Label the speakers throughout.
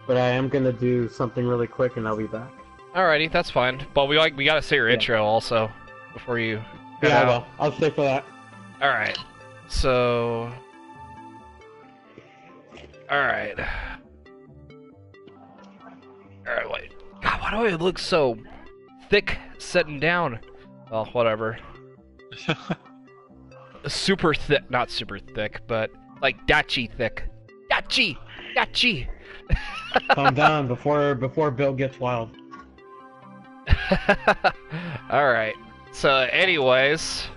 Speaker 1: but I am gonna do something really quick and I'll be back.
Speaker 2: Alrighty, that's fine. But we gotta say your intro also before you head
Speaker 1: Yeah,
Speaker 2: out.
Speaker 1: well, I'll stay for that.
Speaker 2: Alright. So Alright, wait. God, why do I look so thick sitting down? Well, whatever. Super thick, not super thick, but like dachi thick. Dachi!
Speaker 1: Calm down before Bill gets wild.
Speaker 2: Alright, so anyways,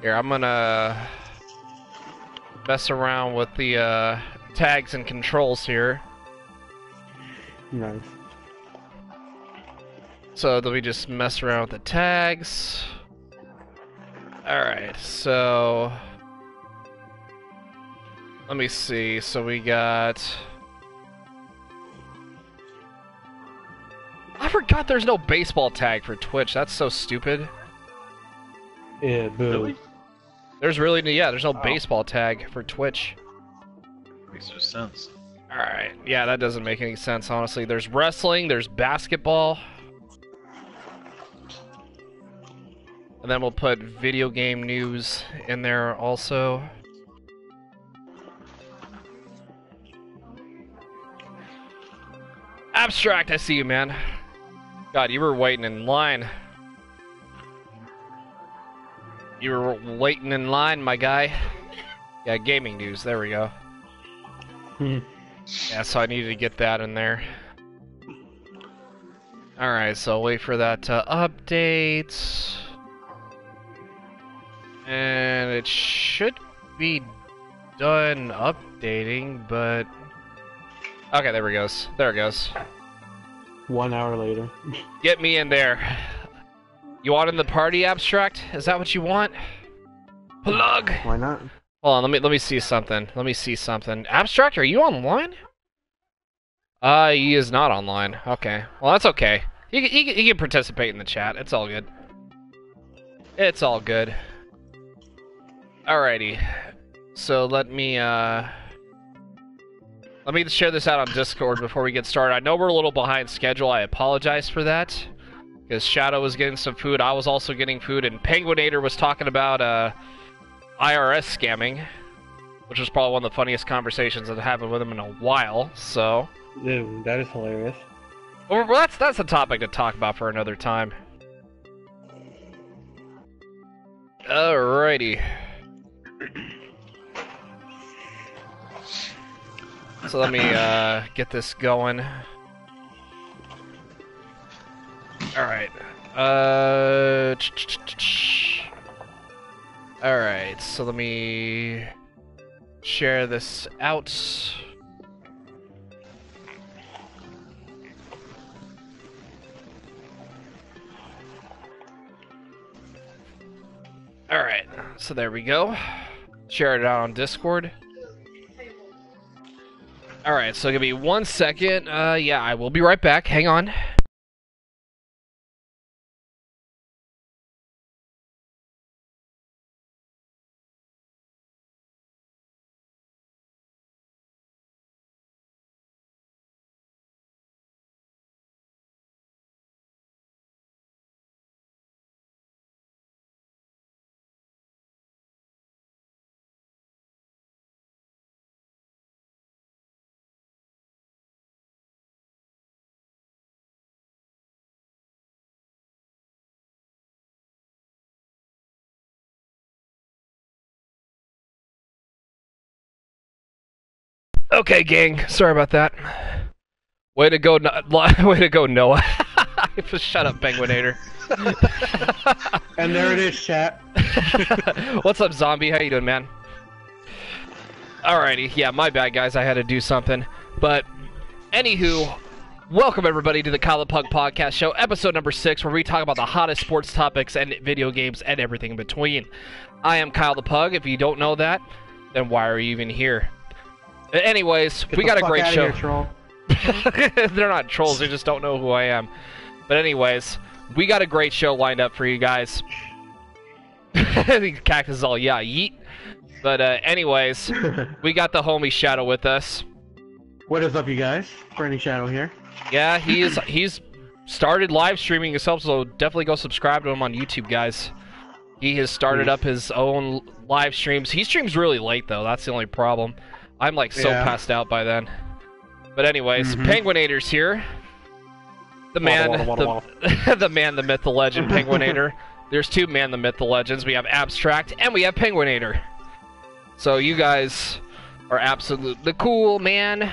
Speaker 2: here, I'm gonna mess around with the tags and controls here.
Speaker 1: Nice.
Speaker 2: So let me just mess around with the tags. Alright, so let me see. So we got... I forgot there's no baseball tag for Twitch. That's so stupid.
Speaker 1: Yeah, boo.
Speaker 3: Really?
Speaker 2: There's there's no baseball tag for Twitch.
Speaker 3: Makes no sense.
Speaker 2: Alright, yeah, that doesn't make any sense, honestly. There's wrestling, there's basketball. And then we'll put video game news in there also. Abstract, I see you, man. God, you were waiting in line. You were waiting in line, my guy. Yeah, gaming news, there we go. Yeah, so I needed to get that in there. Alright, so wait for that to update. And it should be done updating, but... Okay, there it goes. There it goes.
Speaker 1: 1 hour later.
Speaker 2: Get me in there. You want in the party, Abstract? Is that what you want? Plug!
Speaker 1: Why not?
Speaker 2: Hold on, let me see something. Let me see something. Abstract, are you online? He is not online. Okay. Well, that's okay. He can participate in the chat. It's all good. It's all good. Alrighty. So let me share this out on Discord before we get started. I know we're a little behind schedule. I apologize for that. Because Shadow was getting some food, I was also getting food, and Penguinator was talking about IRS scamming, which was probably one of the funniest conversations I've had with him in a while, so...
Speaker 1: Dude, that is hilarious.
Speaker 2: Well, that's a topic to talk about for another time. Alrighty. So let me get this going. Alright. Alright, so let me share this out. Alright, so there we go. Share it out on Discord. Alright, so give me 1 second. Yeah, I will be right back. Hang on. Okay, gang. Sorry about that. Way to go, way to go, Noah. Shut up, Penguinator.
Speaker 1: And there it is, chat.
Speaker 2: What's up, Zombie? How you doing, man? Alrighty. Yeah, my bad, guys. I had to do something. But, anywho, welcome everybody to the Kyle the Pug Podcast Show, episode number 6, where we talk about the hottest sports topics and video games and everything in between. I am Kyle the Pug. If you don't know that, then why are you even here? Anyways, we got a great show.
Speaker 1: Here, troll.
Speaker 2: They're not trolls, they just don't know who I am. But anyways, we got a great show lined up for you guys. The cactus is all, yeah, yeet. But anyways, we got the homie Shadow with us.
Speaker 1: What is up, you guys? Bernie Shadow here.
Speaker 2: Yeah, he's started live streaming himself, so definitely go subscribe to him on YouTube, guys. He has started up his own live streams. He streams really late, though. That's the only problem. I'm like so passed out by then. But anyways, Penguinator's here. The man, the man, the myth, the legend, Penguinator. There's two man, the myth, the legends. We have Abstract and we have Penguinator. So you guys are absolutely cool, man.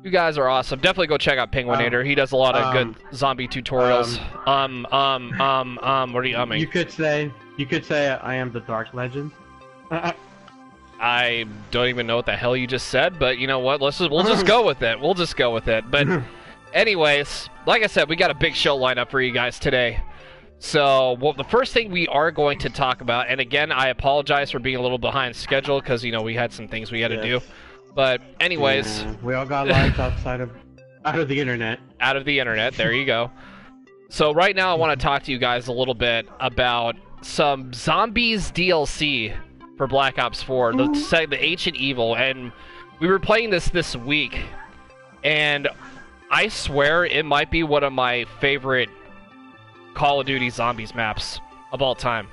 Speaker 2: You guys are awesome. Definitely go check out Penguinator. He does a lot of good zombie tutorials. What are you umming?
Speaker 1: You could say I am the Dark Legend.
Speaker 2: I don't even know what the hell you just said, but you know what? We'll just go with it. We'll just go with it. But anyways, like I said, we got a big show lineup for you guys today. So, the first thing we are going to talk about, and again, I apologize for being a little behind schedule because, you know, we had some things we had to do. But anyways,
Speaker 1: we all got lives out of the internet.
Speaker 2: Out of the internet, there you go. So right now I want to talk to you guys a little bit about some Zombies DLC for Black Ops 4, the Ancient Evil, and we were playing this week, and I swear it might be one of my favorite Call of Duty Zombies maps of all time.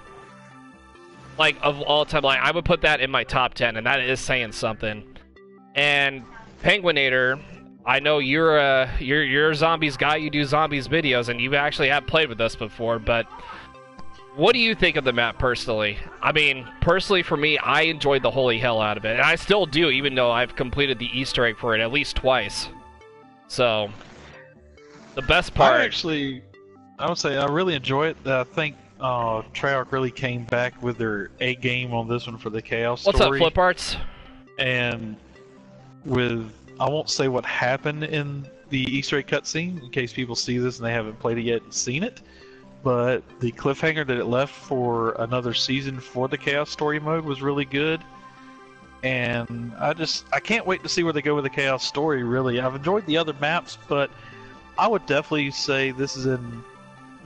Speaker 2: Like, of all time, like, I would put that in my top 10, and that is saying something. And Penguinator, I know you're a Zombies guy, you do Zombies videos, and you actually have played with us before, but what do you think of the map personally? I mean, personally for me, I enjoyed the holy hell out of it, and I still do, even though I've completed the Easter egg for it at least twice. So, the best part...
Speaker 3: I would say I really enjoy it. I think Treyarch really came back with their A game on this one for the Chaos story.
Speaker 2: What's up, Flip Arts?
Speaker 3: And with, I won't say what happened in the Easter egg cutscene, in case people see this and they haven't played it yet and seen it, but the cliffhanger that it left for another season for the Chaos story mode was really good. And I can't wait to see where they go with the Chaos story, really. I've enjoyed the other maps, but I would definitely say this is in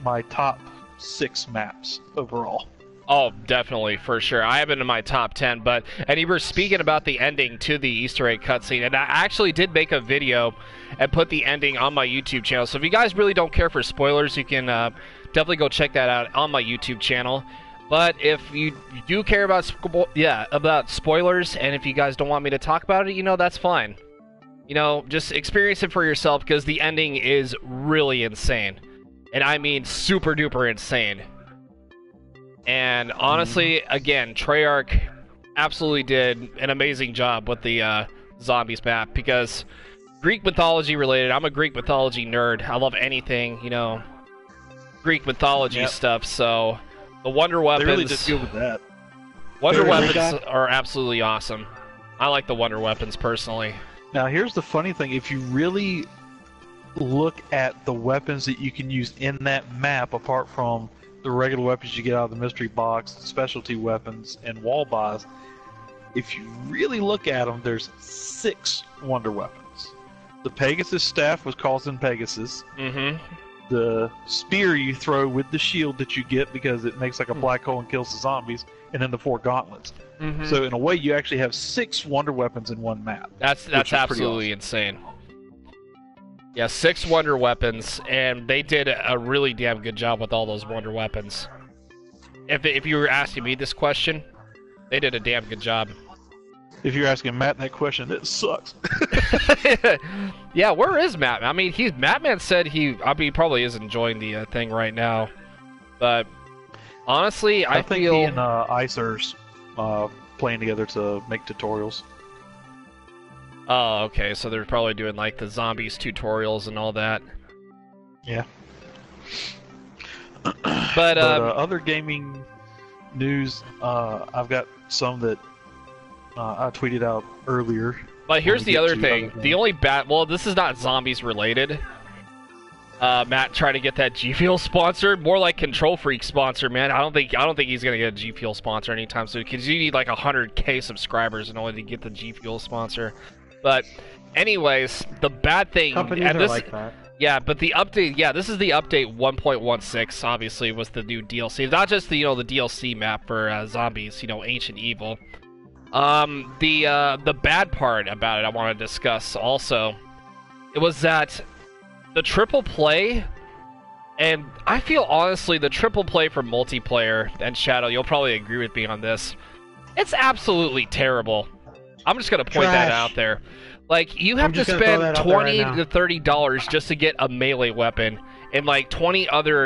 Speaker 3: my top 6 maps overall.
Speaker 2: Oh, definitely, for sure. I have it in my top 10, and you were speaking about the ending to the Easter egg cutscene, and I actually did make a video and put the ending on my YouTube channel. So if you guys really don't care for spoilers, you can definitely go check that out on my YouTube channel. But if you do care about spoilers, and if you guys don't want me to talk about it, you know, that's fine. You know, just experience it for yourself, because the ending is really insane. And I mean super duper insane. And honestly, again, Treyarch absolutely did an amazing job with the Zombies map, because Greek mythology related, I'm a Greek mythology nerd. I love anything, you know, Greek mythology stuff, so the Wonder Weapons...
Speaker 3: They really did good with that.
Speaker 2: Wonder Weapons are absolutely awesome. I like the Wonder Weapons, personally.
Speaker 3: Now, here's the funny thing. If you really look at the weapons that you can use in that map, apart from the regular weapons you get out of the mystery box, specialty weapons, and wall buys, if you really look at them, there's 6 Wonder Weapons. The Pegasus staff was causing Pegasus. The spear you throw with the shield that you get because it makes like a black hole and kills the zombies, and then the 4 gauntlets. So in a way, you actually have 6 Wonder Weapons in one map.
Speaker 2: That's absolutely insane. Yeah, 6 Wonder Weapons, and they did a really damn good job with all those Wonder Weapons. If you were asking me this question, they did a damn good job.
Speaker 3: If you're asking Matt that question, it sucks.
Speaker 2: Yeah, where is Matt? I mean, Mattman said he probably is enjoying the thing right now. But honestly, I
Speaker 3: think he and Icer's playing together to make tutorials.
Speaker 2: Oh, okay, so they're probably doing like the Zombies tutorials and all that.
Speaker 3: Yeah.
Speaker 2: But
Speaker 3: other gaming news, I've got some that I tweeted out earlier.
Speaker 2: But here's the other thing. The only well, this is not Zombies related. Matt trying to get that G Fuel sponsor, more like Control Freak sponsor, man. I don't think he's gonna get a G Fuel sponsor anytime soon, because you need like 100K subscribers in order to get the G Fuel sponsor. But anyways, the bad thing,
Speaker 1: companies
Speaker 2: and
Speaker 1: are
Speaker 2: this,
Speaker 1: like that.
Speaker 2: Yeah, but the update, this is the update 1.16. Obviously, was the new DLC. Not just the the DLC map for zombies, Ancient Evil. The bad part about it I want to discuss also, it was that the triple play, and I feel honestly the triple play for multiplayer, and Shadow, you'll probably agree with me on this, it's absolutely terrible. I'm just gonna point that out there. Like, you have to spend $20 to $30 just to get a melee weapon and like 20 other,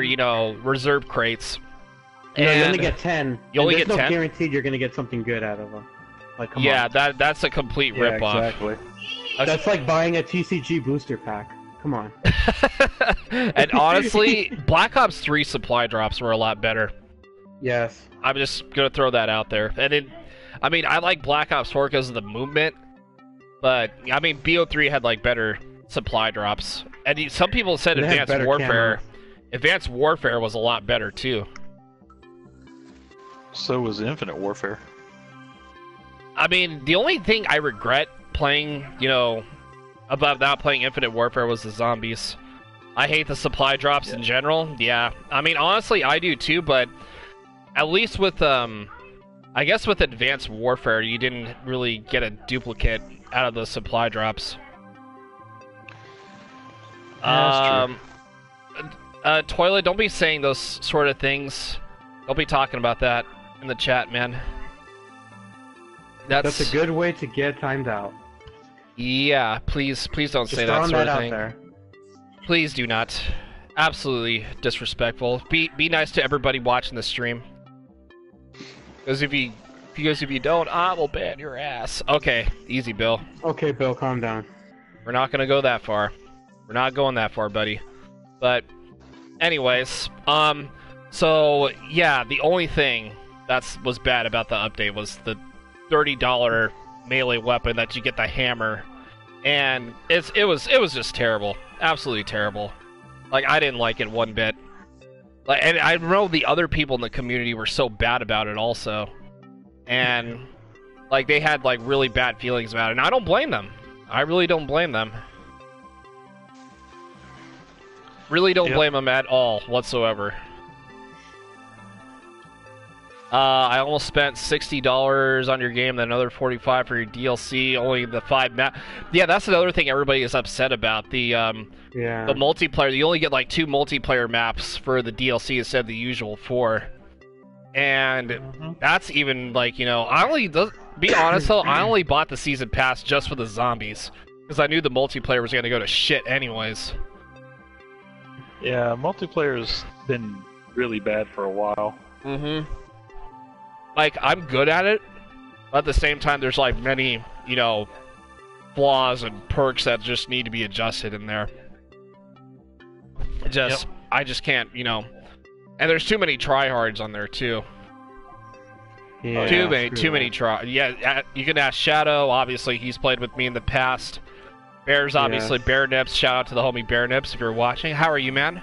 Speaker 2: reserve crates.
Speaker 1: No, you only get 10.
Speaker 2: You only get 10?
Speaker 1: There's no guaranteed you're gonna get something good out of them. Like, come
Speaker 2: yeah,
Speaker 1: on.
Speaker 2: that's a complete ripoff.
Speaker 3: Exactly.
Speaker 1: That's like buying a TCG booster pack. Come on.
Speaker 2: And honestly, Black Ops 3 supply drops were a lot better.
Speaker 1: Yes.
Speaker 2: I'm just gonna throw that out there. And I like Black Ops 4 because of the movement, but BO3 had like better supply drops. And some people said Advanced Warfare. Advanced Warfare was a lot better too.
Speaker 3: So was Infinite Warfare.
Speaker 2: The only thing I regret playing, about not playing Infinite Warfare was the zombies. I hate the supply drops in general. Yeah. Honestly, I do too, but at least with, I guess with Advanced Warfare, you didn't really get a duplicate out of the supply drops.
Speaker 3: Yeah, that's true.
Speaker 2: Toilet, don't be saying those sort of things. Don't be talking about that in the chat, man.
Speaker 1: That's a good way to get timed out.
Speaker 2: Yeah, please don't say that sort of thing.
Speaker 1: There.
Speaker 2: Please do not. Absolutely disrespectful. Be nice to everybody watching the stream. Because if you don't, I will ban your ass. Okay, easy, Bill.
Speaker 1: Okay, Bill, calm down.
Speaker 2: We're not gonna go that far. We're not going that far, buddy. But, anyways, so yeah, the only thing that was bad about the update was the $30 melee weapon that you get, the hammer, and it was just terrible, absolutely terrible. Like, I didn't like it one bit. Like, and I know the other people in the community were so bad about it also, and like they had like really bad feelings about it, and I don't blame them. I really don't blame them. Really don't blame them at all whatsoever. I almost spent $60 on your game, then another $45 for your DLC. Only the 5 map. Yeah, that's another thing everybody is upset about. The multiplayer. You only get like 2 multiplayer maps for the DLC instead of the usual 4. And that's even like, be honest though, I only bought the season pass just for the zombies because I knew the multiplayer was gonna go to shit anyways.
Speaker 3: Yeah, multiplayer's been really bad for a while.
Speaker 2: Like, I'm good at it, but at the same time, there's like many, flaws and perks that just need to be adjusted in there. I just can't, and there's too many tryhards on there too.
Speaker 1: Yeah,
Speaker 2: too many try. Yeah, you can ask Shadow. Obviously, he's played with me in the past. Bears, obviously, Bear Nips. Shout out to the homie Bear Nips if you're watching. How are you, man?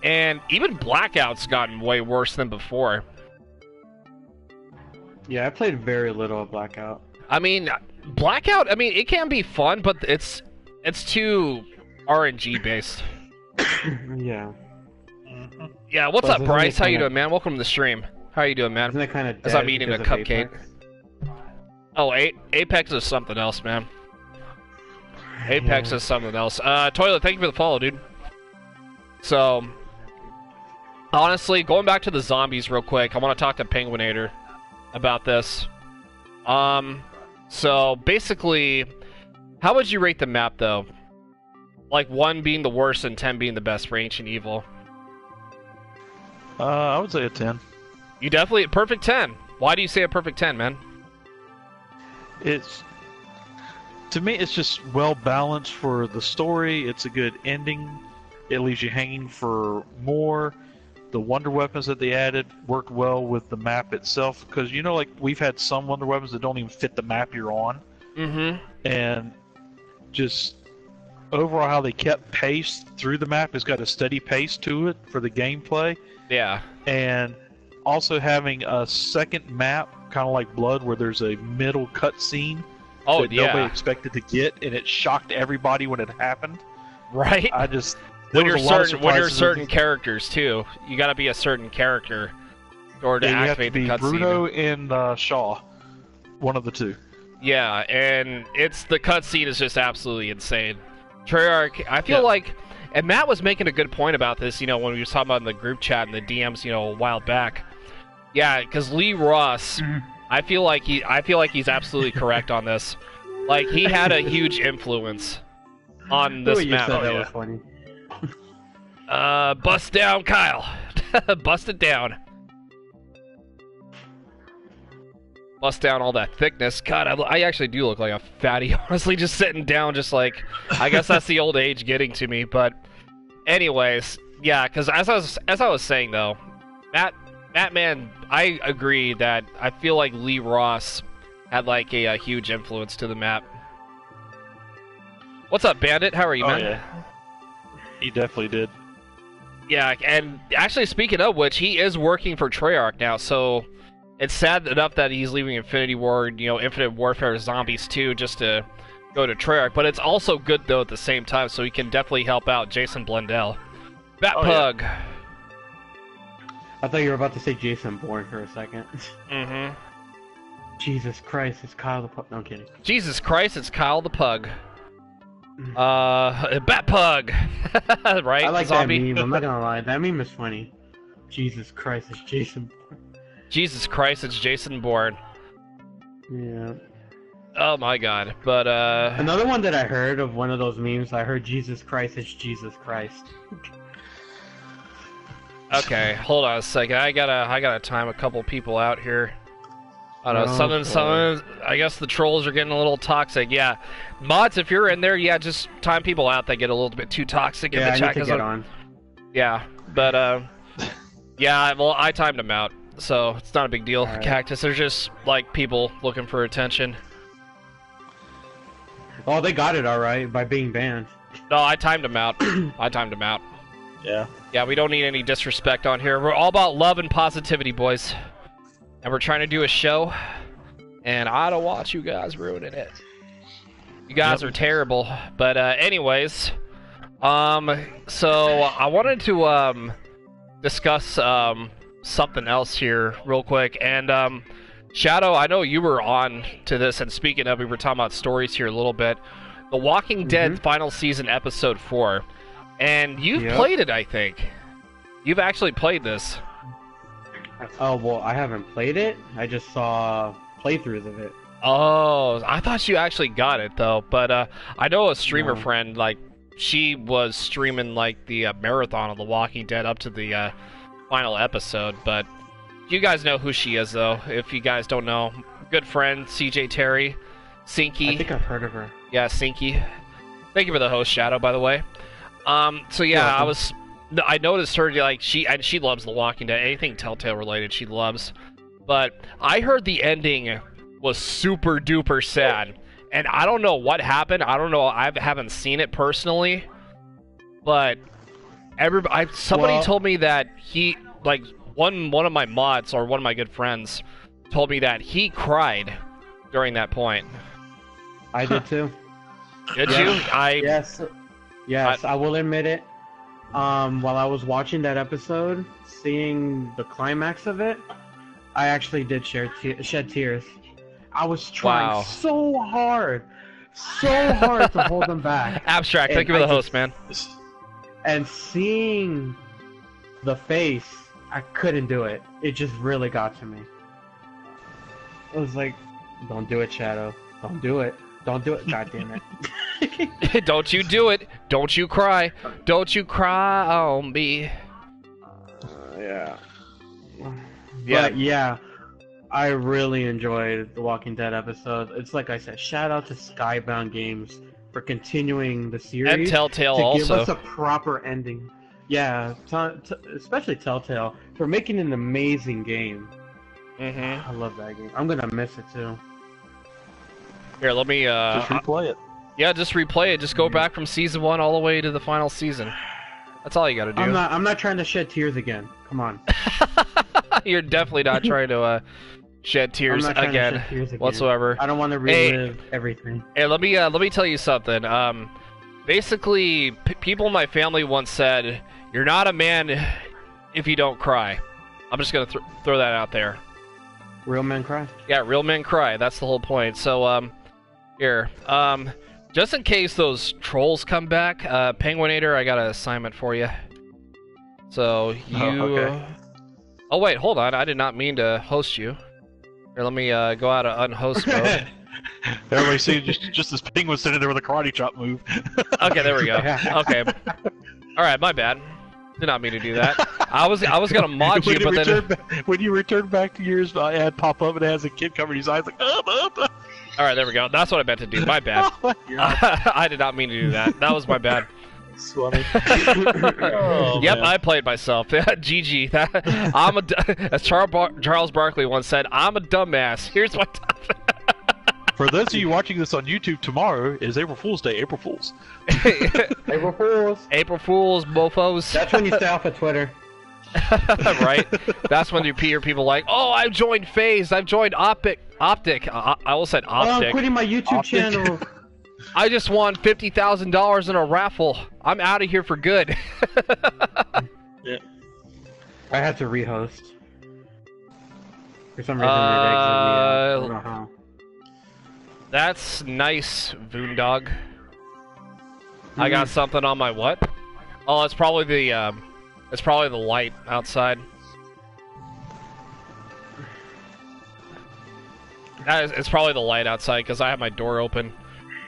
Speaker 2: And even Blackout's gotten way worse than before.
Speaker 1: Yeah, I played very little of Blackout.
Speaker 2: Blackout, it can be fun, but it's too RNG based.
Speaker 1: Yeah.
Speaker 2: Yeah, what's up, Bryce? How you doing, man? Welcome to the stream. How you doing, man?
Speaker 1: Isn't that kind of
Speaker 2: as I'm eating a cupcake. Oh, Apex is something else, man. Apex is something else. Toilet, thank you for the follow, dude. So, honestly, going back to the zombies real quick, I want to talk to Penguinator about this. So, basically, how would you rate the map, though? Like, 1 being the worst and 10 being the best for Ancient Evil.
Speaker 3: I would say a 10.
Speaker 2: You definitely... a perfect 10. Why do you say a perfect 10, man?
Speaker 3: To me, it's just well balanced for the story. It's a good ending. It leaves you hanging for more. The wonder weapons that they added worked well with the map itself. Because, like, we've had some wonder weapons that don't even fit the map you're on. And just overall how they kept pace through the map has got a steady pace to it for the gameplay.
Speaker 2: Yeah.
Speaker 3: And also having a second map, kind of like Blood, where there's a middle cutscene.
Speaker 2: Oh,
Speaker 3: that nobody expected to get, and it shocked everybody when it happened.
Speaker 2: Right. When you're certain characters too, you got to be a certain character in order to activate the cutscene.
Speaker 3: Bruno and Shaw. One of the two.
Speaker 2: Yeah, and the cutscene is just absolutely insane. Treyarch, I feel like, and Matt was making a good point about this, when we were talking about in the group chat and the DMs, a while back. Yeah, because Lee Ross, I feel like he's absolutely correct on this. Like, he had a huge influence on this map.
Speaker 1: That was funny.
Speaker 2: Bust down, Kyle. Bust it down. Bust down all that thickness. God, I actually do look like a fatty, honestly, just sitting down, just like, I guess that's the old age getting to me. But anyways, yeah, because as I was saying, though, Batman, I agree that I feel like Lee Ross had like a huge influence to the map. What's up, Bandit? How are you, man?
Speaker 3: Yeah. He definitely did.
Speaker 2: Yeah, and actually, speaking of which, he is working for Treyarch now, so it's sad enough that he's leaving Infinity Ward, Infinite Warfare Zombies 2, just to go to Treyarch, but it's also good, though, at the same time, so he can definitely help out Jason Blundell. Batpug.
Speaker 1: Yeah. I thought you were about to say Jason Bourne for a second.
Speaker 2: Mm-hmm.
Speaker 1: Jesus Christ, it's Kyle the Pug. No, I'm kidding.
Speaker 2: Jesus Christ, it's Kyle the Pug. Batpug! Right?
Speaker 1: I like
Speaker 2: Zombie?
Speaker 1: that meme, I'm not gonna lie. That meme is funny. Jesus Christ, it's Jason Bourne.
Speaker 2: Jesus Christ, it's Jason Bourne.
Speaker 1: Yeah.
Speaker 2: Oh my god. But,
Speaker 1: Another one that I heard of one of those memes, I heard Jesus Christ, it's Jesus Christ.
Speaker 2: Okay, hold on a second. I gotta time a couple people out here. I don't know, something, I guess the trolls are getting a little toxic. Yeah. Mods, if you're in there, yeah, just time people out that get a little bit too toxic in the chat.
Speaker 1: I need to get on.
Speaker 2: Yeah, but, yeah, well, I timed them out, so it's not a big deal.
Speaker 1: Right.
Speaker 2: Cactus, they're just, like, people looking for attention.
Speaker 1: Oh, they got it alright by being banned.
Speaker 2: No, I timed them out. I timed them out.
Speaker 3: Yeah.
Speaker 2: Yeah, we don't need any disrespect on here. We're all about love and positivity, boys. And we're trying to do a show, and I don't want you guys ruining it. You guys are terrible. But anyways, so I wanted to discuss something else here real quick. And Shadow, I know you were on to this, and speaking of, we were talking about stories here a little bit. The Walking Dead final season, episode 4. And you've played it, I think. You've actually played this.
Speaker 1: Oh, well, I haven't played it. I just saw playthroughs of it.
Speaker 2: Oh, I thought you actually got it, though. But I know a streamer friend, like, she was streaming, like, the marathon of The Walking Dead up to the final episode. But you guys know who she is, though, if you guys don't know. Good friend, CJ Terry, Sinky.
Speaker 1: I think I've heard of her.
Speaker 2: Yeah, Sinky. Thank you for the host, Shadow, by the way. So yeah, I noticed her, like, she loves The Walking Dead. Anything Telltale related, she loves. But I heard the ending was super duper sad, and I don't know what happened. I don't know. I haven't seen it personally, but somebody told me that he, like, one of my mods or one of my good friends told me that he cried during that point.
Speaker 1: I did too.
Speaker 2: Did you?
Speaker 1: Yes, I will admit it. While I was watching that episode, seeing the climax of it, I actually did shed tears. I was trying so hard to hold them back.
Speaker 2: Abstract, thank you for the host, man.
Speaker 1: And seeing the face, I couldn't do it. It just really got to me. It was like, don't do it, Shadow. Don't do it. Don't do it. God damn it.
Speaker 2: Don't you do it. Don't you cry. Don't you cry on me.
Speaker 1: Yeah. But yeah, I really enjoyed the Walking Dead episode. It's like I said, shout out to Skybound Games for continuing the series.
Speaker 2: And Telltale
Speaker 1: to
Speaker 2: also.
Speaker 1: give us a proper ending. Yeah, especially Telltale for making an amazing game. I love that game. I'm gonna miss it too.
Speaker 2: Here, let me
Speaker 3: just replay it.
Speaker 2: Yeah, just replay it. Just go back from season 1 all the way to the final season. That's all you gotta do.
Speaker 1: I'm not trying to shed tears again. Come on.
Speaker 2: You're definitely not trying to shed tears again whatsoever.
Speaker 1: I don't want to relive everything.
Speaker 2: Hey, let me tell you something. Basically, people in my family once said, "You're not a man if you don't cry." I'm just gonna throw that out there.
Speaker 1: Real men cry.
Speaker 2: Yeah, real men cry. That's the whole point. So, here, just in case those trolls come back, Penguinator, I got an assignment for you. So you.
Speaker 3: Oh, okay.
Speaker 2: Oh wait, hold on. I did not mean to host you. Here, let me go out of unhost mode.
Speaker 3: Everybody see just this penguin sitting there with a karate chop move.
Speaker 2: Okay, there we go. Okay. All right, my bad. Did not mean to do that. I was gonna mod you, but then
Speaker 3: when you return back to yours, ad pop up and it has a kid covering his eyes like up.
Speaker 2: All right, there we go. That's what I meant to do. My bad.
Speaker 3: Oh my
Speaker 2: I did not mean to do that. That was my bad.
Speaker 3: Funny.
Speaker 2: Yep, I played myself. GG. As Charles Barkley once said, I'm a dumbass. Here's what.
Speaker 3: For those of you watching this on YouTube, tomorrow is April Fool's Day. April Fools.
Speaker 1: April Fools.
Speaker 2: April Fools, mofos.
Speaker 1: That's when you stay off of Twitter.
Speaker 2: Right? That's when you hear people like, oh, I've joined FaZe. I've joined Optic. I almost said Optic.
Speaker 1: Oh, I'm quitting my YouTube channel.
Speaker 2: I just won $50,000 in a raffle. I'm out of here for good.
Speaker 3: Yeah.
Speaker 1: I had to rehost. For some reason, it exited me. I don't know how.
Speaker 2: That's nice, Voondog. I got something on my what? Oh, it's probably the light outside. It's probably the light outside because I have my door open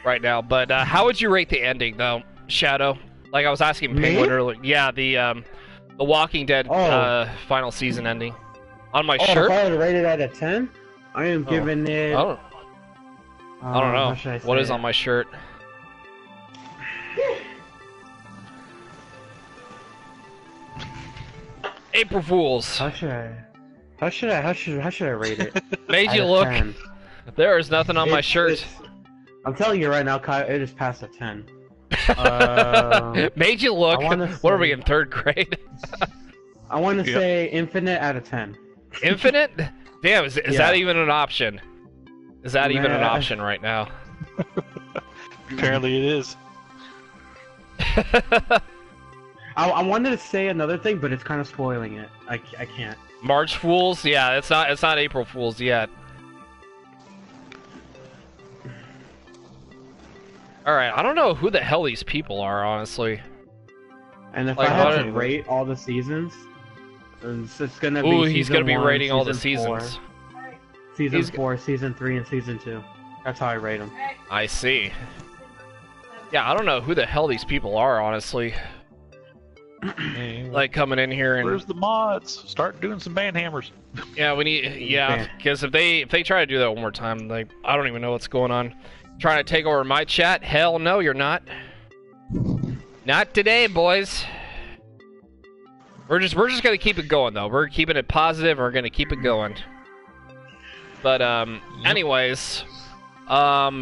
Speaker 2: right now. But how would you rate the ending, though, Shadow? Like I was asking Penguin earlier. Yeah, the Walking Dead final season ending. On my shirt.
Speaker 1: If I would rate it out of 10, I am giving it.
Speaker 2: I don't know. What is on my shirt? April Fools.
Speaker 1: How should I rate it?
Speaker 2: Made you look. 10. There is nothing on my shirt.
Speaker 1: I'm telling you right now, Kyle, it is past a 10.
Speaker 2: Made you look. What are we in 3rd grade?
Speaker 1: I want to say infinite out of 10.
Speaker 2: Infinite? Damn, is that even an option? Is that even an option right now?
Speaker 3: Apparently it is.
Speaker 1: I wanted to say another thing, but it's kind of spoiling it. I can't.
Speaker 2: March Fools? Yeah, it's not April Fools yet. Alright, I don't know who the hell these people are, honestly.
Speaker 1: And if I had to rate all the seasons, it's gonna be.
Speaker 2: Ooh, he's gonna be rating all the seasons.
Speaker 1: Season 4, Season 3, and Season 2. That's how I rate them.
Speaker 2: I see. Yeah, I don't know who the hell these people are, honestly. Like, coming in here and...
Speaker 3: Where's the mods? Start doing some band hammers.
Speaker 2: Yeah, we need... Yeah, because if they try to do that one more time, like, I don't even know what's going on. Trying to take over my chat? Hell no, you're not. Not today, boys. We're just gonna keep it going, though. We're keeping it positive, and we're gonna keep it going. But, anyways, let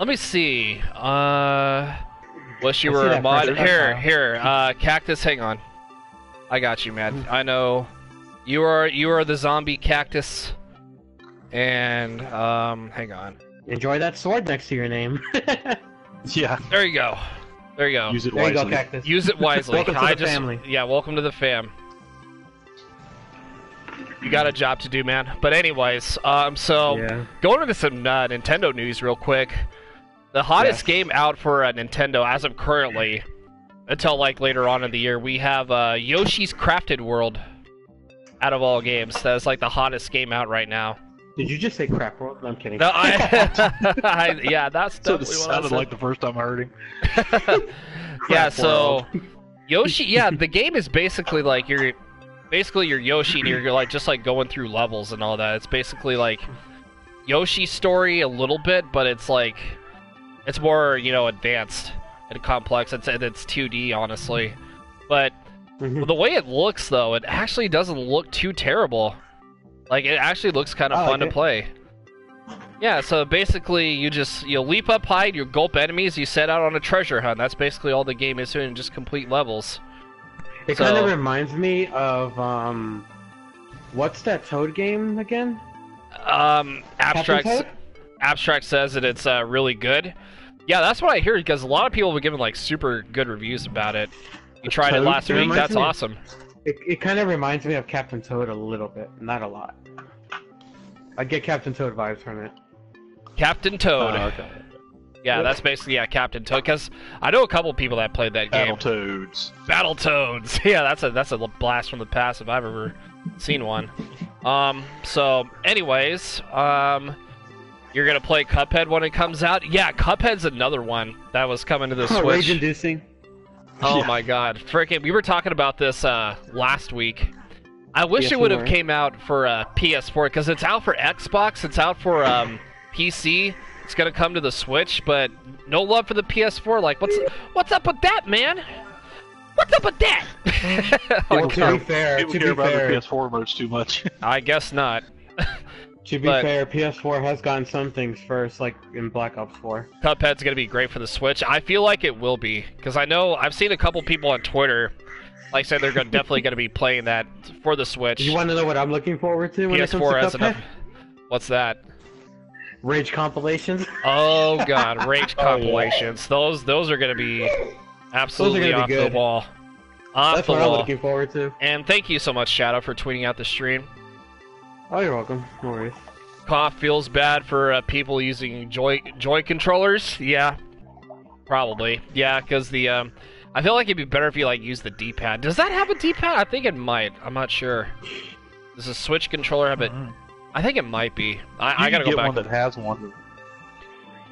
Speaker 2: me see, wish you were a mod. Here, Cactus, hang on. I got you, man. I know, you are the zombie Cactus, and, hang on.
Speaker 1: Enjoy that sword next to your name.
Speaker 3: Yeah.
Speaker 2: There you go. There you go.
Speaker 3: Use it
Speaker 1: wisely.
Speaker 3: There
Speaker 1: you go, Cactus.
Speaker 2: Use it wisely.
Speaker 1: Welcome to the family.
Speaker 2: Yeah, welcome to the fam. You got a job to do, man. But anyways, going into some Nintendo news real quick. The hottest game out for Nintendo as of currently, until like later on in the year, we have Yoshi's Crafted World. Out of all games, that's like the hottest game out right now.
Speaker 1: Did you just say crap world? No, I'm kidding.
Speaker 2: No, yeah, that's definitely what I
Speaker 3: sounded
Speaker 2: said.
Speaker 3: like the first time I heard him.
Speaker 2: Yeah, so Yoshi, yeah, the game is basically like you're Yoshi and you're like just like going through levels and all that. It's basically like Yoshi's story a little bit, but it's like it's more, you know, advanced and complex. It's 2D, honestly. But the way it looks, though, it actually doesn't look too terrible. Like, it actually looks kind of fun to play. Yeah, so basically, you leap up high, you gulp enemies, you set out on a treasure hunt. That's basically all the game is doing, just complete levels.
Speaker 1: It kind of reminds me of, what's that Toad game again?
Speaker 2: Abstract says that it's really good. Yeah, that's what I hear, because a lot of people have given, like, super good reviews about it. You tried it last week, that's awesome.
Speaker 1: It kind of reminds me of Captain Toad a little bit, not a lot. I get Captain Toad vibes from it.
Speaker 2: Captain Toad.
Speaker 3: Okay.
Speaker 2: Yeah, that's basically Captain Toad. Because I know a couple people that played that game.
Speaker 3: Battletoads.
Speaker 2: Battletoads. Yeah, that's a blast from the past if I've ever seen one. So, anyways, you're gonna play Cuphead when it comes out. Yeah, Cuphead's another one that was coming to the Switch.
Speaker 1: Rage-inducing.
Speaker 2: Oh
Speaker 3: Yeah.
Speaker 2: my God, freaking! We were talking about this last week. I wish it would have came out for PS4 because it's out for Xbox, it's out for PC. It's gonna come to the Switch, but no love for the PS4. Like, what's up with that, man? What's up with that?
Speaker 1: Well, to be fair,
Speaker 3: People care about the PS4 much too much.
Speaker 2: I guess not.
Speaker 1: To be fair, PS4 has gotten some things first, like in Black Ops 4.
Speaker 2: Cuphead's gonna be great for the Switch. I feel like it will be because I know I've seen a couple people on Twitter, like said they're definitely gonna be playing that for the Switch.
Speaker 1: You want to know what I'm looking forward to when it comes
Speaker 2: PS4
Speaker 1: to
Speaker 2: has
Speaker 1: Cuphead?
Speaker 2: enough. What's that?
Speaker 1: Rage compilations.
Speaker 2: Oh God, Rage compilations. Those are gonna be absolutely
Speaker 1: gonna be
Speaker 2: off the
Speaker 1: good.
Speaker 2: wall. Off
Speaker 1: That's
Speaker 2: the
Speaker 1: what I'm
Speaker 2: wall.
Speaker 1: looking forward to.
Speaker 2: And thank you so much, Shadow, for tweeting out the stream.
Speaker 1: Oh, you're welcome. No worries.
Speaker 2: Cough feels bad for people using joy controllers. Yeah, probably. Yeah, because the I feel like it'd be better if you like use the D-pad. Does that have a D-pad? I think it might. I'm not sure. Does a Switch controller have it? I think it might be. I gotta go
Speaker 3: get
Speaker 2: back.
Speaker 3: one that has one.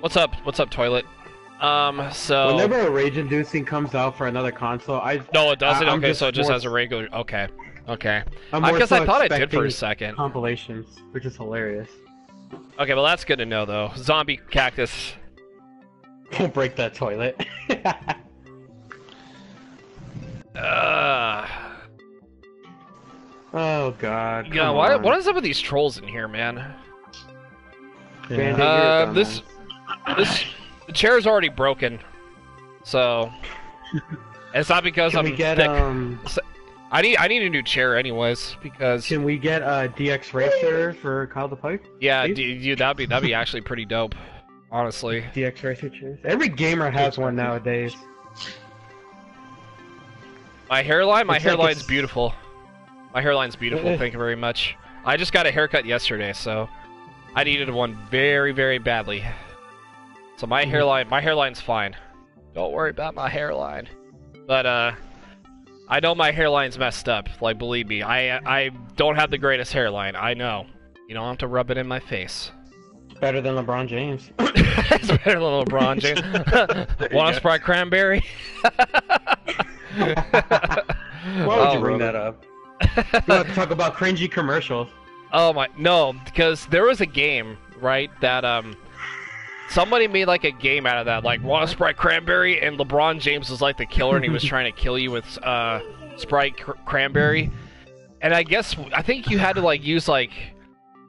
Speaker 2: What's up? What's up, Toilet? So
Speaker 1: Whenever a rage-inducing comes out for another console,
Speaker 2: no, it doesn't.
Speaker 1: I'm
Speaker 2: Okay, so it just
Speaker 1: more-
Speaker 2: has a regular. Okay.
Speaker 1: I'm more
Speaker 2: Because
Speaker 1: so
Speaker 2: I thought it did for a
Speaker 1: expecting
Speaker 2: second.
Speaker 1: compilations, which is hilarious.
Speaker 2: Okay, well that's good to know though. Zombie cactus.
Speaker 1: Don't break that toilet. Oh God.
Speaker 2: Yeah,
Speaker 1: come
Speaker 2: what
Speaker 1: on.
Speaker 2: is up with these trolls in here, man?
Speaker 1: Band-Aid, you're a dumbass.
Speaker 2: The chair is already broken, so it's not because
Speaker 1: Can
Speaker 2: I'm
Speaker 1: we get
Speaker 2: thick. I need a new chair anyways because
Speaker 1: Can we get a DX Racer for Kyle the Pike?
Speaker 2: yeah,
Speaker 1: please?
Speaker 2: that'd be actually pretty dope, honestly.
Speaker 1: DX Racer chairs. Every gamer has one nowadays.
Speaker 2: My hairline's
Speaker 1: it's-
Speaker 2: beautiful. My hairline's beautiful. Thank you very much. I just got a haircut yesterday, so I needed one very, very badly. So my hairline's fine. Don't worry about my hairline. But I know my hairline's messed up. Like, believe me, I don't have the greatest hairline. I know. You don't have to rub it in my face.
Speaker 1: Better than LeBron James.
Speaker 2: It's better than LeBron James. Want a Sprite cranberry?
Speaker 1: Why would you bring that up? You want to talk about cringy commercials?
Speaker 2: Oh my, no, because there was a game, right, that somebody made like a game out of that, like want a Sprite cranberry, and LeBron James was like the killer, and he was trying to kill you with Sprite cranberry, and I think you had to like use like,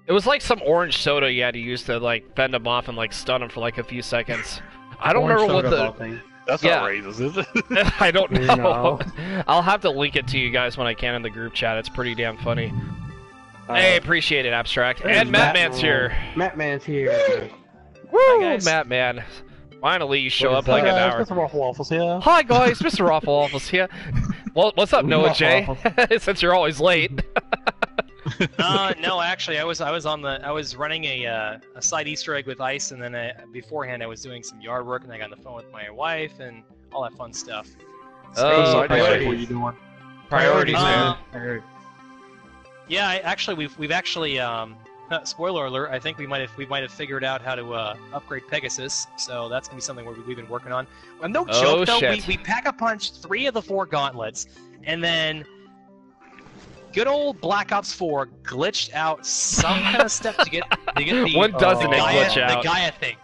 Speaker 2: it was like some orange soda you had to use to like fend him off and like stun him for like a few seconds. I don't
Speaker 1: Orange
Speaker 2: remember what
Speaker 1: soda
Speaker 2: the.
Speaker 1: of all things.
Speaker 3: That's
Speaker 2: Yeah.
Speaker 3: not racist, is it?
Speaker 2: I don't know.
Speaker 1: No.
Speaker 2: I'll have to link it to you guys when I can in the group chat. It's pretty damn funny. Hey, appreciate it, Abstract. And Matt Man's here.
Speaker 1: Matt Man's here.
Speaker 2: Woo,
Speaker 4: guys.
Speaker 2: Matt Man. Finally, you show
Speaker 1: What
Speaker 2: up
Speaker 1: is
Speaker 2: like an
Speaker 1: that?
Speaker 2: hour.
Speaker 3: Mr. Waffle Waffles here.
Speaker 2: Hi guys, Mr. Raffle Waffles here. Well, what's up, Noah
Speaker 1: Waffle
Speaker 2: J?
Speaker 1: Waffles.
Speaker 2: Since you're always late.
Speaker 4: No, actually, I was running a side Easter egg with Ice, and then beforehand I was doing some yard work, and I got on the phone with my wife and all that fun stuff.
Speaker 2: Oh,
Speaker 3: Side
Speaker 2: priorities.
Speaker 3: what are you doing?
Speaker 2: Priorities,
Speaker 4: Uh,
Speaker 2: man.
Speaker 4: Yeah, we've actually spoiler alert. I think we might have figured out how to upgrade Pegasus, so that's gonna be something we've been working on. Well, no
Speaker 2: Oh,
Speaker 4: joke though,
Speaker 2: shit.
Speaker 4: we pack a punch 3 of the 4 gauntlets, and then good old Black Ops 4 glitched out some kind of step to get the
Speaker 2: When doesn't
Speaker 4: the
Speaker 2: it
Speaker 4: Gaia,
Speaker 2: glitch out?
Speaker 4: the Gaia thing.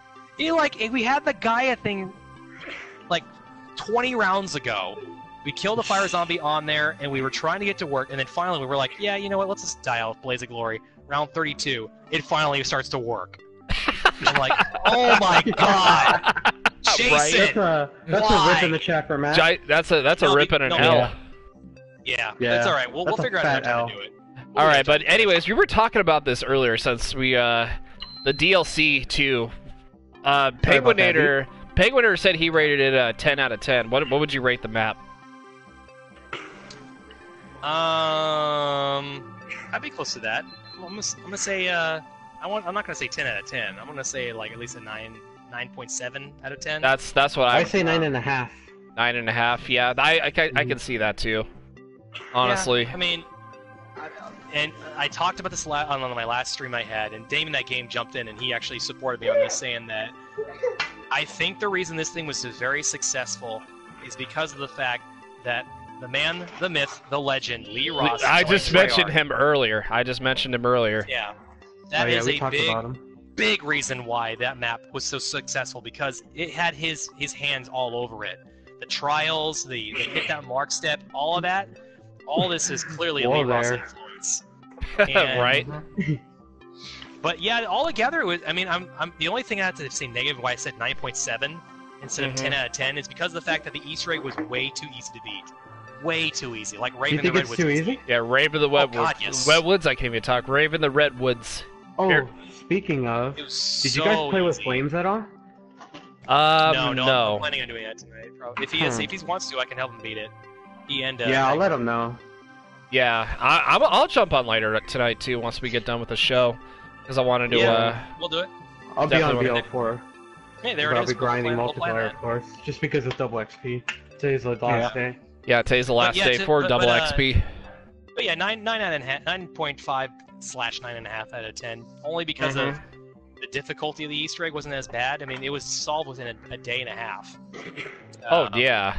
Speaker 4: We had the Gaia thing like 20 rounds ago. We killed a fire zombie on there, and we were trying to get to work, and then finally we were like, yeah, you know what, let's just dial Blaze of Glory. Round 32, it finally starts to work. I'm like, oh my god! Jason!
Speaker 1: That's a rip in the chat for Matt.
Speaker 2: That's a
Speaker 4: No,
Speaker 2: rip and an
Speaker 4: no,
Speaker 2: L.
Speaker 4: yeah. Yeah,
Speaker 1: Yeah,
Speaker 4: that's alright. We'll
Speaker 1: that's a
Speaker 4: figure out
Speaker 1: fat
Speaker 4: how
Speaker 1: L.
Speaker 4: to do it.
Speaker 2: All right, but anyways, we were talking about this earlier since we the DLC to Penguinator said he rated it a 10 out of 10. What would you rate the map?
Speaker 4: I'd be close to that. I'm gonna say I'm not gonna say 10 out of 10. I'm gonna say like at least a 9.7 out of 10.
Speaker 2: That's what
Speaker 1: I say 9.5.
Speaker 2: 9.5. Yeah, I can see that too. Honestly.
Speaker 4: Yeah, I mean, and I talked about this on my last stream I had, and Damon that game jumped in and he actually supported me on this, saying that I think the reason this thing was so very successful is because of the fact that the man, the myth, the legend, Lee Ross.
Speaker 2: I just mentioned him earlier.
Speaker 4: Yeah, that is a big reason why that map was so successful, because it had his hands all over it. The trials, the hit that mark step, all of that. All this is clearly a Lee Ross influence.
Speaker 2: Right.
Speaker 4: But yeah, all together, it was, I mean, I'm the only thing I have to say negative why I said 9.7 instead of 10 out of 10 is because of the fact that the Easter egg was way too easy to beat. Way too easy. Like Raven the Redwoods.
Speaker 1: Too easy?
Speaker 2: Yeah, Raven the Redwoods.
Speaker 4: God, yes.
Speaker 2: Redwoods, I can't even talk. Raven the Redwoods.
Speaker 1: Oh,
Speaker 2: Here.
Speaker 1: Speaking of, did you guys play with flames at all?
Speaker 4: No. I'm planning on doing that tonight. Probably. If he wants to, I can help him beat it.
Speaker 1: I'll let him know.
Speaker 2: Yeah, I'll jump on later tonight too once we get done with the show, because I wanted to.
Speaker 4: Yeah, we'll do it.
Speaker 1: I'll be on BL4.
Speaker 4: Hey, there it is.
Speaker 1: I'll be grinding multiplayer, of course, just because it's double XP. Today's the last day.
Speaker 2: Yeah, today's the last day for double XP.
Speaker 4: But yeah, 9.5/9.5 out of 10. Only because of the difficulty of the Easter egg wasn't as bad. I mean, it was solved within a day and a half.
Speaker 2: Yeah.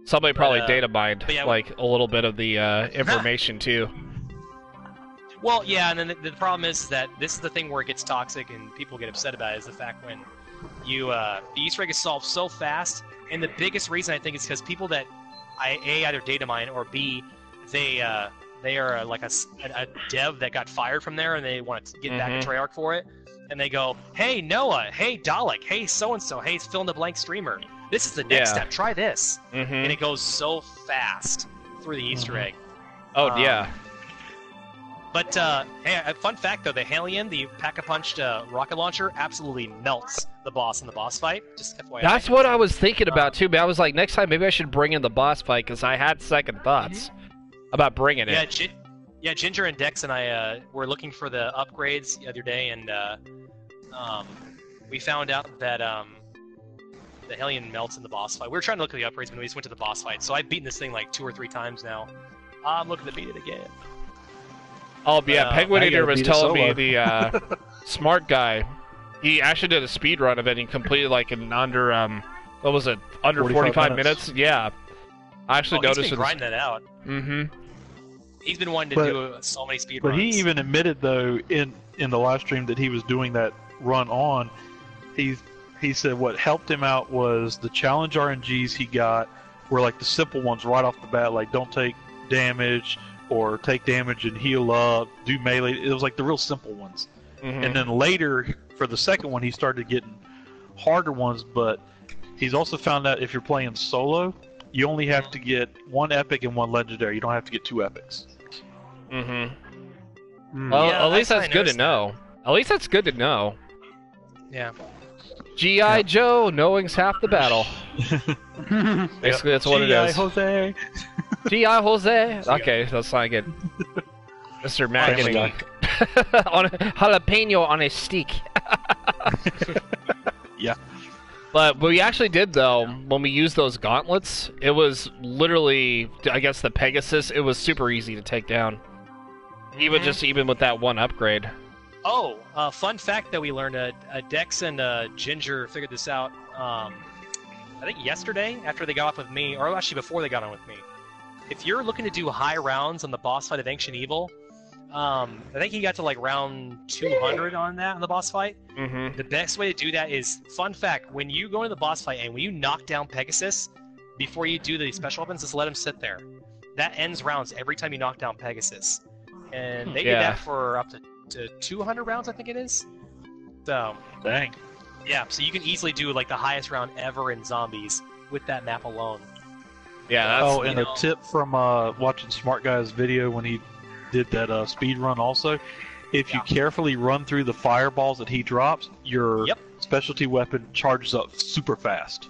Speaker 2: Somebody probably data mined like a little bit of the information too.
Speaker 4: Well, yeah, and then the problem is that this is the thing where it gets toxic and people get upset about it, is the fact when you the Easter egg is solved so fast, and the biggest reason I think is because people that either data mine or B, they are like a dev that got fired from there and they want to get back a Treyarch for it, and they go, hey Noah, hey Dalek, hey so and so, hey fill in the blank streamer. This is the next step. Try this, and it goes so fast through the Easter egg.
Speaker 2: Oh yeah.
Speaker 4: But hey, a fun fact though: the Hellion, the pack-a-punched rocket launcher, absolutely melts the boss in the boss fight. Just FYI.
Speaker 2: That's what I was thinking about too. But I was like, next time maybe I should bring in the boss fight, because I had second thoughts about bringing it.
Speaker 4: Yeah, Ginger and Dex and I were looking for the upgrades the other day, and we found out that the Hellion melts in the boss fight. We were trying to look at the upgrades when we just went to the boss fight, so I've beaten this thing like 2 or 3 times now. I'm looking to beat it again.
Speaker 2: Oh yeah, Penguin Eater was telling me the smart guy, he actually did a speed run of it and completed like in under what was it, under 45 minutes? Yeah, I actually noticed
Speaker 4: he's been grinding that out. He's been wanting to do so many speed runs.
Speaker 3: But he even admitted though in the live stream that he was doing that run on. He said what helped him out was the challenge RNGs he got were like the simple ones right off the bat, like don't take damage or take damage and heal up, do melee. It was like the real simple ones. And then later, for the second one, he started getting harder ones, but he's also found out if you're playing solo, you only have to get 1 epic and 1 legendary. You don't have to get 2 epics.
Speaker 2: Well, yeah, at least that's good to know. At least that's good to know.
Speaker 4: Yeah.
Speaker 2: G.I. Joe, knowing's half the battle. Basically, that's what it is.
Speaker 3: Jose.
Speaker 2: G.I. Jose. Okay, that's not good. Mr. Maggie. On jalapeno on a stick.
Speaker 3: Yeah.
Speaker 2: But we actually did, though, when we used those gauntlets, it was literally, I guess the Pegasus, it was super easy to take down. Even with that 1 upgrade.
Speaker 4: Oh, fun fact that we learned, Dex and Ginger figured this out, I think yesterday, after they got off with me, or actually before they got on with me. If you're looking to do high rounds on the boss fight of Ancient Evil, I think he got to like round 200 on that, on the boss fight. The best way to do that is, fun fact, when you go into the boss fight and when you knock down Pegasus, before you do the special weapons, just let him sit there. That ends rounds every time you knock down Pegasus. And they did that for up to 200 rounds, I think it is. So,
Speaker 3: dang.
Speaker 4: Yeah, so you can easily do like the highest round ever in zombies with that map alone.
Speaker 2: Yeah.
Speaker 3: That's, and a tip from watching Smart Guy's video when he did that speed run also. If you carefully run through the fireballs that he drops, your specialty weapon charges up super fast.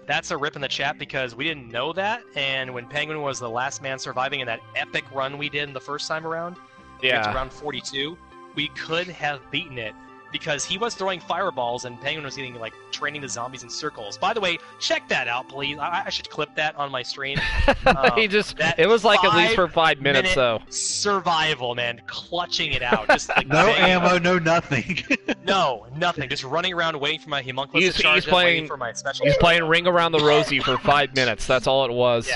Speaker 4: That's a rip in the chat because we didn't know that, and when Penguin was the last man surviving in that epic run we did in the first time around, to round 42, we could have beaten it because he was throwing fireballs and Penguin was getting like training the zombies in circles. By the way, check that out, please. I should clip that on my stream.
Speaker 2: It was like at least for 5 minutes though.
Speaker 4: Survival, man, clutching it out. Just like
Speaker 3: no ammo, no nothing.
Speaker 4: No, nothing. Just running around waiting for my homunculus to charge, waiting for my special.
Speaker 2: He's playing Ring Around the Rosie for 5 minutes. That's all it was.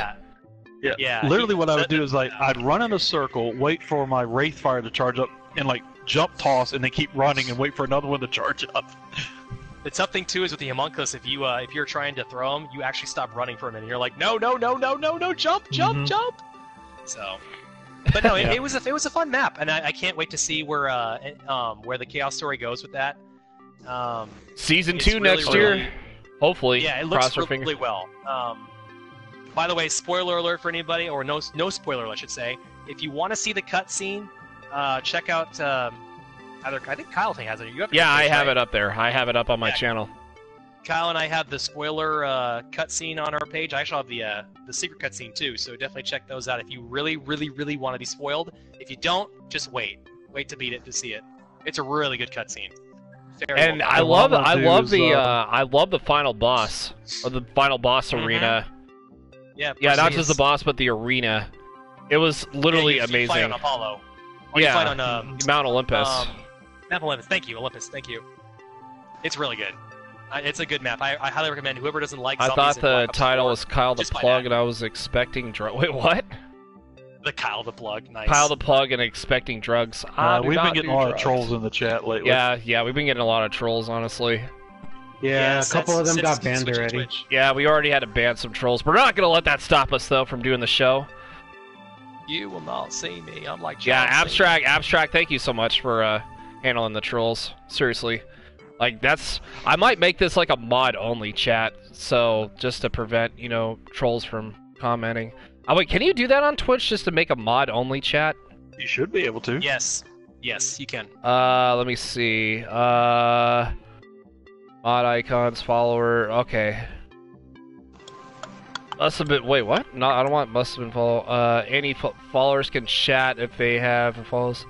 Speaker 4: Yeah.
Speaker 3: Literally, what I would do is like I'd run in a circle, wait for my Wraith Fire to charge up, and like jump toss, and then keep running and wait for another one to charge up.
Speaker 4: The tough thing too is with the homunculus, if you're trying to throw him, you actually stop running for a minute. You're like, no, jump. So, but no, it was a fun map, and I can't wait to see where the Chaos Story goes with that.
Speaker 2: Season 2 next year, hopefully.
Speaker 4: Yeah, it looks really well. By the way, spoiler alert for anybody, or no spoiler alert, I should say. If you want to see the cutscene, check out I think Kyle has it.
Speaker 2: I have it up there. I have it up on my channel.
Speaker 4: Kyle and I have the spoiler cutscene on our page. I actually have the secret cutscene too, so definitely check those out if you really, really, really want to be spoiled. If you don't, just wait to beat it to see it. It's a really good cutscene.
Speaker 2: And I love the final boss, or the final boss arena.
Speaker 4: Yeah,
Speaker 2: not just the boss, but the arena. It was literally amazing. You fight on
Speaker 4: Apollo. Or you fight on
Speaker 2: Mount Olympus.
Speaker 4: Mount Olympus. Thank you, Olympus. Thank you. It's really good. It's a good map. I highly recommend whoever doesn't like zombies.
Speaker 2: I thought the title was Kyle the Plug, and I was expecting Wait, what?
Speaker 4: The Kyle the Plug. Nice.
Speaker 2: Kyle the Plug and expecting drugs.
Speaker 3: We've been getting a lot of trolls in the chat lately.
Speaker 2: Yeah, we've been getting a lot of trolls, honestly.
Speaker 1: Yeah, a couple of them got banned already.
Speaker 2: Yeah, we already had to ban some trolls. We're not going to let that stop us, though, from doing the show.
Speaker 4: You will not see me. I'm like
Speaker 2: John Abstract, thank you so much for handling the trolls. Seriously. Like, I might make this like a mod-only chat, so just to prevent, trolls from commenting. Oh, wait, can you do that on Twitch, just to make a mod-only chat?
Speaker 3: You should be able to.
Speaker 4: Yes, you can.
Speaker 2: Let me see. Mod icons, follower, okay. Must have been, wait, what? No, I don't want must have been follow. Any followers can chat if they have follows.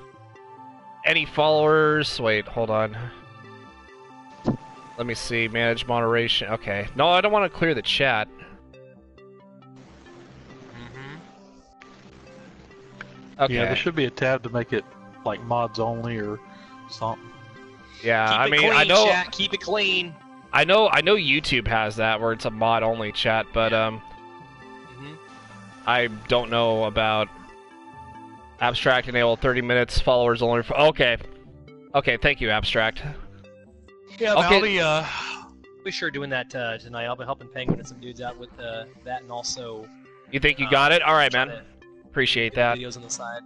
Speaker 2: Any followers, wait, hold on. Let me see, manage moderation, okay. No, I don't want to clear the chat. Okay.
Speaker 3: Yeah, there should be a tab to make it like mods only or something.
Speaker 2: Yeah,
Speaker 4: I mean, I know. Chat, keep it clean.
Speaker 2: I know YouTube has that where it's a mod only chat, but I don't know about Abstract enable 30 minutes followers only. Okay, thank you, Abstract.
Speaker 4: Yeah, okay. I'll be sure doing that tonight. I'll be helping Penguin and some dudes out with that, and also.
Speaker 2: You think you got it? All right, man. Appreciate that.
Speaker 4: Videos on the side.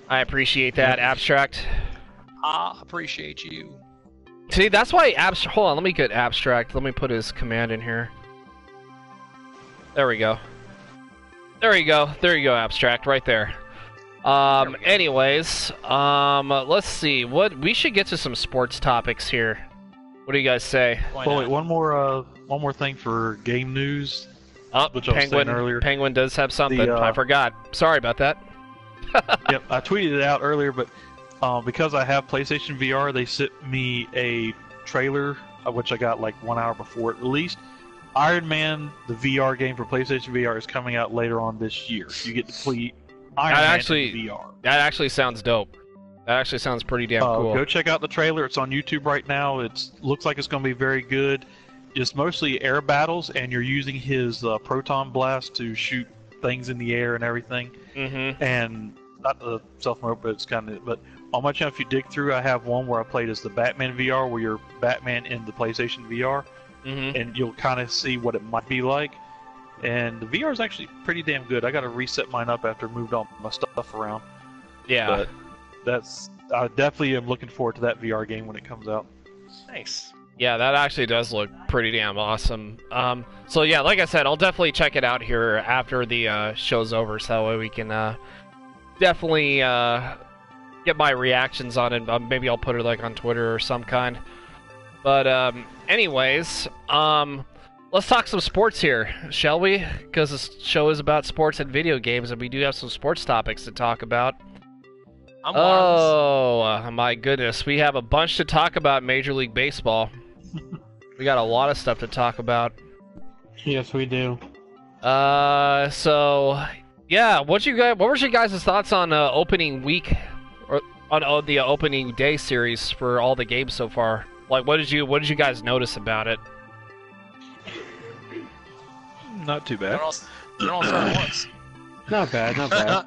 Speaker 2: I appreciate that, Abstract.
Speaker 4: I appreciate you.
Speaker 2: See, that's why hold on, let me get Abstract. Let me put his command in here. There we go. There you go, Abstract, right there. Anyways, let's see. We should get to some sports topics here. What do you guys say?
Speaker 3: Well, wait, one more thing for game news.
Speaker 2: Which I was saying earlier. Penguin does have something. I forgot. Sorry about that.
Speaker 3: Yep, I tweeted it out earlier, but because I have PlayStation VR, they sent me a trailer, which I got like 1 hour before it released. Iron Man, the VR game for PlayStation VR, is coming out later on this year. You get to play Iron Man in VR.
Speaker 2: That actually sounds dope. That actually sounds pretty damn cool.
Speaker 3: Go check out the trailer. It's on YouTube right now. It looks like it's going to be very good. It's mostly air battles, and you're using his proton blast to shoot things in the air and everything.
Speaker 2: Mm-hmm.
Speaker 3: And not the self-promote, but it's kind of. But on my channel, if you dig through, I have one where I played as the Batman VR, where you're Batman in the PlayStation VR, and you'll kind of see what it might be like. And the VR is actually pretty damn good. I got to reset mine up after I moved all my stuff around.
Speaker 2: Yeah,
Speaker 3: but I definitely am looking forward to that VR game when it comes out.
Speaker 4: Nice.
Speaker 2: Yeah, that actually does look pretty damn awesome. So yeah, like I said, I'll definitely check it out here after the show's over, so that way we can definitely get my reactions on it. Maybe I'll put it like on Twitter or some kind. But anyways, let's talk some sports here, shall we? Because this show is about sports and video games, and we do have some sports topics to talk about.
Speaker 4: I'm wireless.
Speaker 2: Oh, my goodness. We have a bunch to talk about Major League Baseball. We got a lot of stuff to talk about.
Speaker 1: Yes, we do.
Speaker 2: So, yeah, what was your guys' thoughts on opening week, or on the opening day series for all the games so far? Like, what did you guys notice about it?
Speaker 3: Not too bad.
Speaker 4: They're all starting at once.
Speaker 1: Not bad, not bad.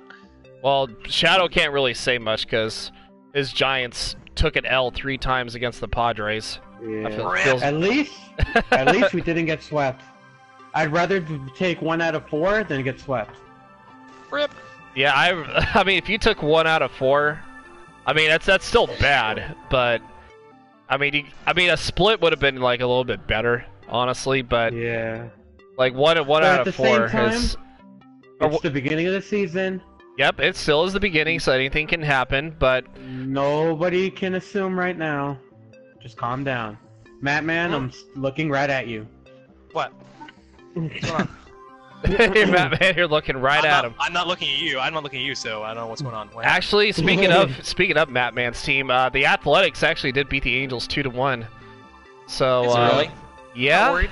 Speaker 2: Well, Shadow can't really say much because his Giants took an L 3 times against the Padres.
Speaker 1: Yeah. At least we didn't get swept. I'd rather take 1 out of 4 than get swept.
Speaker 4: Rip.
Speaker 2: Yeah, I mean, if you took 1 out of 4, I mean that's still bad, but I mean a split would have been like a little bit better, honestly. But
Speaker 1: yeah,
Speaker 2: like one out of 4 is.
Speaker 1: It's the beginning of the season.
Speaker 2: Yep, it still is the beginning, so anything can happen, but...
Speaker 1: Nobody can assume right now. Just calm down. Mattman, I'm looking right at you.
Speaker 4: What? What's going on?
Speaker 2: Mattman, you're looking right at him.
Speaker 4: I'm not looking at you. I'm not looking at you, so I don't know what's going on.
Speaker 2: Actually, speaking of Mattman's team, the Athletics actually did beat the Angels 2-1. So,
Speaker 4: is it really?
Speaker 2: Yeah.
Speaker 4: Not worried?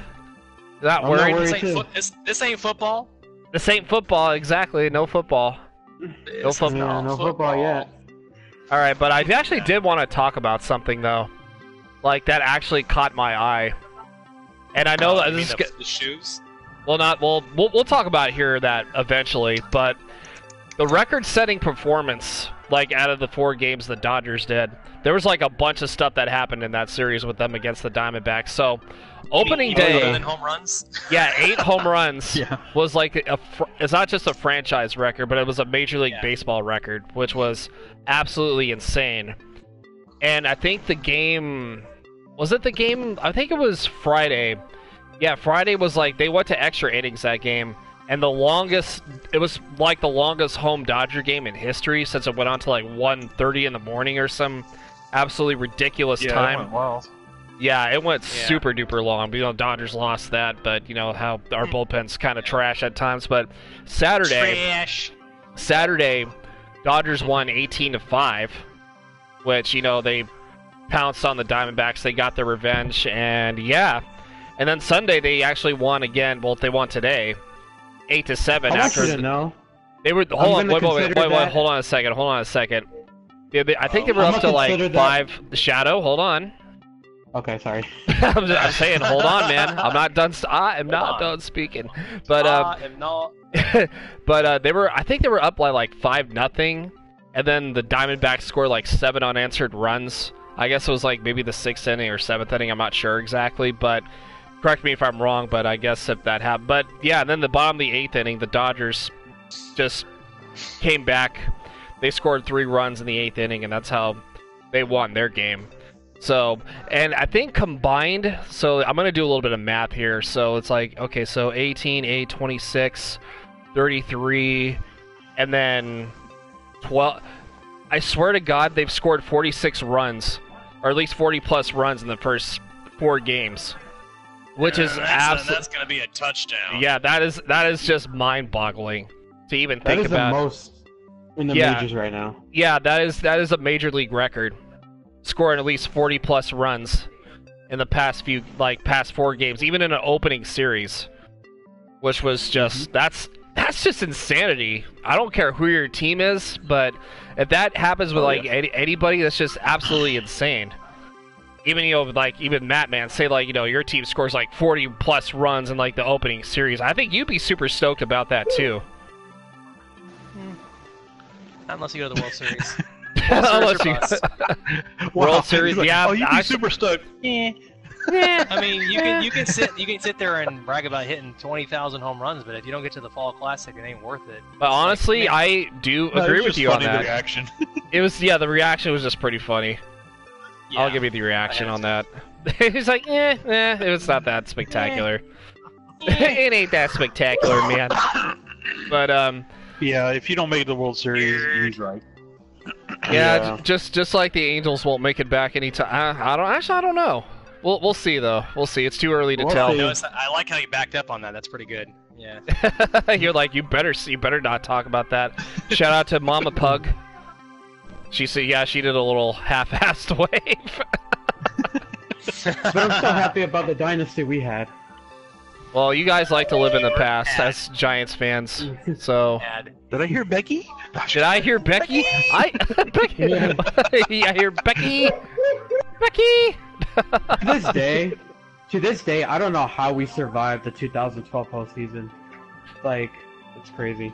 Speaker 2: Not
Speaker 1: I'm
Speaker 2: worried?
Speaker 1: not worried
Speaker 4: This ain't football?
Speaker 2: This ain't football, exactly. No football. No football.
Speaker 1: Yeah, no football yet.
Speaker 2: Alright, but I actually did want to talk about something, though. Like, that actually caught my eye. And I know that this is...
Speaker 4: The shoes?
Speaker 2: Well, we'll talk about here that eventually, but the record-setting performance, like, out of the 4 games the Dodgers did, there was, like, a bunch of stuff that happened in that series with them against the Diamondbacks. So, opening day...
Speaker 4: 8 home runs?
Speaker 2: Yeah, 8 home runs
Speaker 1: Yeah.
Speaker 2: was, like, it's not just a franchise record, but it was a Major League Baseball record, which was absolutely insane. And I think the game... Was it the game? I think it was Friday. Yeah, Friday was like, they went to extra innings that game, and it was like the longest home Dodger game in history, since it went on to like 1:30 in the morning or some absolutely ridiculous time.
Speaker 3: It went well.
Speaker 2: Yeah, it went super duper long. You know, Dodgers lost that, but you know how our bullpen's kind of trash at times. But Saturday, Dodgers won 18-5, which, you know, they pounced on the Diamondbacks. They got their revenge, and yeah. And then Sunday they actually won again. Well, they won today, 8-7.
Speaker 1: I want you to know.
Speaker 2: They were hold on a second. I think they were up to like 5. Shadow, hold on.
Speaker 1: Okay, sorry.
Speaker 2: I'm saying, hold on, man. I'm not done. I am not done speaking. But
Speaker 4: I am not.
Speaker 2: but they were. I think they were up by like 5-0, and then the Diamondbacks scored like 7 unanswered runs. I guess it was like maybe the 6th inning or 7th inning. I'm not sure exactly, but correct me if I'm wrong. But I guess if that happened. But yeah, and then the bottom of the 8th inning, the Dodgers just came back. They scored 3 runs in the 8th inning, and that's how they won their game. So, and I think combined, so I'm going to do a little bit of math here. So it's like, okay, so 18, 8, 26, 33, and then 12. I swear to God, they've scored 46 runs, or at least 40-plus runs in the first 4 games, which is absolutely...
Speaker 4: That's going to be a touchdown.
Speaker 2: Yeah, that is just mind-boggling to even think about.
Speaker 1: That is the most in the majors right now.
Speaker 2: Yeah, that is a major league record. Scoring at least 40-plus runs in the past 4 games, even in an opening series, which was just that's just insanity. I don't care who your team is, but if that happens with anybody, that's just absolutely insane. Even even Mattman, say like, you know, your team scores like 40-plus runs in like the opening series. I think you'd be super stoked about that too.
Speaker 4: Not unless you go to the World Series.
Speaker 2: World Series,
Speaker 3: like,
Speaker 2: yeah.
Speaker 3: Oh, you'd be super stoked.
Speaker 4: I mean, you can sit there and brag about hitting 20,000 home runs, but if you don't get to the Fall Classic, it ain't worth it.
Speaker 2: But honestly, I do agree with you on that.
Speaker 3: The reaction.
Speaker 2: It was the reaction was just pretty funny. Yeah, I'll give you the reaction on that. He's like, it's not that spectacular. It ain't that spectacular, man. But
Speaker 3: yeah, if you don't make the World Series, he's right.
Speaker 2: Yeah, just like the Angels won't make it back anytime. I don't know. We'll see though. We'll see. It's too early to tell.
Speaker 4: I like how you backed up on that. That's pretty good. Yeah.
Speaker 2: You're like, you better not talk about that. Shout out to Mama Pug. She said, yeah, she did a little half-assed wave.
Speaker 1: But I'm so happy about the dynasty we had.
Speaker 2: Well, you guys like to live in the past as Giants fans, so...
Speaker 3: Did I hear Becky?
Speaker 2: Did I hear Becky? Becky! I hear Becky! Becky!
Speaker 1: To this day, I don't know how we survived the 2012 postseason. Like, it's crazy.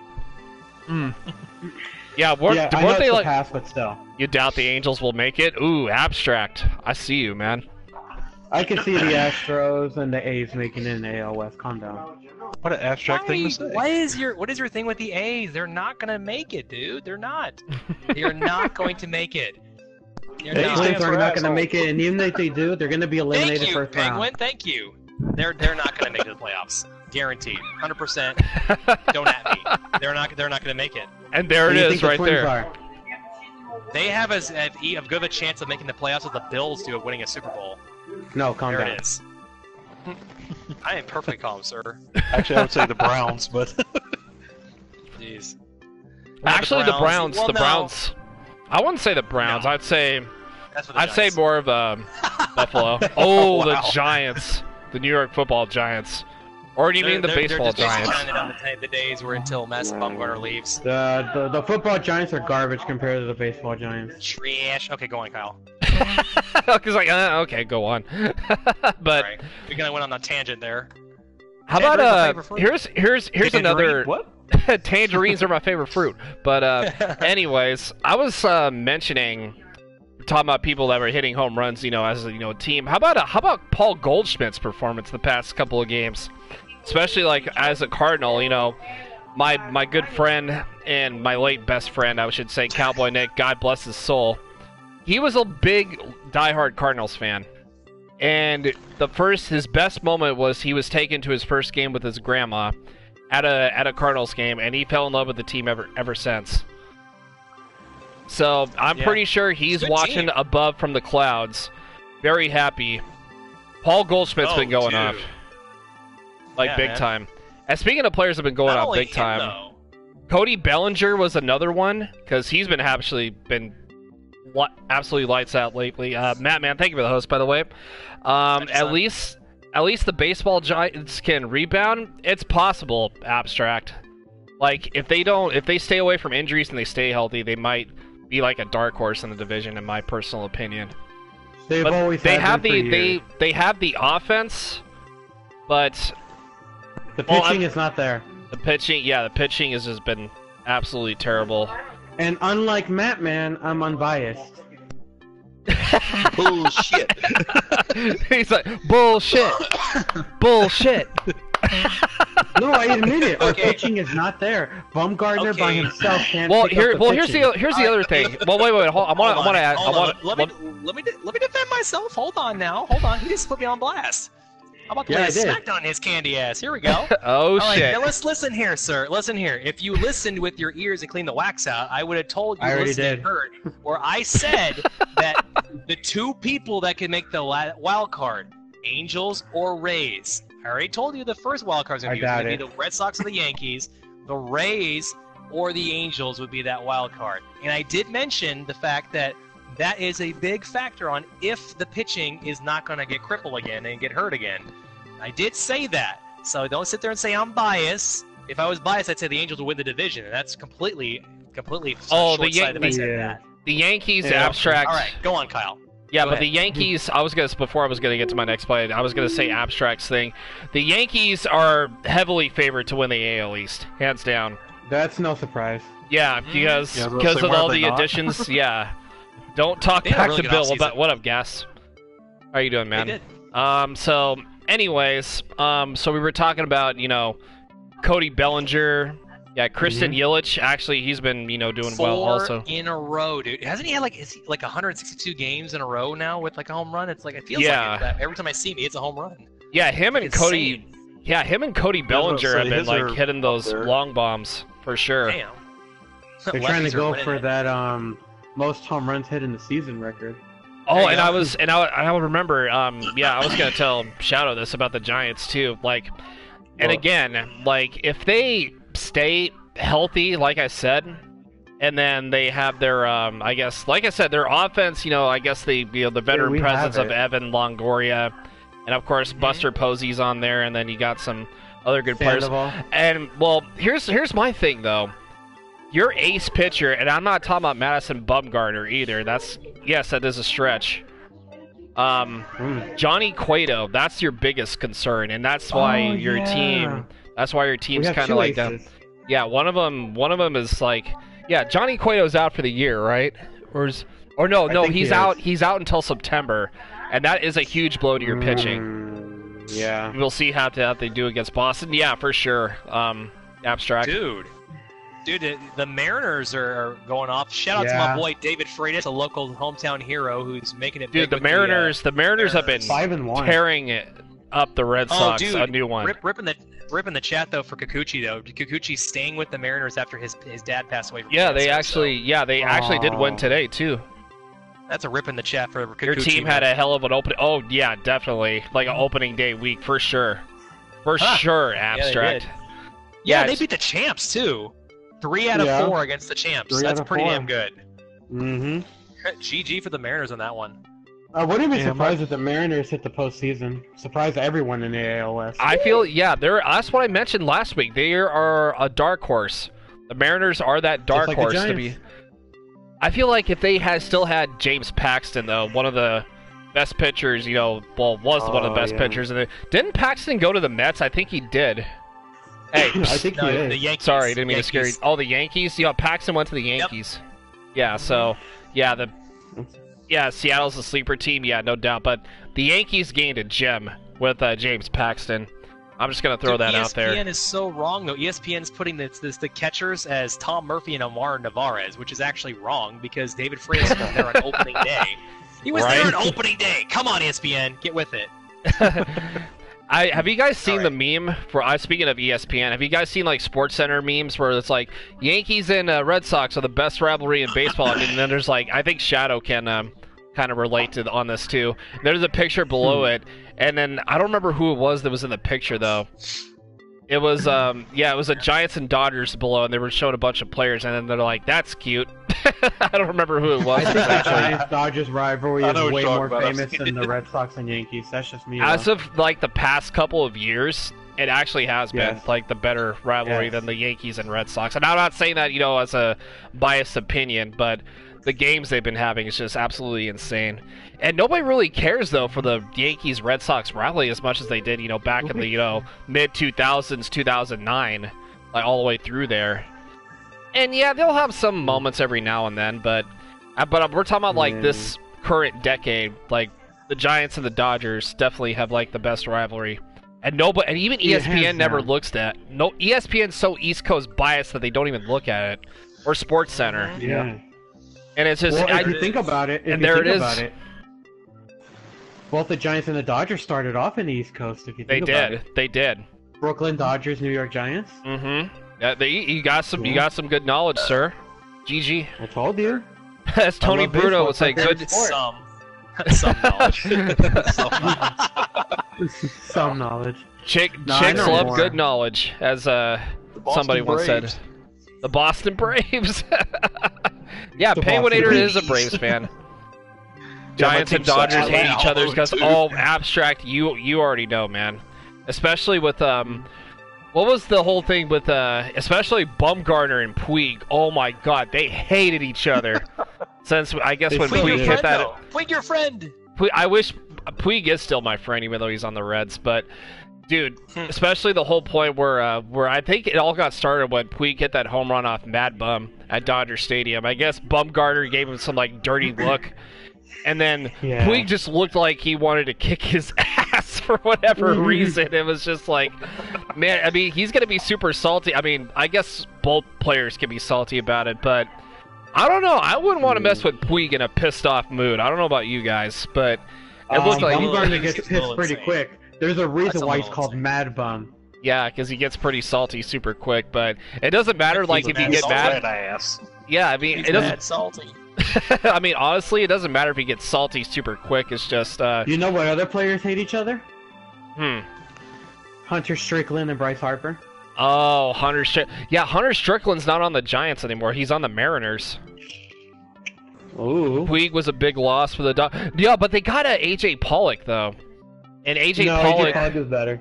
Speaker 2: Yeah,
Speaker 1: I know
Speaker 2: weren't
Speaker 1: it's
Speaker 2: they
Speaker 1: the
Speaker 2: like...
Speaker 1: past, but still.
Speaker 2: You doubt the Angels will make it? Ooh, abstract. I see you, man.
Speaker 1: I can see the Astros and the A's making it in the AL West. Calm down.
Speaker 3: What an abstract thing to say.
Speaker 4: What is your thing with the A's? They're not gonna make it, dude. They're not. They're not going to make it.
Speaker 1: The Twins are not going to make it, and even if they do, they're going to be eliminated first round.
Speaker 4: Penguin, thank you. They're not going to make it to the playoffs. Guaranteed. 100%. Don't at me. They're not going to make it.
Speaker 2: And there it is, right there.
Speaker 4: They have as good of a chance of making the playoffs as the Bills do of winning a Super Bowl.
Speaker 1: No, calm down.
Speaker 4: There it is. I am perfectly calm, sir.
Speaker 3: Actually, I would say the Browns, but...
Speaker 4: Jeez.
Speaker 2: Actually, the Browns. I wouldn't say the Browns.
Speaker 4: No.
Speaker 2: I'd say
Speaker 4: Giants.
Speaker 2: more of Buffalo. Oh, wow. The Giants, the New York Football Giants, or do you mean the baseball Giants?
Speaker 4: They're on the days where until Madison Bumgarner leaves.
Speaker 1: The football Giants are garbage compared to the baseball Giants.
Speaker 4: Trash. Okay, go on, Kyle.
Speaker 2: Because okay, go on. But
Speaker 4: right. You're gonna went on a tangent there.
Speaker 2: How about here's another.
Speaker 3: What?
Speaker 2: Tangerines are my favorite fruit. But anyways, I was talking about people that were hitting home runs, as a team. How about Paul Goldschmidt's performance the past couple of games, especially like as a Cardinal. My good friend and my late best friend, I should say, Cowboy Nick. God bless his soul. He was a big diehard Cardinals fan, and his best moment was he was taken to his first game with his grandma. At a Cardinals game, and he fell in love with the team ever since. So I'm pretty sure he's watching above from the clouds, very happy. Paul Goldschmidt's been going off, big time. And speaking of players that have been going off big time, Cody Bellinger was another one because he's been absolutely lights out lately. Matt, man, thank you for the host, by the way. At least the baseball Giants can rebound. It's possible, abstract. Like if they stay away from injuries and they stay healthy, they might be like a dark horse in the division, in my personal opinion. They have the offense, but
Speaker 1: the pitching is not there.
Speaker 2: The pitching has just been absolutely terrible.
Speaker 1: And unlike Matt, man, I'm unbiased.
Speaker 3: Bullshit.
Speaker 2: He's like, bullshit. Bullshit.
Speaker 1: No, I admit it. Our pitching is not there. Bumgarner by himself can't.
Speaker 2: Here's the other thing. Well, wait.
Speaker 4: Let me defend myself. Hold on now. He just put me on blast. How about the way I smacked on his candy ass? Here we go.
Speaker 2: Oh,
Speaker 4: all
Speaker 2: shit.
Speaker 4: Right, now let's listen here, sir. Listen here. If you listened with your ears and cleaned the wax out, I would have told you.
Speaker 1: I already did.
Speaker 4: Heard, where I said that the two people that can make the wild card, Angels or Rays. I already told you the first wild card's going to be the Red Sox or the Yankees. The Rays or the Angels would be that wild card. And I did mention the fact that is a big factor on if the pitching is not going to get crippled again and get hurt again. I did say that, so don't sit there and say I'm biased. If I was biased, I'd say the Angels would win the division, and that's completely short-sighted if I said that.
Speaker 2: The Yankees abstract.
Speaker 4: All right, go on, Kyle.
Speaker 2: Yeah, but the Yankees, before I was going to get to my next play, I was going to say abstracts thing. The Yankees are heavily favored to win the AL East, hands down.
Speaker 1: That's no surprise.
Speaker 2: Yeah, because of all the additions, yeah. Don't talk back to Bill. What up, Gas? How are you doing, man?
Speaker 4: They did.
Speaker 2: So, anyways, so we were talking about, Cody Bellinger. Yeah, Kristen Yelich. Actually, he's been, doing well also.
Speaker 4: 4 in a row, dude. Hasn't he had 162 games in a row now with a home run? It's it feels like it. Every time I see him, it's a home run.
Speaker 2: Yeah, him and Cody Bellinger have been hitting those long bombs for sure.
Speaker 4: Damn.
Speaker 1: They're trying to go for that most home runs hit in the season record.
Speaker 2: Oh, and I remember, I was gonna tell Shadow this about the Giants too. Again, if they stay healthy, like I said, And then they have their, I guess, like I said, their offense. I guess the veteran presence of Evan Longoria, and of course Buster Posey's on there, and then you got some other good players. And well, here's my thing though. Your ace pitcher, and I'm not talking about Madison Bumgarner either. That is a stretch. Johnny Cueto, that's your biggest concern, and that's why your team. That's why your team's kind of like that. Yeah, one of them is like. Yeah, Johnny Cueto's out for the year, right? No, he's out. He's out until September, and that is a huge blow to your pitching.
Speaker 1: Yeah,
Speaker 2: we'll see how they do against Boston. Yeah, for sure. Abstract,
Speaker 4: dude, the Mariners are going off. Shout out to my boy David Freitas, a local hometown hero who's making it.
Speaker 2: Dude, the Mariners have been
Speaker 1: 5-1,
Speaker 2: tearing it up the Red Sox.
Speaker 4: Dude,
Speaker 2: a new one.
Speaker 4: Ripping the chat though for Kikuchi though. Kikuchi's staying with the Mariners after his dad passed away. From
Speaker 2: cancer,
Speaker 4: they
Speaker 2: actually did win today too.
Speaker 4: That's a rip in the chat for Kikuchi.
Speaker 2: Your team had a hell of an opening. Oh yeah, definitely like an opening day week for sure. Sure, Abstract.
Speaker 4: Yeah, they beat the champs too. 3 out of 4 against the champs. That's pretty damn good.
Speaker 1: Mm-hmm.
Speaker 4: GG for the Mariners on that one.
Speaker 1: I wouldn't be surprised if the Mariners hit the postseason. Surprise everyone in the ALS.
Speaker 2: I feel, that's what I mentioned last week. They are a dark horse. The Mariners are that dark horse to be. I feel like if they had still had James Paxton, though, one of the best pitchers, one of the best pitchers. Didn't Paxton go to the Mets? I think he did. Hey,
Speaker 1: I think he did.
Speaker 4: The Yankees.
Speaker 2: Sorry, didn't mean to scare you. Oh, the Yankees? Paxton went to the Yankees. Yep. Yeah, so, Seattle's a sleeper team, no doubt. But the Yankees gained a gem with James Paxton. I'm just going to throw that out there.
Speaker 4: ESPN is so wrong, though. ESPN's putting the catchers as Tom Murphy and Omar Narvaez, which is actually wrong because David Freitas was there on opening day. He was there on opening day. Come on, ESPN. Get with it.
Speaker 2: Have you guys seen the meme for? Speaking of ESPN, have you guys seen like SportsCenter memes where it's like Yankees and Red Sox are the best rivalry in baseball, and then there's like I think Shadow can kind of relate to on this too. There's a picture below it, and then I don't remember who it was that was in the picture though. It was it was a Giants and Dodgers below, and they were showing a bunch of players, and then they're like, "That's cute." I don't remember who it was.
Speaker 1: I think the Giants-Dodgers rivalry is way more famous than the Red Sox and Yankees. That's just me.
Speaker 2: As of like the past couple of years, it actually has been like the better rivalry than the Yankees and Red Sox. And I'm not saying that as a biased opinion, but the games they've been having is just absolutely insane. And nobody really cares though for the Yankees-Red Sox rivalry as much as they did, back in the mid 2000s, 2009, like all the way through there. And they'll have some moments every now and then, but we're talking about like this current decade. Like the Giants and the Dodgers definitely have like the best rivalry, and even ESPN never looks at. ESPN's so East Coast biased that they don't even look at it, or SportsCenter.
Speaker 1: Yeah,
Speaker 2: and it's just
Speaker 1: if you think about it, both the Giants and the Dodgers started off in the East Coast. If you think about it,
Speaker 2: they did.
Speaker 1: Brooklyn Dodgers, New York Giants.
Speaker 2: Mm-hmm. Yeah, you got some good knowledge, sir. GG.
Speaker 1: I told you.
Speaker 2: As Tony Bruno would say, good
Speaker 4: some knowledge.
Speaker 1: Some knowledge.
Speaker 2: Chicks love good knowledge, as somebody once said. The Boston Braves. Yeah, Penguinator is a Braves fan. Giants and Dodgers hate each other because Abstract. You already know, man. Especially with what was the whole thing with, especially Bumgarner and Puig? Oh my God, they hated each other. Since, I guess, when Puig hit that...
Speaker 4: Puig, your friend!
Speaker 2: I wish... Puig is still my friend, even though he's on the Reds, but... Dude, especially the whole point where I think it all got started when Puig hit that home run off Mad Bum at Dodger Stadium. I guess Bumgarner gave him some, like, dirty look. And then Puig just looked like he wanted to kick his ass for whatever reason. It was just like, man, I mean, he's going to be super salty. I mean, I guess both players can be salty about it, but I don't know. I wouldn't want to mess with Puig in a pissed off mood. I don't know about you guys, but it looked like
Speaker 1: Bumgarner gets pissed pretty quick. There's a reason why he's called Mad Bum.
Speaker 2: Yeah, because he gets pretty salty super quick, but it doesn't matter, like, if you get mad. Yeah, I mean, it doesn't...
Speaker 4: Mad salty.
Speaker 2: I mean, honestly, it doesn't matter if he gets salty super quick. It's just,
Speaker 1: You know what other players hate each other? Hunter Strickland and Bryce Harper.
Speaker 2: Oh, Hunter Strickland's not on the Giants anymore. He's on the Mariners.
Speaker 1: Ooh.
Speaker 2: Puig was a big loss for the Yeah, but they got a AJ Pollock though, and AJ Pollock
Speaker 1: is better.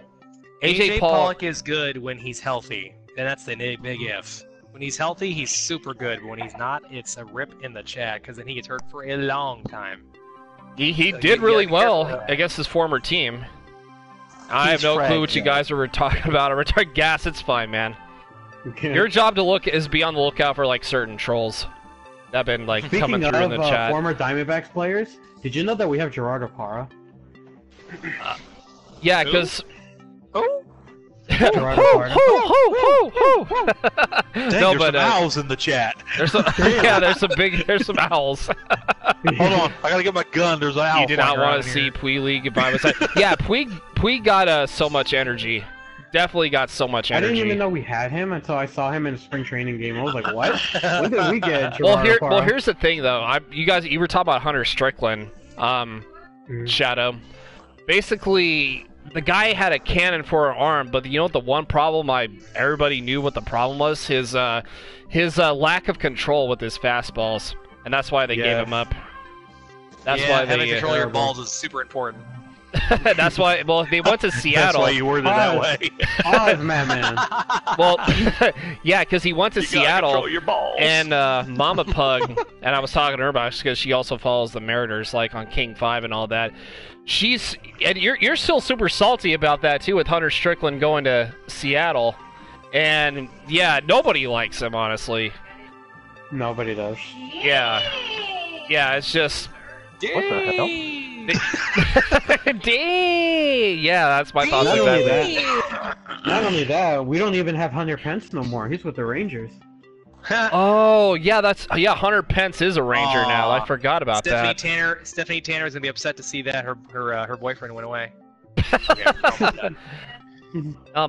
Speaker 4: AJ Pollock is good when he's healthy, and that's the big if. When he's healthy, he's super good. But when he's not, it's a rip in the chat because then he gets hurt for a long time.
Speaker 2: He did really well against his former team. I have no clue what you guys were talking about. Retarded gas. It's fine, man.
Speaker 1: Okay.
Speaker 2: Your job to is be on the lookout for like certain trolls that have been like coming through in the chat.
Speaker 1: Former Diamondbacks players, did you know that we have Gerardo Parra?
Speaker 2: Yeah, because.
Speaker 3: Dang, there's some owls in the chat.
Speaker 2: There's some, yeah, there's some owls.
Speaker 3: Hold on, I gotta get my gun. There's an owl.
Speaker 2: You did not want to see Puig by my side. Yeah, Puig got so much energy. Definitely got so much energy.
Speaker 1: I didn't even know we had him until I saw him in a spring training game. I was like, what? When did we get Gerardo Parra?
Speaker 2: Well, here's the thing though. You were talking about Hunter Strickland, Shadow. Basically, the guy had a cannon for an arm, but you know what the one problem everybody knew what the problem was? His lack of control with his fastballs, and that's why they gave him up. That's why
Speaker 4: having control of your balls is super important.
Speaker 2: That's why. Well, they went to Seattle.
Speaker 3: That's why you worded it that way.
Speaker 1: Pause, man.
Speaker 2: Well, yeah, because he went to Seattle,
Speaker 3: control your balls.
Speaker 2: And Mama Pug, and I was talking to her about it because she also follows the Mariners, like on King 5 and all that. And you're still super salty about that too, with Hunter Strickland going to Seattle, and yeah, nobody likes him, honestly.
Speaker 1: Nobody does.
Speaker 2: Yeah, it's just.
Speaker 3: What the hell?
Speaker 2: Yeah, that's my thoughts on that.
Speaker 1: Not only that, we don't even have Hunter Pence no more. He's with the Rangers.
Speaker 2: Oh, yeah, Hunter Pence is a Ranger now. I forgot about that.
Speaker 4: Stephanie Tanner is gonna be upset to see that her boyfriend went away.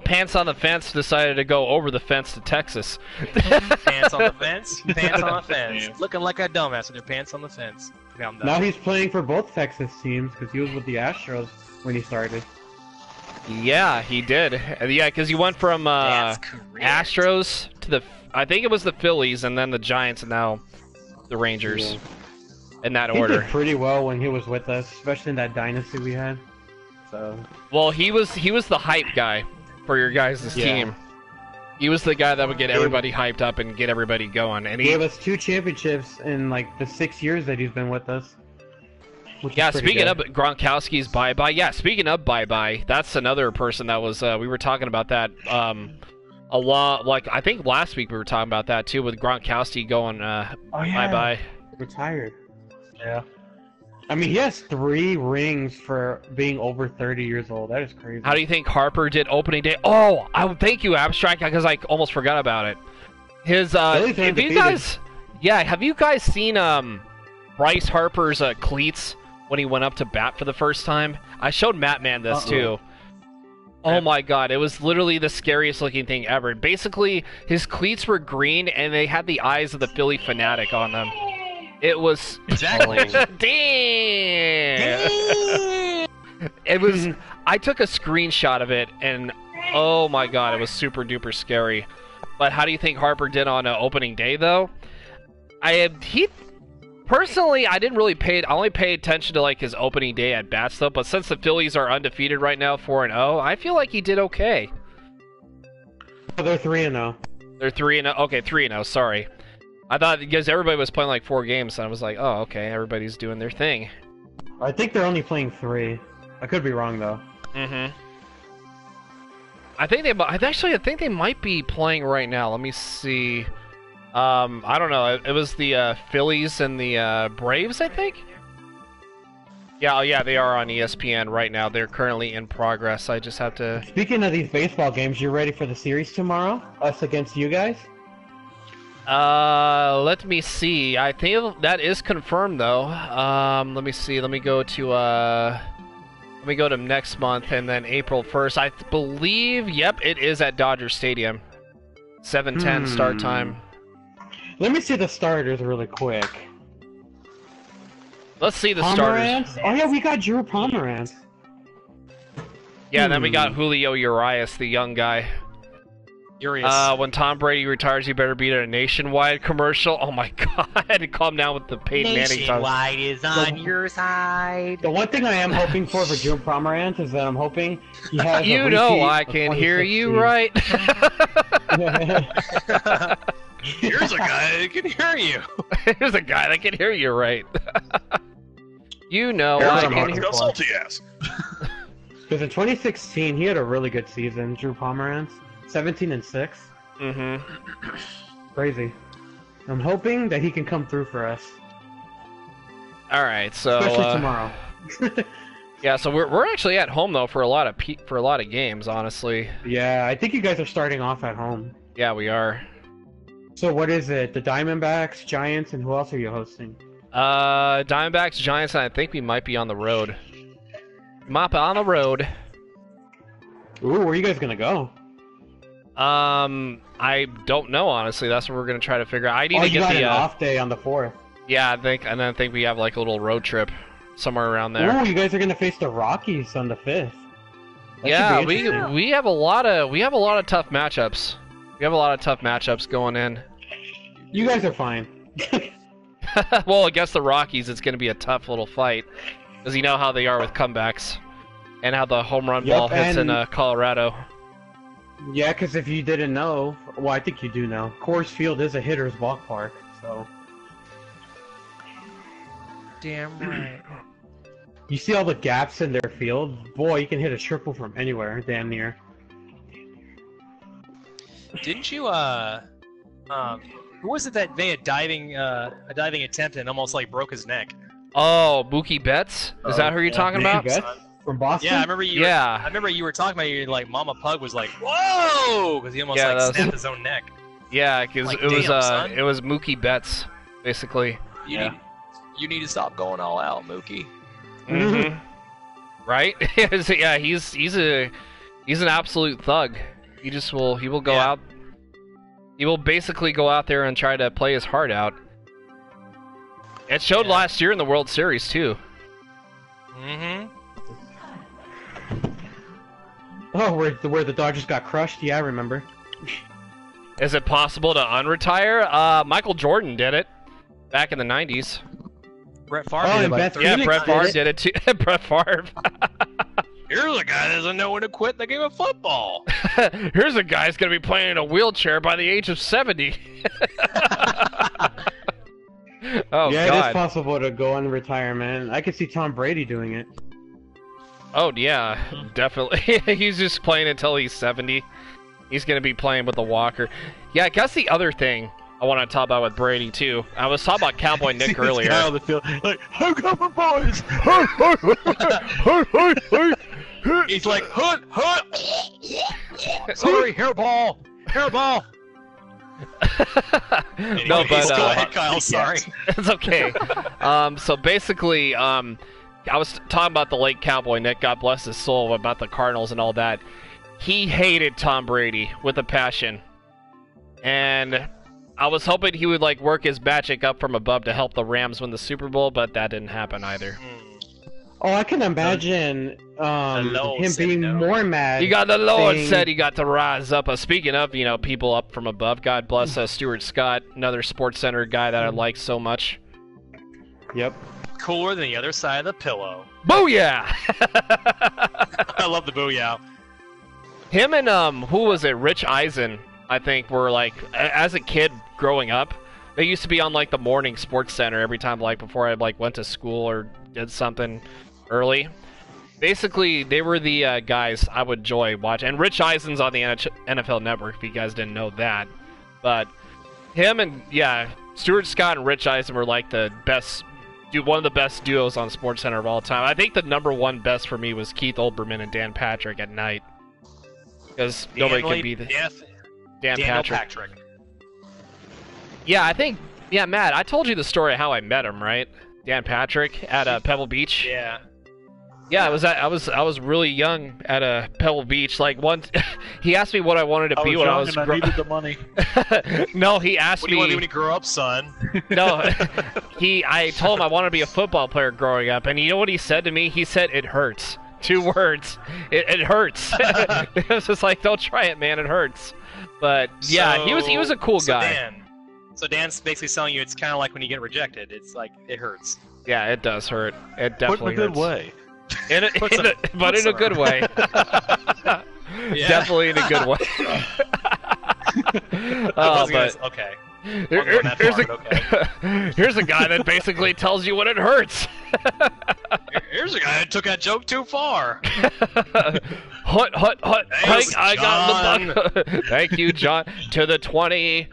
Speaker 2: Pants on the Fence decided to go over the fence to Texas.
Speaker 4: Pants on the fence. Pants on the fence. Looking like a dumbass with your pants on the fence.
Speaker 1: Now he's playing for both Texas teams because he was with the Astros when he started.
Speaker 2: Yeah, he did. Yeah, because he went from Astros to I think it was the Phillies, and then the Giants, and now the Rangers. Yeah. In that order.
Speaker 1: He did pretty well when he was with us, especially in that dynasty we had. So.
Speaker 2: Well, he was the hype guy for your guys' team. He was the guy that would get everybody hyped up and get everybody going. And he
Speaker 1: gave us 2 championships in like the 6 years that he's been with us.
Speaker 2: Yeah, speaking of Gronkowski's bye-bye. Yeah, speaking of bye-bye, that's another person that was. We were talking about that a lot. Like I think last week we were talking about that too, with Gronkowski going bye-bye.
Speaker 1: Retired.
Speaker 3: Yeah.
Speaker 1: I mean, he has 3 rings for being over 30 years old. That is crazy.
Speaker 2: How do you think Harper did opening day? Oh, thank you, Abstract, because I almost forgot about it. His have you guys seen Bryce Harper's cleats when he went up to bat for the first time? I showed Mattman this too. Oh my god, it was literally the scariest looking thing ever. Basically, his cleats were green and they had the eyes of the Philly fanatic on them. It was
Speaker 4: exactly.
Speaker 2: Damn. It was. I took a screenshot of it, and oh my god, it was super duper scary. But how do you think Harper did on opening day, though? Personally, I didn't really I only paid attention to like his opening day at bats, though. But since the Phillies are undefeated right now, 4-0, I feel like he did okay.
Speaker 1: They're 3-0.
Speaker 2: They're 3-0. Okay, 3-0. Sorry. I thought because everybody was playing like 4 games, and I was like, oh, okay, everybody's doing their thing.
Speaker 1: I think they're only playing 3. I could be wrong though.
Speaker 2: Mm-hmm. I think they might be playing right now. Let me see. I don't know. It was the Phillies and the Braves, I think. Yeah, they are on ESPN right now. They're currently in progress. I just have to.
Speaker 1: Speaking of these baseball games, you ready for the series tomorrow? Us against you guys?
Speaker 2: Let me see. I think that is confirmed though. Let me see. Let me go to next month and then April 1st. I believe, yep, it is at Dodger Stadium. 7:10 start time.
Speaker 1: Let me see the starters really quick.
Speaker 2: Let's see the
Speaker 1: Pomerantz?
Speaker 2: starters.
Speaker 1: Oh yeah, we got Drew Pomerantz.
Speaker 2: Yeah, then we got Julio Urias, the young guy.
Speaker 4: Furious.
Speaker 2: When Tom Brady retires, you better be at a Nationwide commercial. Oh my God! Calm down with the Peyton Manning.
Speaker 4: Nationwide is on your side.
Speaker 1: The one thing I am hoping for June Pomerantz is that I'm hoping he has.
Speaker 2: You know I can hear you right.
Speaker 4: Here's a guy that can hear you.
Speaker 2: Here's a guy that can hear you right. You know
Speaker 1: I
Speaker 2: can hear
Speaker 3: Go salty ass.
Speaker 1: Because in 2016 he had a really good season, Drew Pomerantz, 17-6.
Speaker 2: Mm-hmm.
Speaker 1: Crazy. I'm hoping that he can come through for us.
Speaker 2: All right, so
Speaker 1: Especially tomorrow.
Speaker 2: yeah, so we're actually at home though for a lot of games, honestly.
Speaker 1: Yeah, I think you guys are starting off at home.
Speaker 2: Yeah, we are.
Speaker 1: So what is it? The Diamondbacks, Giants, and who else are you hosting?
Speaker 2: Diamondbacks, Giants, and I think we might be on the road. Mop on the road.
Speaker 1: Ooh, where are you guys gonna go?
Speaker 2: I don't know honestly. That's what we're gonna try to figure out. I need to
Speaker 1: you
Speaker 2: get
Speaker 1: got
Speaker 2: the
Speaker 1: an off day on the 4th.
Speaker 2: Yeah, I think we have like a little road trip somewhere around there.
Speaker 1: Ooh, you guys are gonna face the Rockies on the 5th.
Speaker 2: Yeah, we have a lot of tough matchups. We have a lot of tough matchups going in.
Speaker 1: You guys are fine.
Speaker 2: Well, against the Rockies, it's going to be a tough little fight, because you know how they are with comebacks, and how the home run ball hits in Colorado.
Speaker 1: Yeah, because if you didn't know, well, I think you do know, Coors Field is a hitter's ballpark, so...
Speaker 4: Damn right.
Speaker 1: You see all the gaps in their field? Boy, you can hit a triple from anywhere, damn near.
Speaker 4: Didn't you, who was it that made a diving attempt and almost, like, broke his neck?
Speaker 2: Oh, Mookie Betts? Is that who you're talking about?
Speaker 1: Betts? From Boston?
Speaker 4: Yeah, I remember you.
Speaker 2: Yeah.
Speaker 4: I remember you were talking about you like Mama Pug was like, whoa, because he almost snapped his own neck.
Speaker 2: Yeah, because
Speaker 4: Like,
Speaker 2: it was Mookie Betts, basically.
Speaker 4: You need to stop going all out, Mookie.
Speaker 2: Mm-hmm. Right? Yeah, he's an absolute thug. He will go out. He will basically go out there and try to play his heart out. It showed last year in the World Series too.
Speaker 4: Mm-hmm.
Speaker 1: Oh, where the Dodgers got crushed? Yeah, I remember.
Speaker 2: Is it possible to unretire? Michael Jordan did it back in the 90s.
Speaker 4: Brett Favre.
Speaker 2: Brett Favre did it too. Brett Favre.
Speaker 4: Here's a guy that doesn't know when to quit the game of football.
Speaker 2: Here's a guy who's going to be playing in a wheelchair by the age of 70. Oh,
Speaker 1: yeah,
Speaker 2: God.
Speaker 1: it is possible to go on retirement. I could see Tom Brady doing it.
Speaker 2: Oh, yeah, definitely. He's just playing until he's 70. He's going to be playing with the walker. Yeah, I guess the other thing I want to talk about with Brady, too. I was talking about Cowboy Nick earlier.
Speaker 3: Guy on the field, like, I'm coming, boys!
Speaker 4: He's like, hood! Sorry, hairball!
Speaker 2: No, but
Speaker 4: go ahead, Kyle. Sorry.
Speaker 2: It's okay. So basically, I was talking about the late Cowboy Nick, God bless his soul, about the Cardinals and all that. He hated Tom Brady with a passion, and I was hoping he would like work his magic up from above to help the Rams win the Super Bowl, but that didn't happen either.
Speaker 1: Oh, I can imagine him being more mad.
Speaker 2: You got the Lord said he got to rise up. Speaking of, people up from above, God bless Stuart Scott, another Sports Center guy that I like so much.
Speaker 1: Yep.
Speaker 4: Cooler than the other side of the pillow.
Speaker 2: Booyah!
Speaker 4: I love the booyah.
Speaker 2: Him and who was it? Rich Eisen, I think, were like as a kid growing up. They used to be on like the morning Sports Center every time, like before I like went to school or did something early. Basically, they were the guys I would enjoy watching. And Rich Eisen's on the NFL Network, if you guys didn't know that. But him and Stuart Scott and Rich Eisen were like the best. One of the best duos on SportsCenter of all time. I think the number one best for me was Keith Olbermann and Dan Patrick at night, because nobody could be the Dan Patrick. Yeah, I think. Yeah, Matt, I told you the story of how I met him, right? Dan Patrick at Pebble Beach.
Speaker 4: Yeah.
Speaker 2: Yeah, I was really young at Pebble Beach. Like once, he asked me what I wanted to be when I was.
Speaker 3: I needed the money.
Speaker 2: No, he asked me.
Speaker 4: What do you want to do when you grow up, son?
Speaker 2: No, I told him I wanted to be a football player growing up, and you know what he said to me? He said, "It hurts. 2 words. It hurts. It's just like, don't try it, man. It hurts. But yeah, he was a cool guy.
Speaker 4: So Dan's basically telling you it's kind of like when you get rejected. It's like it hurts.
Speaker 2: Yeah, it does hurt. It definitely
Speaker 3: hurts. In a good way.
Speaker 2: But in a good way.
Speaker 4: Yeah.
Speaker 2: Definitely in a good way.
Speaker 4: Okay.
Speaker 2: Here's a guy that basically tells you when it hurts.
Speaker 4: Here's a guy that took that joke too far.
Speaker 2: Hut.
Speaker 4: Thanks,
Speaker 2: I got the buck. Thank you, John. To the 20.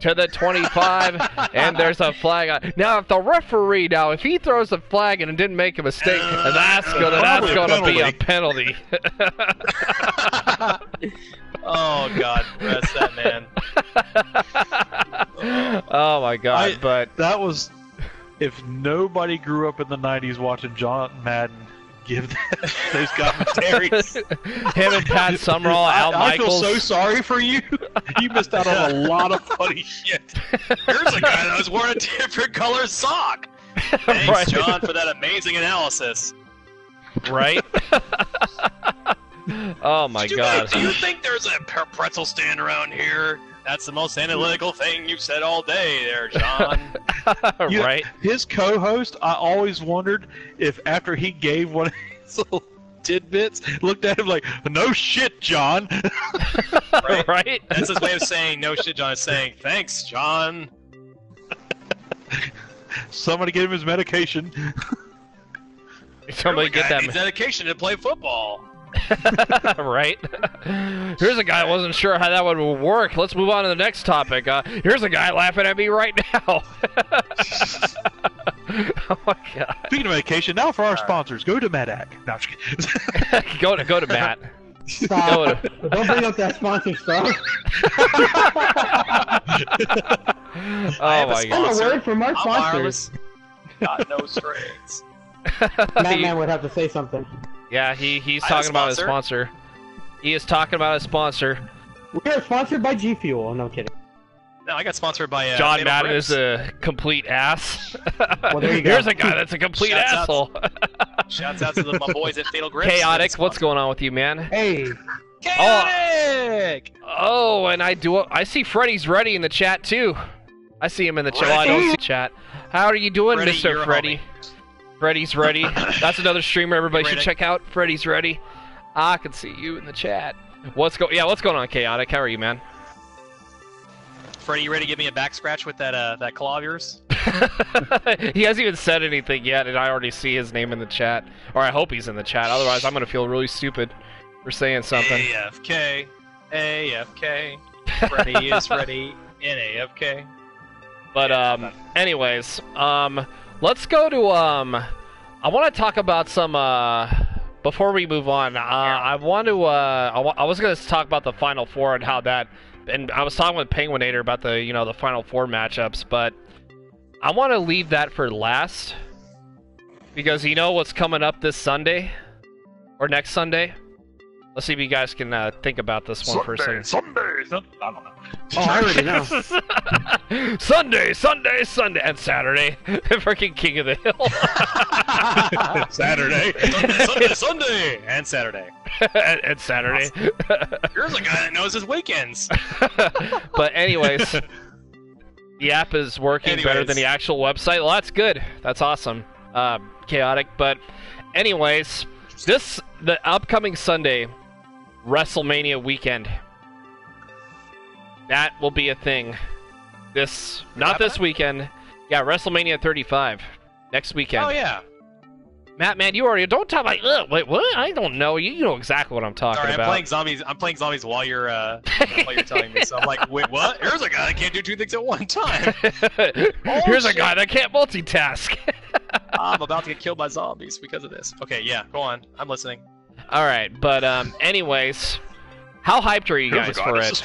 Speaker 2: To the 25, and there's a flag. Now, if the referee, if he throws a flag and didn't make a mistake, that's gonna be a penalty.
Speaker 4: Oh God, bless that man.
Speaker 2: Oh my God! But
Speaker 3: that was, if nobody grew up in the '90s watching John Madden give those commentaries.
Speaker 2: Him and Pat Summerall, Al Michaels.
Speaker 3: I feel so sorry for you. You missed out on a lot of funny shit.
Speaker 4: Here's a guy that was wearing a different color sock. Thanks, right. John, for that amazing analysis.
Speaker 2: Right? Oh my God.
Speaker 4: Do you think there's a pretzel stand around here? That's the most analytical thing you've said all day there, John.
Speaker 2: Right?
Speaker 3: His co-host, I always wondered if after he gave one of his little tidbits, looked at him like, no shit, John.
Speaker 4: Right? That's his way of saying no shit, John. Is saying, thanks, John.
Speaker 3: Somebody get him his medication.
Speaker 2: Somebody get that
Speaker 4: medication to play football.
Speaker 2: Right? Here's a guy I wasn't sure how that would work. Let's move on to the next topic. Here's a guy laughing at me right now. Oh my God.
Speaker 3: Speaking of medication, now for our sponsors, go to Medac. No, I'm just kidding.
Speaker 2: Go to Matt.
Speaker 1: Stop. Don't bring up that sponsor stuff.
Speaker 2: Oh my God.
Speaker 1: A word from our sponsors.
Speaker 4: Got no strings.
Speaker 1: Batman would have to say something.
Speaker 2: Yeah, he's talking about his sponsor. He is talking about his sponsor.
Speaker 1: We are sponsored by G Fuel. No kidding.
Speaker 4: No, I got sponsored by
Speaker 2: John Madden is a complete ass.
Speaker 1: Well, there you go.
Speaker 2: Here's a guy that's a complete asshole.
Speaker 4: Shouts out to my boys at Fatal Grips.
Speaker 2: Chaotic, what's going on with you, man?
Speaker 1: Hey.
Speaker 4: Chaotic!
Speaker 2: Oh, and I see Freddy's Ready in the chat too. I see him in the chat. Well, I don't see chat. How are you doing, Mr. Freddy? Freddy's Ready. That's another streamer everybody should check out. Freddy's Ready. I can see you in the chat. What's going on, Chaotic? How are you, man?
Speaker 4: Freddy, you ready to give me a back scratch with that claw of yours?
Speaker 2: He hasn't even said anything yet, and I already see his name in the chat. Or I hope he's in the chat. Otherwise, I'm gonna feel really stupid for saying something.
Speaker 4: AFK. AFK. Freddy is ready in AFK.
Speaker 2: But anyways, let's go to I want to talk about some before we move on. I want to I was going to talk about the Final Four and how that, and I was talking with Penguinator about the the Final Four matchups, but I want to leave that for last because you know what's coming up this Sunday or next Sunday. Let's see if you guys can think about this one for a second.
Speaker 3: Sunday. I don't know.
Speaker 1: Oh, I already know.
Speaker 2: Sunday, and Saturday. Freaking King of the Hill.
Speaker 3: Saturday,
Speaker 4: and Saturday.
Speaker 2: and Saturday.
Speaker 4: Here's a guy that knows his weekends.
Speaker 2: But anyways, the app is working better than the actual website. Well, that's good. That's awesome. Chaotic. But anyways, the upcoming Sunday, WrestleMania weekend. That will be a thing. This weekend. Yeah, WrestleMania 35 next weekend.
Speaker 4: Oh yeah.
Speaker 2: Matt, man, you already don't talk like. Wait, what? I don't know. You know exactly what I'm talking about.
Speaker 4: I'm playing zombies while you're telling me. So I'm like, wait, what? Here's a guy that can't do two things at one time.
Speaker 2: Here's a guy that can't multitask.
Speaker 4: I'm about to get killed by zombies because of this. Okay, yeah, go on. I'm listening.
Speaker 2: All right, but anyways, how hyped are you guys for it?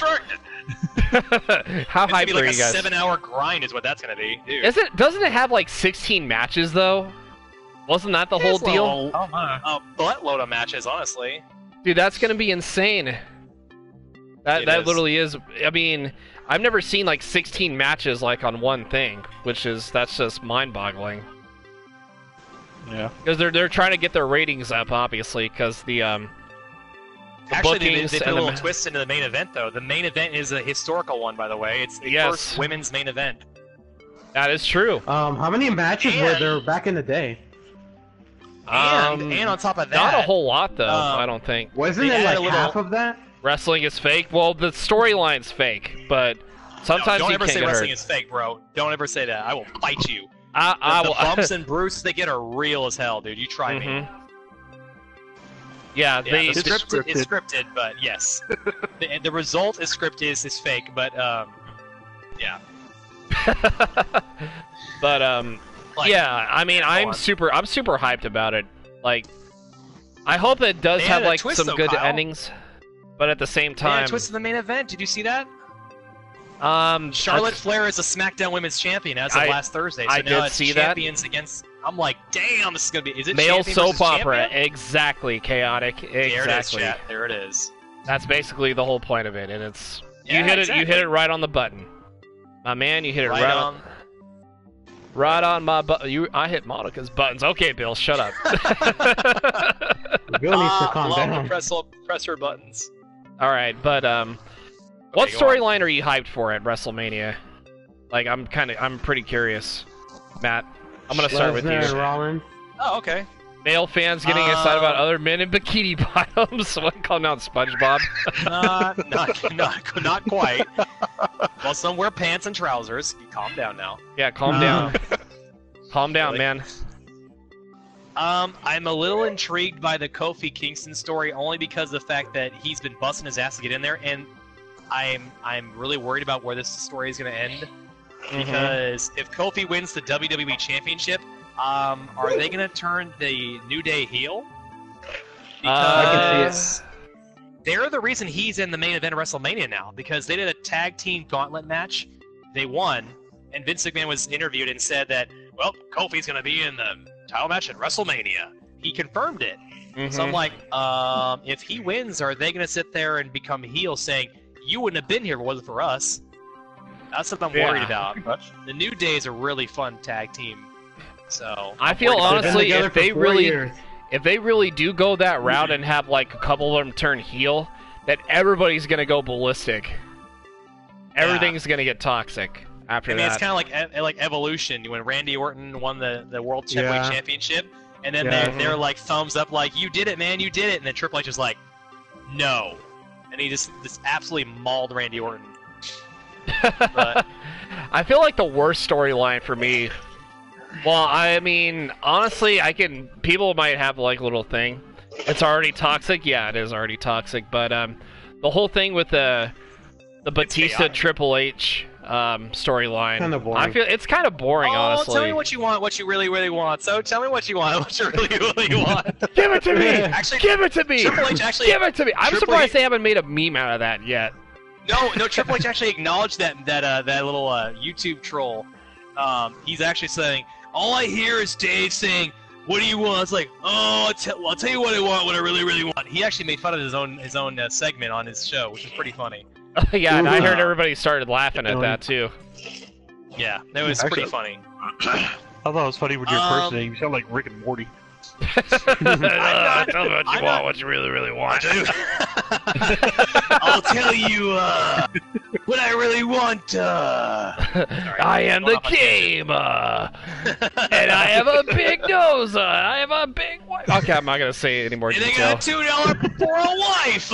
Speaker 2: How hyped are you guys?
Speaker 4: A 7-hour grind is what that's gonna be, dude.
Speaker 2: Doesn't it have like 16 matches though? Wasn't that the whole deal?
Speaker 4: Oh my! A buttload of matches, honestly.
Speaker 2: Dude, that's gonna be insane. That literally is. I mean, I've never seen like 16 matches like on one thing, that's just mind-boggling.
Speaker 3: Yeah.
Speaker 2: Because they're trying to get their ratings up, obviously, because the
Speaker 4: Actually, they
Speaker 2: bookings
Speaker 4: put a
Speaker 2: and
Speaker 4: little twist into the main event, though. The main event is a historical one, by the way. It's the first women's main event.
Speaker 2: That is true.
Speaker 1: How many matches were there back in the day?
Speaker 4: And on top of that,
Speaker 2: not a whole lot though. I don't think.
Speaker 1: Wasn't it like half of that?
Speaker 2: Wrestling is fake. Well, the storyline's fake, but sometimes
Speaker 4: don't
Speaker 2: you
Speaker 4: ever
Speaker 2: can't
Speaker 4: say
Speaker 2: get
Speaker 4: wrestling
Speaker 2: hurt.
Speaker 4: is fake, bro. Don't ever say that. I will bite you.
Speaker 2: The
Speaker 4: bumps and bruises they get are real as hell, dude. You try me.
Speaker 2: Yeah,
Speaker 4: it's scripted, but yes, the result is scripted is fake, but yeah.
Speaker 2: But yeah, I mean, I'm super hyped about it. Like, I hope it does have like some good endings, but at the same time,
Speaker 4: twist in the main event. Did you see that? Charlotte Flair is a SmackDown Women's Champion as of last Thursday. So
Speaker 2: I
Speaker 4: now
Speaker 2: did see
Speaker 4: champions against. I'm like, damn, this is gonna be. Is it
Speaker 2: male
Speaker 4: champion
Speaker 2: soap opera?
Speaker 4: champion?
Speaker 2: Exactly, chaotic. Exactly.
Speaker 4: There it is, chat. There it is.
Speaker 2: That's basically the whole point of it, and it's
Speaker 4: Yeah,
Speaker 2: you hit
Speaker 4: exactly.
Speaker 2: it. You hit it right on the button, my man. You hit it
Speaker 4: Right on.
Speaker 2: Right on my button. I hit Monica's buttons. Okay, Bill, shut up.
Speaker 1: Bill needs to calm down.
Speaker 4: Press her buttons.
Speaker 2: All right, but what storyline are you hyped for at WrestleMania? Like, I'm pretty curious. Matt, I'm gonna start with you.
Speaker 1: Rollins.
Speaker 4: Oh, okay.
Speaker 2: Male fans getting excited about other men in bikini bottoms. What, calling out SpongeBob?
Speaker 4: Not quite. Well, some wear pants and trousers. Calm down now.
Speaker 2: Yeah, calm down. Calm down, man.
Speaker 4: I'm a little intrigued by the Kofi Kingston story only because of the fact that he's been busting his ass to get in there, and I'm really worried about where this story is going to end. Because if Kofi wins the WWE Championship, are they going to turn the New Day heel? Because they're the reason he's in the main event of WrestleMania now. Because they did a tag team gauntlet match, they won, and Vince McMahon was interviewed and said that, well, Kofi's going to be in the title match at WrestleMania. He confirmed it. So I'm like, if he wins, are they going to sit there and become heel saying, you wouldn't have been here if it wasn't for us? That's what I'm worried about. The New Day is a really fun tag team. So
Speaker 2: I feel honestly, if they really do go that route and have like a couple of them turn heel, that everybody's gonna go ballistic. Everything's gonna get toxic after that.
Speaker 4: It's kind of like Evolution when Randy Orton won the World Heavyweight Championship, and then they're like thumbs up, like you did it, man, you did it, and then Triple H is like, no, and he just absolutely mauled Randy Orton. But
Speaker 2: I feel like the worst storyline for me. Well, I mean, honestly, people might have like a little thing. It's already toxic. Yeah, it is already toxic. But the whole thing with the Batista Triple H storyline,
Speaker 1: kind of boring.
Speaker 2: I feel it's kind of boring, honestly.
Speaker 4: Tell me what you want, what you really, really want. So tell me what you want, what you really, really want.
Speaker 2: Give it to me. Actually, give it to me.
Speaker 4: Triple H actually.
Speaker 2: Give it to me. I'm surprised they haven't made a meme out of that yet.
Speaker 4: No, Triple H actually acknowledged that little YouTube troll. He's actually saying, all I hear is Dave saying, what do you want? It's like, oh, I'll tell you what I want, what I really, really want. He actually made fun of his own segment on his show, which is pretty funny.
Speaker 2: Yeah, and I heard everybody started laughing at that, too.
Speaker 4: Yeah, that was pretty funny.
Speaker 3: I thought it was funny when you're impersonating. You sound like Rick and Morty.
Speaker 2: Tell me what you want, what you really, really want.
Speaker 4: I'll tell you what I really want.
Speaker 2: I am the game, and I have a big nose. I have a big wife. Okay, I'm not gonna say any more detail.
Speaker 4: And I got $2 for a wife.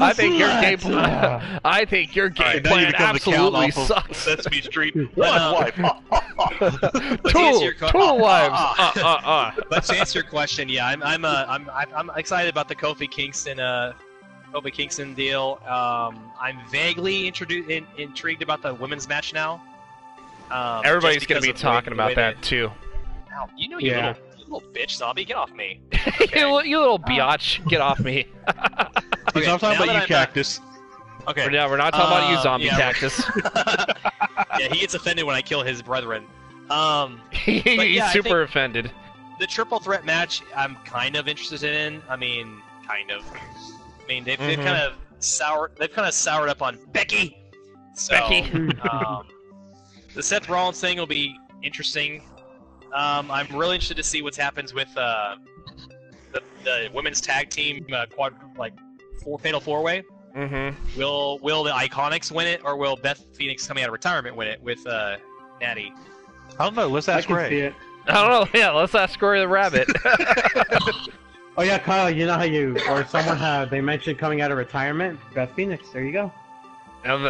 Speaker 2: I think your game plan. I think your game plan absolutely sucks.
Speaker 3: Sesame Street. One wife.
Speaker 2: Two wives.
Speaker 4: But to answer your question, yeah, I'm excited about the Kofi Kingston deal. I'm vaguely intrigued about the women's match now.
Speaker 2: Everybody's gonna be talking about that too.
Speaker 4: Ow, you little bitch zombie, get off me.
Speaker 2: Okay. you little biatch, get off me.
Speaker 3: He's not talking about you, cactus.
Speaker 4: Okay.
Speaker 2: We're not talking about you, zombie cactus.
Speaker 4: Yeah, he gets offended when I kill his brethren.
Speaker 2: He's super offended.
Speaker 4: The triple threat match, I'm kind of interested in. I mean, they've kind of soured up on Becky. So,
Speaker 2: Becky.
Speaker 4: The Seth Rollins thing will be interesting. I'm really interested to see what happens with the women's tag team fatal four-way.
Speaker 2: Mm-hmm.
Speaker 4: Will the Iconics win it, or will Beth Phoenix coming out of retirement win it with Natty?
Speaker 3: I don't know. Let's
Speaker 1: I
Speaker 3: ask
Speaker 1: can
Speaker 3: Ray.
Speaker 1: see it.
Speaker 2: I don't know. Yeah, let's ask Corey the Rabbit.
Speaker 1: Oh yeah, Kyle, you know how they mentioned coming out of retirement? Beth Phoenix, there you go.
Speaker 2: And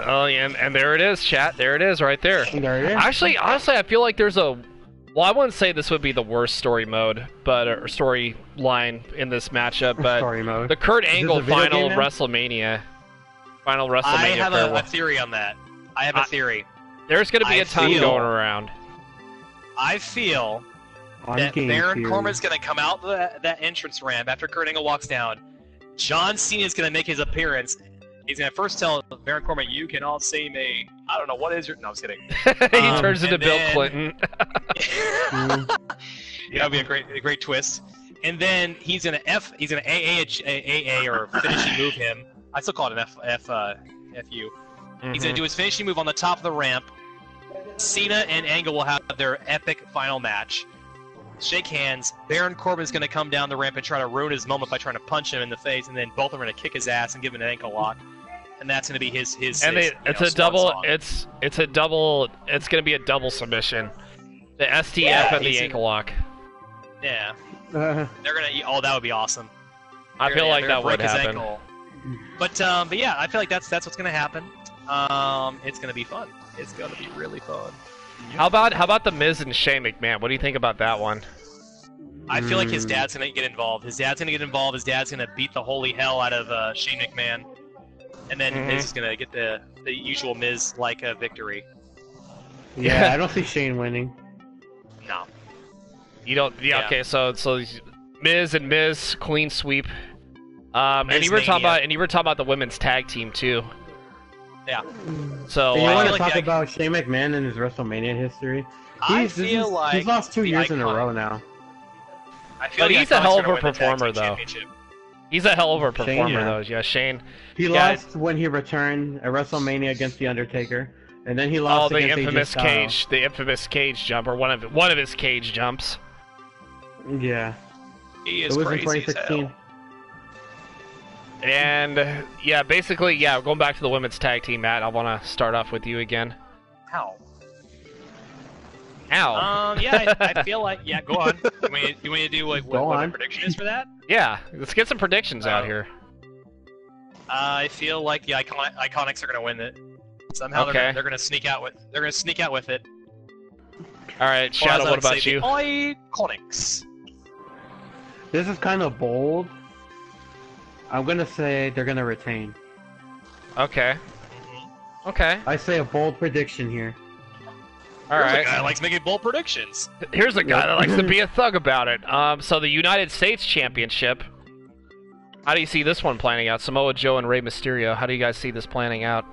Speaker 2: there it is, chat. There it is, right there.
Speaker 1: There it is.
Speaker 2: Actually, honestly, I feel like there's a... Well, I wouldn't say this would be the worst story mode, or story line in this matchup, but
Speaker 1: Story mode.
Speaker 2: the Kurt
Speaker 1: Is this
Speaker 2: Angle
Speaker 1: a video
Speaker 2: final
Speaker 1: game now?
Speaker 2: WrestleMania.
Speaker 4: I have
Speaker 2: farewell.
Speaker 4: a theory on that. I have a theory.
Speaker 2: There's going to be
Speaker 4: I
Speaker 2: a ton
Speaker 4: feel-
Speaker 2: going around.
Speaker 4: I feel
Speaker 1: On
Speaker 4: that
Speaker 1: game
Speaker 4: Baron
Speaker 1: theory.
Speaker 4: Corbin's going to come out that entrance ramp after Kurt Angle walks down. John Cena's going to make his appearance. He's going to first tell Baron Corbin, "You can all see me." I don't know what is your. No, I'm just kidding.
Speaker 2: He turns into
Speaker 4: and
Speaker 2: Bill
Speaker 4: then-
Speaker 2: Clinton.
Speaker 4: That would be a great twist. And then he's gonna AA or finishing move him. I still call it an FU. He's gonna do his finishing move on the top of the ramp. Cena and Angle will have their epic final match. Shake hands. Baron Corbin's gonna come down the ramp and try to ruin his moment by trying to punch him in the face, and then both are gonna kick his ass and give him an ankle lock. And that's gonna be his.
Speaker 2: And
Speaker 4: his,
Speaker 2: it's
Speaker 4: you know,
Speaker 2: a double.
Speaker 4: swan song.
Speaker 2: It's a double. It's going to be a double submission. The STF and the
Speaker 4: he's-
Speaker 2: ankle lock.
Speaker 4: Yeah, they're gonna. Oh, that would be awesome.
Speaker 2: I feel like
Speaker 4: They're
Speaker 2: that
Speaker 4: gonna
Speaker 2: would
Speaker 4: break his
Speaker 2: happen.
Speaker 4: ankle. But yeah, I feel like that's what's gonna happen. It's gonna be fun. It's gonna be really fun.
Speaker 2: How about the Miz and Shane McMahon? What do you think about that one?
Speaker 4: I feel like his dad's gonna get involved. His dad's gonna beat the holy hell out of Shane McMahon, and then Miz is gonna get the usual Miz-like victory.
Speaker 1: Yeah, I don't see Shane winning.
Speaker 4: No.
Speaker 2: You don't. Yeah.
Speaker 4: Yeah.
Speaker 2: Okay. So Miz and Miz clean sweep. And you were talking about the women's tag team too.
Speaker 4: Yeah.
Speaker 2: So
Speaker 1: And you
Speaker 4: I
Speaker 1: want
Speaker 4: feel
Speaker 1: to
Speaker 4: like
Speaker 1: talk about Shane McMahon and his WrestleMania history?
Speaker 4: He's
Speaker 1: lost 2 years in a row now.
Speaker 4: I feel
Speaker 2: But
Speaker 4: like
Speaker 2: he's a
Speaker 4: Iconics
Speaker 2: hell
Speaker 4: are
Speaker 2: of
Speaker 4: gonna
Speaker 2: a
Speaker 4: win the tag
Speaker 2: performer,
Speaker 4: team
Speaker 2: though.
Speaker 4: championship.
Speaker 2: he's a hell of a performer,
Speaker 1: yeah.
Speaker 2: though. Yeah, Shane.
Speaker 1: He lost when he returned at WrestleMania against The Undertaker, and then he
Speaker 2: Oh,
Speaker 1: lost
Speaker 2: the
Speaker 1: against
Speaker 2: infamous
Speaker 1: AJ
Speaker 2: the infamous cage jump, or one of his cage jumps.
Speaker 1: Styles. Yeah,
Speaker 4: He
Speaker 1: it
Speaker 4: is
Speaker 1: was in
Speaker 4: crazy as
Speaker 1: 2016.
Speaker 4: hell.
Speaker 2: And yeah, basically, yeah. Going back to the women's tag team, Matt. I want to start off with you again.
Speaker 4: How?
Speaker 2: Ow.
Speaker 4: Yeah, I feel like go on. You want to do like
Speaker 1: Go
Speaker 4: what the
Speaker 1: on.
Speaker 4: prediction is for that?
Speaker 2: Yeah, let's get some predictions out here.
Speaker 4: I feel like the Iconics are going to win it. Somehow
Speaker 2: Okay.
Speaker 4: they're going to sneak out with it.
Speaker 2: All right,
Speaker 4: Or as
Speaker 2: Shadow.
Speaker 4: I
Speaker 2: What
Speaker 4: would
Speaker 2: about
Speaker 4: say,
Speaker 2: you?
Speaker 4: the Iconics.
Speaker 1: This is kind of bold. I'm gonna say they're gonna retain.
Speaker 2: Okay. Okay.
Speaker 1: I say a bold prediction here.
Speaker 2: All
Speaker 4: Here's a
Speaker 2: right.
Speaker 4: guy that likes making bold predictions.
Speaker 2: Here's a guy that likes to be a thug about it. So the United States Championship. How do you see this one planning out? Samoa Joe and Rey Mysterio. How do you guys see this planning out?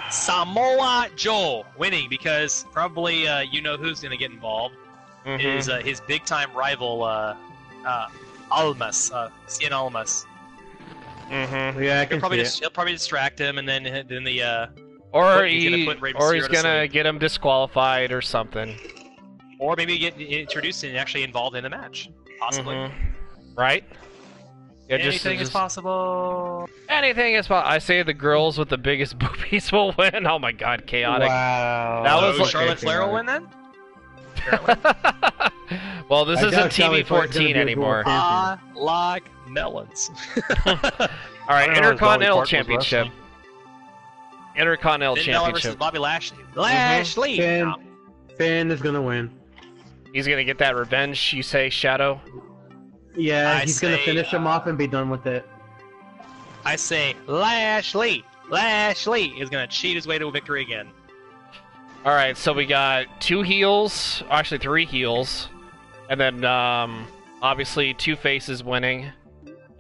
Speaker 4: Samoa Joe winning because probably you know who's going to get involved is his big time rival Almas, Cien Almas.
Speaker 2: Mm-hmm.
Speaker 1: Yeah, I can see it.
Speaker 4: He'll probably distract him, and then the
Speaker 2: Or
Speaker 4: he's gonna put Rey Mysterio
Speaker 2: he's
Speaker 4: to
Speaker 2: gonna
Speaker 4: sleep.
Speaker 2: get him disqualified or something.
Speaker 4: or maybe get introduced and actually involved in the match, possibly.
Speaker 2: Right? Yeah,
Speaker 4: Anything is possible.
Speaker 2: Anything is possible. I say the girls with the biggest boobies will win. Oh my god, chaotic.
Speaker 1: Wow.
Speaker 2: That was
Speaker 4: So
Speaker 2: like-
Speaker 4: Charlotte Flair will win then.
Speaker 2: Well, this
Speaker 1: I
Speaker 2: isn't
Speaker 1: doubt Charlotte Flair's gonna
Speaker 2: TV14
Speaker 1: be a
Speaker 2: anymore.
Speaker 1: dual
Speaker 4: I like melons.
Speaker 2: All right,
Speaker 3: I don't know how Dolly
Speaker 2: Intercontinental
Speaker 3: Parton was
Speaker 2: Championship.
Speaker 3: wrestling.
Speaker 2: Intercontinental
Speaker 4: Finn Balor versus
Speaker 2: Championship.
Speaker 4: Bobby Lashley. Lashley.
Speaker 1: Finn. Finn is gonna win.
Speaker 2: He's gonna get that revenge. You say, Shadow?
Speaker 1: Yeah,
Speaker 4: I
Speaker 1: he's gonna
Speaker 4: say,
Speaker 1: finish him off and be done with it.
Speaker 4: I say Lashley. Lashley is gonna cheat his way to a victory again.
Speaker 2: All right, so we got 2 heels, actually 3 heels, and then obviously 2 faces winning.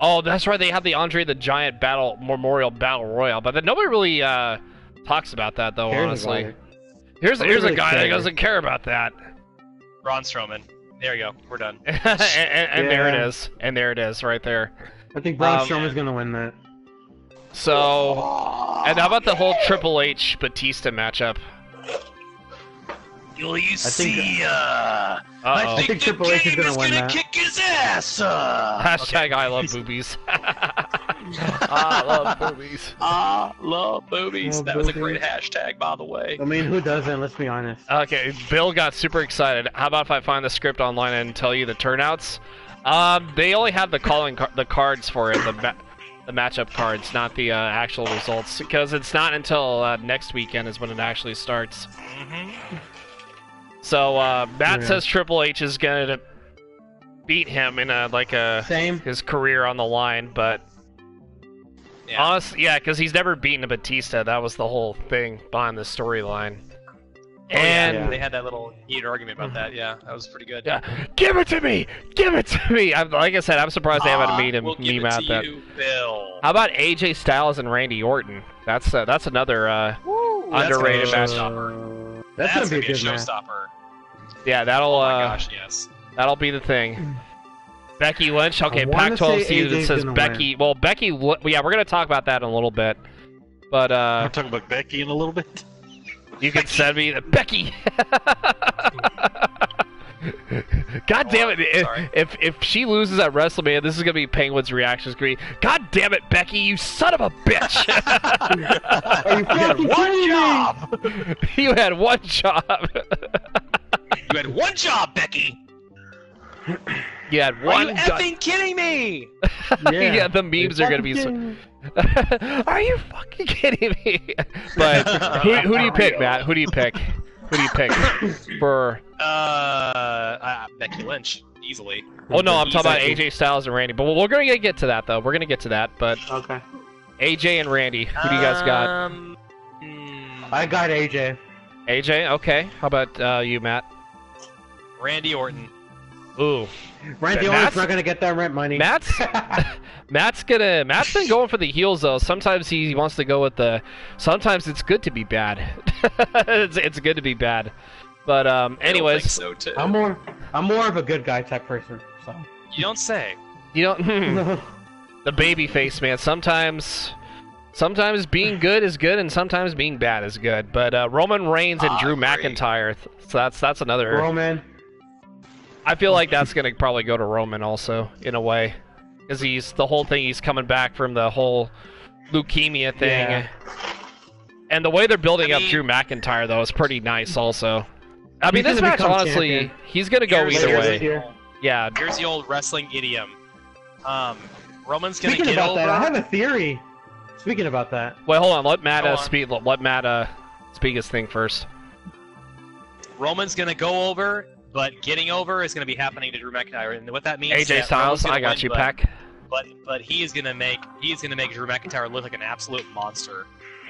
Speaker 2: Oh, that's right. They have the Andre the Giant Memorial Battle Royal, but then nobody really talks about that though. Honestly, here's a guy that doesn't care about that.
Speaker 4: Braun Strowman. There you go. We're done.
Speaker 2: and there it is. And there it is, right there.
Speaker 1: I think Braun Strowman's gonna win that.
Speaker 2: So, and how about the whole Triple H Batista matchup?
Speaker 1: I think Triple H is gonna win that.
Speaker 4: Kick his ass.
Speaker 2: Hashtag I love boobies. I love boobies.
Speaker 4: I love boobies.
Speaker 1: Love
Speaker 4: That was a
Speaker 1: boobies.
Speaker 4: great hashtag, by the way.
Speaker 1: I mean, who doesn't? Let's be honest.
Speaker 2: Okay, Bill got super excited. How about if I find the script online and tell you the turnouts? They only have the the cards for it, the matchup cards, not the actual results, because it's not until next weekend is when it actually starts. So Matt says Triple H is gonna beat him in his career on the line, but honestly, yeah, because he's never beaten a Batista. That was the whole thing behind the storyline. And
Speaker 4: they had that little heated argument about that. Yeah, that was pretty good.
Speaker 2: Yeah, give it to me! Give it to me! Like I said, I'm surprised they haven't made him
Speaker 4: we'll
Speaker 2: meme out that.
Speaker 4: you, Bill.
Speaker 2: How about AJ Styles and Randy Orton? That's another underrated match.
Speaker 1: That's gonna be a good
Speaker 4: showstopper.
Speaker 2: Yeah, that'll.
Speaker 4: Oh my gosh, yes.
Speaker 2: That'll be the thing. Becky Lynch. Okay,
Speaker 1: I wanna
Speaker 2: Pac-12
Speaker 1: say
Speaker 2: season
Speaker 1: AJ's
Speaker 2: says
Speaker 1: gonna
Speaker 2: Becky. Well, Becky. Yeah, we're gonna talk about that in a little bit. But
Speaker 3: I'm talking about Becky in a little bit.
Speaker 2: you can send me the Becky. God damn it! If she loses at WrestleMania, this is gonna be Penguin's reaction screen. God damn it, Becky! You son of a bitch!
Speaker 1: Are you fucking kidding me?
Speaker 2: You had one job.
Speaker 4: You had one job, Becky.
Speaker 2: You had one.
Speaker 4: Are you effing kidding me?
Speaker 2: Yeah, the memes are gonna be. Are you fucking kidding me? But who do you pick, Matt? Who do you pick? Who do you pick for?
Speaker 4: Becky Lynch, easily.
Speaker 2: Oh no, I'm talking about AJ Styles and Randy. But we're gonna get to that though. We're gonna get to that. But
Speaker 1: Okay.
Speaker 2: AJ and Randy, who do you guys got?
Speaker 1: I got AJ.
Speaker 2: AJ, okay. How about you, Matt?
Speaker 4: Randy Orton.
Speaker 2: Ooh.
Speaker 1: Randy Orton's not gonna get that rent money.
Speaker 2: Matt's been going for the heels though. Sometimes he wants to go with the. Sometimes it's good to be bad. it's good to be bad. But anyways,
Speaker 4: I don't think so too.
Speaker 1: I'm more of a good guy type person. So.
Speaker 4: You don't say.
Speaker 2: You don't. The baby face man. Sometimes being good is good, and sometimes being bad is good. But Roman Reigns and Drew McIntyre. So that's another.
Speaker 1: Roman.
Speaker 2: I feel like that's gonna probably go to Roman also in a way, because he's coming back from the whole leukemia thing, and the way they're building up Drew McIntyre though is pretty nice also. I mean, this match honestly, champion. He's gonna go either way. Yeah.
Speaker 4: Here's the old wrestling idiom. Roman's gonna
Speaker 1: Speaking
Speaker 4: get
Speaker 1: about
Speaker 4: over.
Speaker 1: that, I have a theory. Speaking about that.
Speaker 2: Wait, hold on. Let Matt speak. Let Matt speak his thing first.
Speaker 4: Roman's gonna go over. But getting over is going to be happening to Drew McIntyre, and what that means.
Speaker 2: AJ Styles, I got you, Pac.
Speaker 4: But he is going to make Drew McIntyre look like an absolute monster.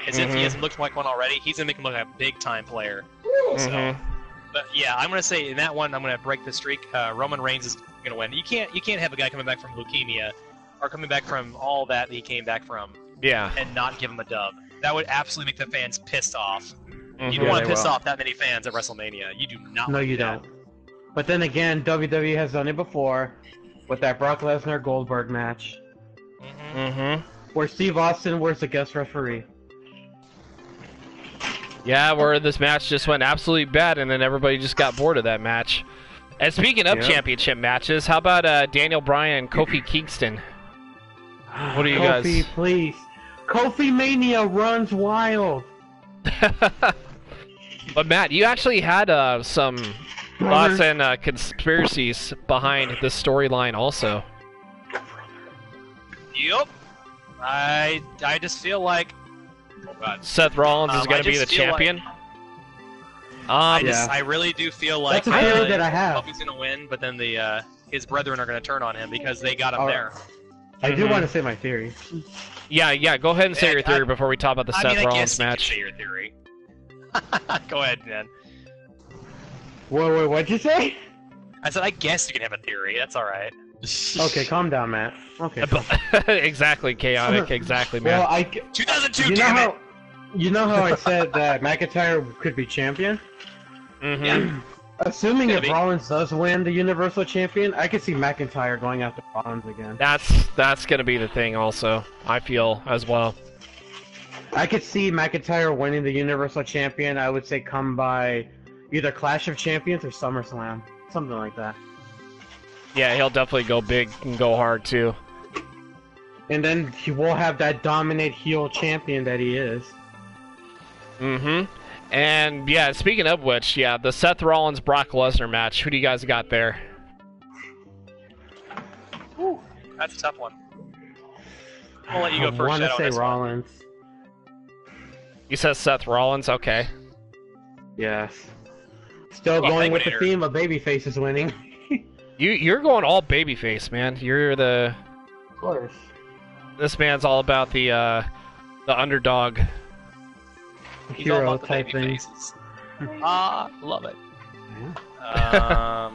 Speaker 4: As if he hasn't looked like one already, he's going to make him look like a big time player. So, but yeah, I'm going to say in that one, I'm going to break the streak. Roman Reigns is going to win. You can't have a guy coming back from leukemia, or coming back from all that he came back from.
Speaker 2: Yeah.
Speaker 4: And not give him a dub. That would absolutely make the fans pissed off. You don't want to piss off that many fans at WrestleMania. You do not.
Speaker 1: No, you don't. But then again, WWE has done it before with that Brock Lesnar Goldberg match, where Steve Austin was the guest referee.
Speaker 2: Yeah, where this match just went absolutely bad, and then everybody just got bored of that match. And speaking of championship matches, how about Daniel Bryan and Kofi Kingston? What do you guys?
Speaker 1: Kofi, please. Kofi Mania runs wild.
Speaker 2: But Matt, you actually had some thoughts and conspiracies behind the storyline also.
Speaker 4: Yep. I just feel like
Speaker 2: Seth Rollins is going to be the champion.
Speaker 4: I really do feel like
Speaker 1: that's a theory that I have.
Speaker 4: Kofi's going to win, but then his brethren are going to turn on him because they got him there.
Speaker 1: I do want to say my theory.
Speaker 2: Yeah. Go ahead and say your theory before we talk about the Seth Rollins match.
Speaker 4: Say your theory. Go ahead, man.
Speaker 1: What'd you say?
Speaker 4: I said, I guess you can have a theory. That's all right.
Speaker 1: Okay, calm down, Matt. Okay.
Speaker 2: Exactly, chaotic. Exactly, man.
Speaker 1: Well,
Speaker 4: 2002, damn it!
Speaker 1: You know how I said that McIntyre could be champion?
Speaker 4: Yeah.
Speaker 1: Assuming if Rollins does win the Universal Champion, I could see McIntyre going after Rollins again.
Speaker 2: That's gonna be the thing also, I feel, as well.
Speaker 1: I could see McIntyre winning the Universal Champion, I would say come by either Clash of Champions or SummerSlam, something like that.
Speaker 2: Yeah, he'll definitely go big and go hard too.
Speaker 1: And then he will have that dominant heel champion that he is.
Speaker 2: Mm-hmm. And yeah, speaking of which, yeah, the Seth Rollins Brock Lesnar match. Who do you guys got there?
Speaker 4: Ooh, that's a tough one. I'll let you go first.
Speaker 1: I want to say Rollins.
Speaker 2: You said Seth Rollins, okay.
Speaker 1: Yes. Still going with the theme of babyface is winning.
Speaker 2: You're going all babyface, man. You're the.
Speaker 1: Of course.
Speaker 2: This man's all about the underdog.
Speaker 4: He's all about the baby faces. Love it. Yeah.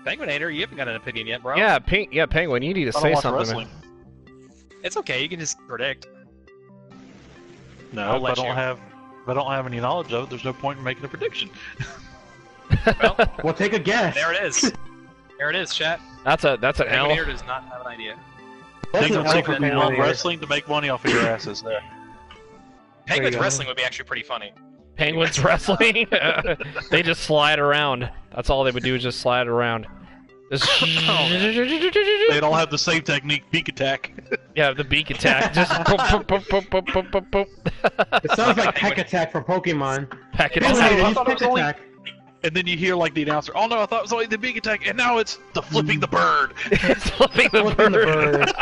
Speaker 4: Penguinator, you haven't got an opinion yet, bro.
Speaker 2: Yeah, Penguin, you need to say something. Man.
Speaker 4: It's okay, you can just predict.
Speaker 3: No, if I don't have any knowledge of it, there's no point in making a prediction.
Speaker 4: Well,
Speaker 1: we'll take a guess.
Speaker 4: There it is. There it is, chat.
Speaker 2: That's an L.
Speaker 4: Penguinator does not have an idea.
Speaker 3: Penguin secret world wrestling to make money off of your asses there.
Speaker 4: Penguins wrestling would be actually pretty funny.
Speaker 2: Penguins wrestling? They just slide around. That's all they would do is just slide around. Just
Speaker 3: They don't have the same technique, beak attack.
Speaker 2: Yeah, the beak attack. Just poop, poop, poop, poop, poop, poop, poop.
Speaker 1: It sounds like Peck Attack from Pokemon.
Speaker 2: Peck Attack.
Speaker 1: Peck Attack.
Speaker 3: And then you hear like the announcer, oh no, I thought it was only the beak attack, and now it's the flipping the bird.
Speaker 2: It's flipping the bird.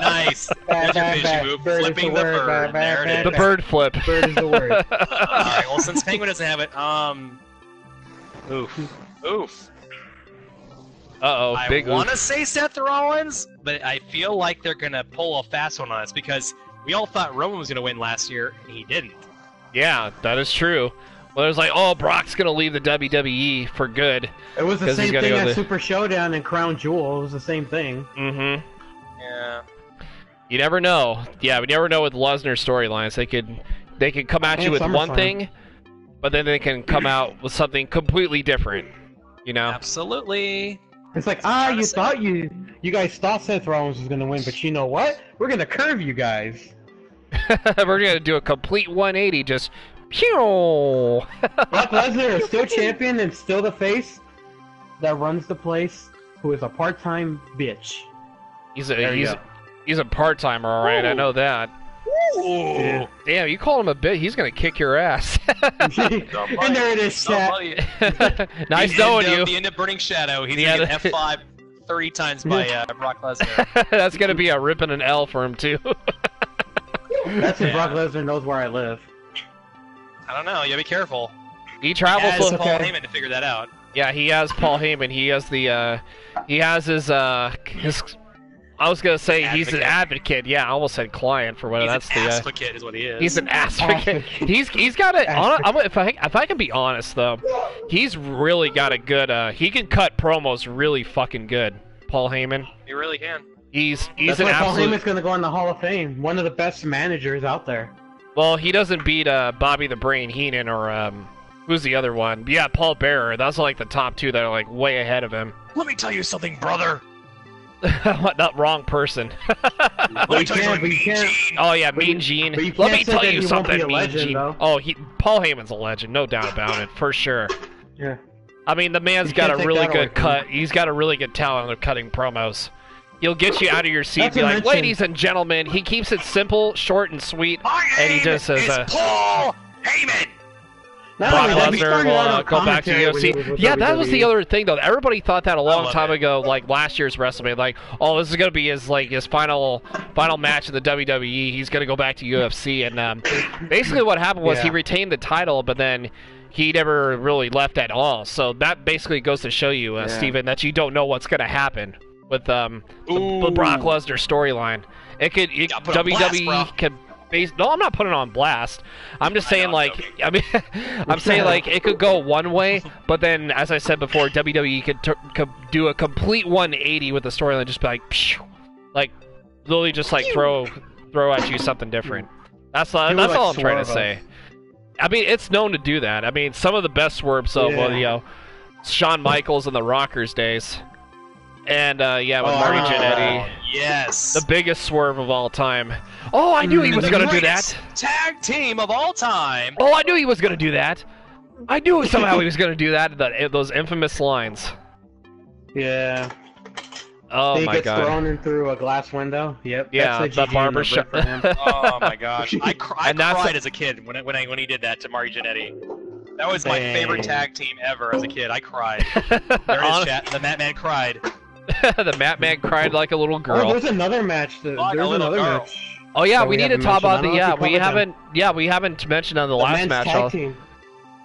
Speaker 4: Nice. There's your fishing move. Flipping the bird. There it is.
Speaker 2: The bird flip.
Speaker 1: Bird is the word.
Speaker 4: Alright, well since Penguin doesn't have it, Oof.
Speaker 2: Uh-oh, big
Speaker 4: I want to say Seth Rollins, but I feel like they're going to pull a fast one on us because we all thought Roman was going to win last year, and he didn't.
Speaker 2: Yeah, that is true. Well, it was like, oh, Brock's going to leave the WWE for good.
Speaker 1: It was the same thing at Super Showdown and Crown Jewel. It was the same thing.
Speaker 2: Mm-hmm.
Speaker 4: Yeah.
Speaker 2: You never know. Yeah, we never know with Lesnar storylines. They could come at you with one thing, but then they can come out with something completely different. You know?
Speaker 4: Absolutely.
Speaker 1: It's like, you thought you guys thought Seth Rollins was going to win, but you know what? We're going to curve you guys.
Speaker 2: We're going to do a complete 180, just pew!
Speaker 1: Brock Lesnar is still champion and still the face that runs the place, who is a part-time bitch.
Speaker 2: He's a part-timer, alright, I know that.
Speaker 1: Yeah.
Speaker 2: Damn, you call him a bitch, he's going to kick your ass.
Speaker 1: And there it is, chat.
Speaker 2: Nice knowing you.
Speaker 4: The end of Burning Shadow, he's going to get F5 30 times by Brock Lesnar.
Speaker 2: That's going to be a rip and an L for him, too.
Speaker 1: That's if Brock Lesnar knows where I live.
Speaker 4: I don't know, you gotta be careful.
Speaker 2: He travels with
Speaker 4: Paul Heyman to figure that out.
Speaker 2: Yeah, he has Paul Heyman. He has his I was gonna say he's an advocate. Yeah, I almost said client for whether that's the
Speaker 4: advocate is what he is.
Speaker 2: He's an advocate. He's got it. If I can be honest though, he's really got a good. He can cut promos really fucking good. Paul Heyman.
Speaker 4: He really can.
Speaker 2: He's
Speaker 1: that's
Speaker 2: an
Speaker 1: why
Speaker 2: absolute.
Speaker 1: Paul Heyman's gonna go in the Hall of Fame. One of the best managers out there.
Speaker 2: Well, he doesn't beat Bobby the Brain Heenan or who's the other one? Yeah, Paul Bearer. That's like the top two that are like way ahead of him.
Speaker 4: Let me tell you something, brother.
Speaker 2: Not wrong person.
Speaker 1: But you can't.
Speaker 2: Oh yeah, Mean Gene. Let me tell you something, Mean Gene. Oh, Paul Heyman's a legend, no doubt about it, for sure.
Speaker 1: Yeah.
Speaker 2: I mean, the man's got a really good cut. He's got a really good talent of cutting promos. He'll get you out of your seat and be like, ladies and gentlemen, he keeps it simple, short, and sweet. And he just says,
Speaker 4: Paul Heyman!
Speaker 2: Brock Lesnar will go back to UFC. Yeah, that was the other thing, though. Everybody thought that a long time ago, like last year's WrestleMania. Like, oh, this is going to be his final match in the WWE. He's going to go back to UFC. And basically what happened was he retained the title, but then he never really left at all. So that basically goes to show you, Steven, that you don't know what's going to happen with the Brock Lesnar storyline. WWE could... No, I'm not putting it on blast. I'm just saying, I'm saying, it could go one way, but then, as I said before, WWE could do a complete 180 with the storyline, just be like, phew, like, literally just, like, throw at you something different. That's all I'm trying to say. I mean, it's known to do that. I mean, some of the best swerves of, Shawn Michaels and the Rockers days. And, with Marty Jannetty.
Speaker 4: Yes.
Speaker 2: The biggest swerve of all time. Oh, I knew he was going to do that.
Speaker 4: Tag team of all time.
Speaker 2: Oh, I knew he was going to do that. I knew somehow he was going to do that. Those infamous lines.
Speaker 1: Yeah.
Speaker 2: Oh
Speaker 1: he
Speaker 2: my
Speaker 1: gets
Speaker 2: god.
Speaker 1: thrown in through a glass window. Yep.
Speaker 2: Yeah,
Speaker 1: that's
Speaker 2: the
Speaker 1: GG in
Speaker 2: barber
Speaker 1: the book
Speaker 2: shop.
Speaker 1: for him.
Speaker 4: Oh my gosh, I
Speaker 2: And that's
Speaker 4: cried as a kid when he did that to Mari Jannetty. That was my favorite tag team ever as a kid. I cried. There it is, chat. The Matt Man cried.
Speaker 2: The Matt Man cried like a little
Speaker 1: Oh,
Speaker 2: girl.
Speaker 1: there's another match. There's another match.
Speaker 2: Oh yeah,
Speaker 1: that
Speaker 2: we need to
Speaker 1: haven't
Speaker 2: talk about
Speaker 1: mentioned. I
Speaker 2: the
Speaker 1: don't know if you covered
Speaker 2: we haven't mentioned on the
Speaker 1: The
Speaker 2: last
Speaker 1: men's
Speaker 2: match.
Speaker 1: tag team.